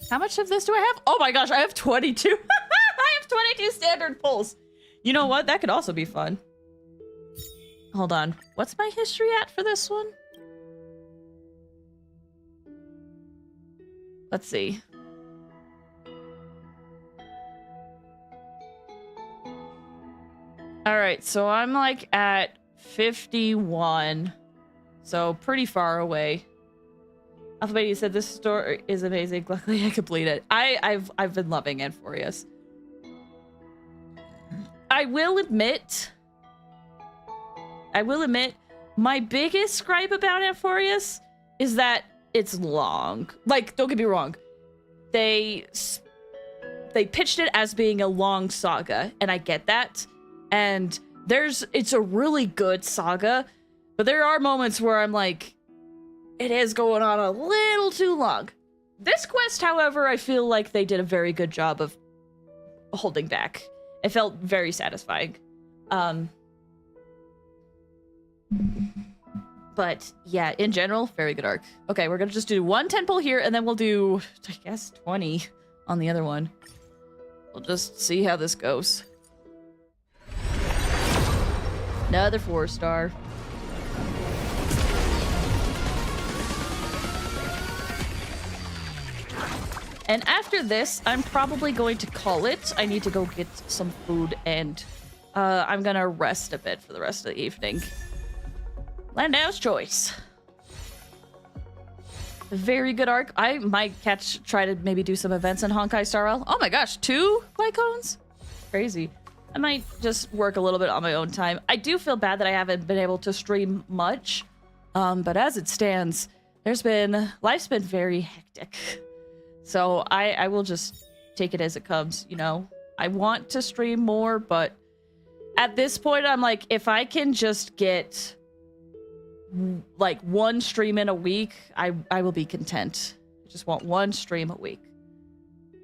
How much of this do I have? Oh my gosh, I have 22. I have 22 standard pulls. You know what? That could also be fun. Hold on. What's my history at for this one? Let's see. Alright, so I'm like at 51. So pretty far away. Alphabet, you said this story is amazing. Luckily I complete it. I've been loving Amphorius. I will admit, my biggest gripe about Amphorius is that it's long. Like, don't get me wrong. They pitched it as being a long saga, and I get that. And it's a really good saga, but there are moments where I'm like, it is going on a little too long. This quest, however, I feel like they did a very good job of holding back. It felt very satisfying. But yeah, in general, very good arc. Okay, we're gonna just do one 10 pull here, and then we'll do, I guess, 20 on the other one. We'll just see how this goes. Another 4-star. And after this, I'm probably going to call it. I need to go get some food, and I'm gonna rest a bit for the rest of the evening. Landau's choice. Very good arc. I might try to maybe do some events in Honkai Star Rail. Oh my gosh, 2 Lycones? Crazy. I might just work a little bit on my own time. I do feel bad that I haven't been able to stream much. But as it stands, life's been very hectic. So I will just take it as it comes, you know. I want to stream more, but at this point, I'm like, if I can just get like 1 stream in a week, I will be content. I just want 1 stream a week.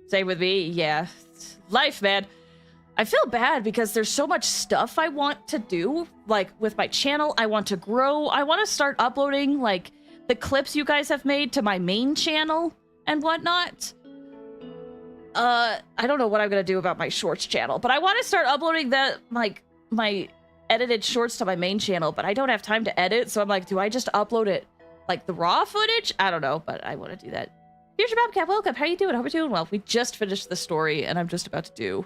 Same with me, yeah. Life, man. I feel bad because there's so much stuff I want to do. Like, with my channel, I want to grow. I want to start uploading, like, the clips you guys have made to my main channel and whatnot. I don't know what I'm gonna do about my shorts channel, but I want to start uploading my edited shorts to my main channel, but I don't have time to edit, so I'm like, do I just upload it, like, the raw footage? I don't know, but I want to do that. Here's your Bobcat, welcome. How you doing? Hope you're doing well. We just finished the story, and I'm just about to do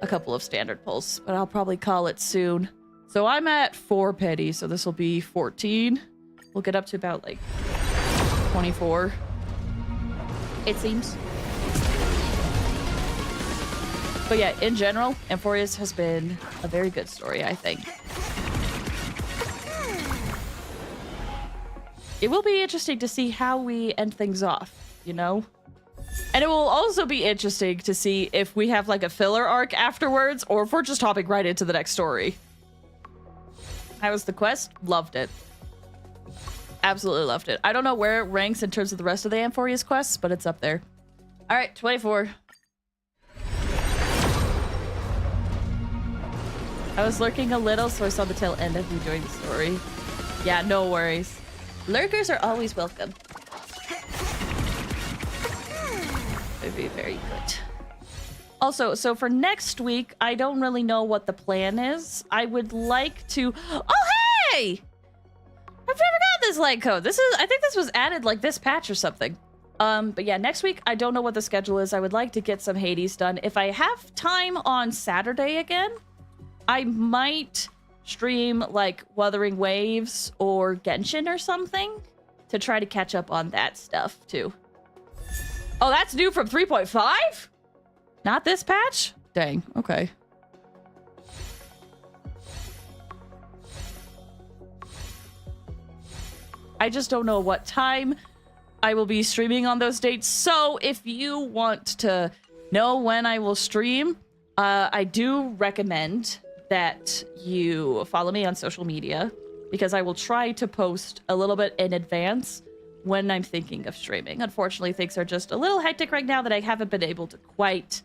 a couple of standard pulls, but I'll probably call it soon. So I'm at 4 petty, so this will be 14. We'll get up to about, like, 24. It seems. But yeah, in general, Amphorius has been a very good story, I think. It will be interesting to see how we end things off, you know? And it will also be interesting to see if we have like a filler arc afterwards, or if we're just hopping right into the next story. How was the quest? Loved it. Absolutely loved it. I don't know where it ranks in terms of the rest of the Amphorius quests, but it's up there. All right, 24. I was lurking a little, so I saw the tail end of you doing the story. Yeah, no worries. Lurkers are always welcome. It'd be very good. Also, so for next week, I don't really know what the plan is. I would like to... Oh, hey! I've never got this light code. I think this was added like this patch or something. But yeah, next week, I don't know what the schedule is. I would like to get some Hades done. If I have time on Saturday again, I might stream like Wuthering Waves or Genshin or something to try to catch up on that stuff too. Oh, that's new from 3.5? Not this patch? Dang, okay. I just don't know what time I will be streaming on those dates. So if you want to know when I will stream, I do recommend that you follow me on social media, because I will try to post a little bit in advance when I'm thinking of streaming. Unfortunately, things are just a little hectic right now that I haven't been able to quite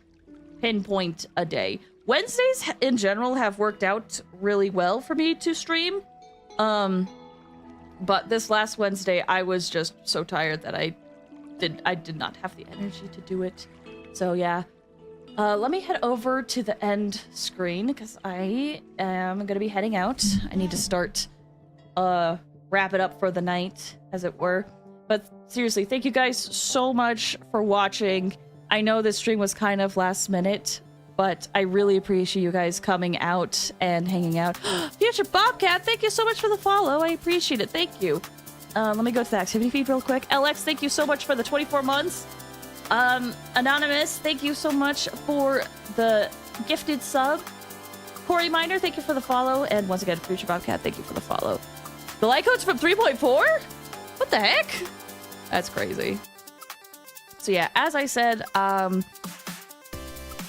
pinpoint a day. Wednesdays in general have worked out really well for me to stream. But this last Wednesday, I was just so tired that I did not have the energy to do it. So yeah. Let me head over to the end screen because I am going to be heading out. I need to start wrap it up for the night, as it were. But seriously, thank you guys so much for watching. I know this stream was kind of last minute, but I really appreciate you guys coming out and hanging out. Future Bobcat, thank you so much for the follow. I appreciate it. Thank you. Let me go to the activity feed real quick. LX, thank you so much for the 24 months. Anonymous, thank you so much for the gifted sub. Corey Miner, thank you for the follow. And once again, Future Bobcat, thank you for the follow. The like code's from 3.4? What the heck? That's crazy. So yeah, as I said, I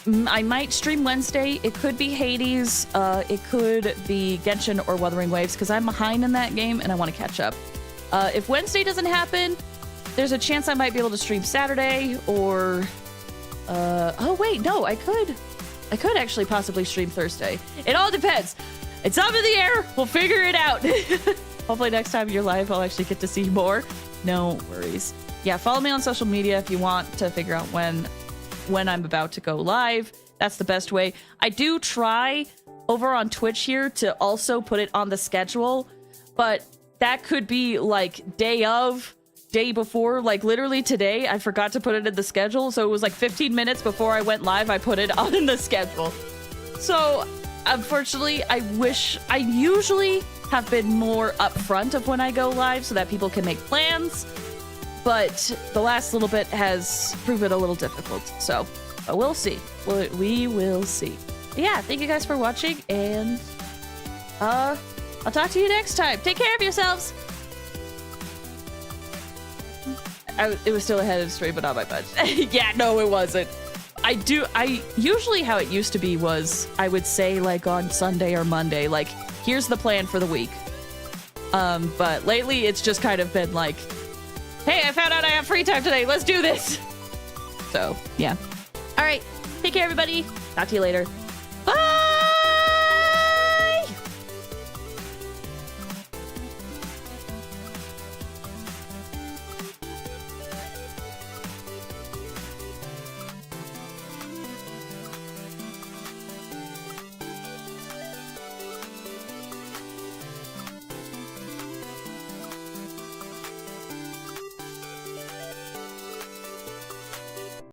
might stream Wednesday. It could be Hades. It could be Genshin or Wuthering Waves because I'm behind in that game and I want to catch up. If Wednesday doesn't happen, there's a chance I might be able to stream Saturday or... oh wait, no, I could actually possibly stream Thursday. It all depends. It's up in the air. We'll figure it out. Hopefully next time you're live, I'll actually get to see more. No worries. Yeah, follow me on social media if you want to figure out when I'm about to go live. That's the best way. I do try over on Twitch here to also put it on the schedule, but that could be like day before, like literally today, I forgot to put it in the schedule. So it was like 15 minutes before I went live, I put it on in the schedule. So unfortunately, I usually have been more upfront of when I go live so that people can make plans. But the last little bit has proven a little difficult. So we'll see. We will see. But yeah, thank you guys for watching. And I'll talk to you next time. Take care of yourselves. It was still ahead of the stream, but not by much. Yeah, no, it wasn't. I usually how it used to be was I would say like on Sunday or Monday, like, here's the plan for the week. But lately it's just kind of been like, hey, I found out I have free time today. Let's do this. So, yeah. All right. Take care, everybody. Talk to you later.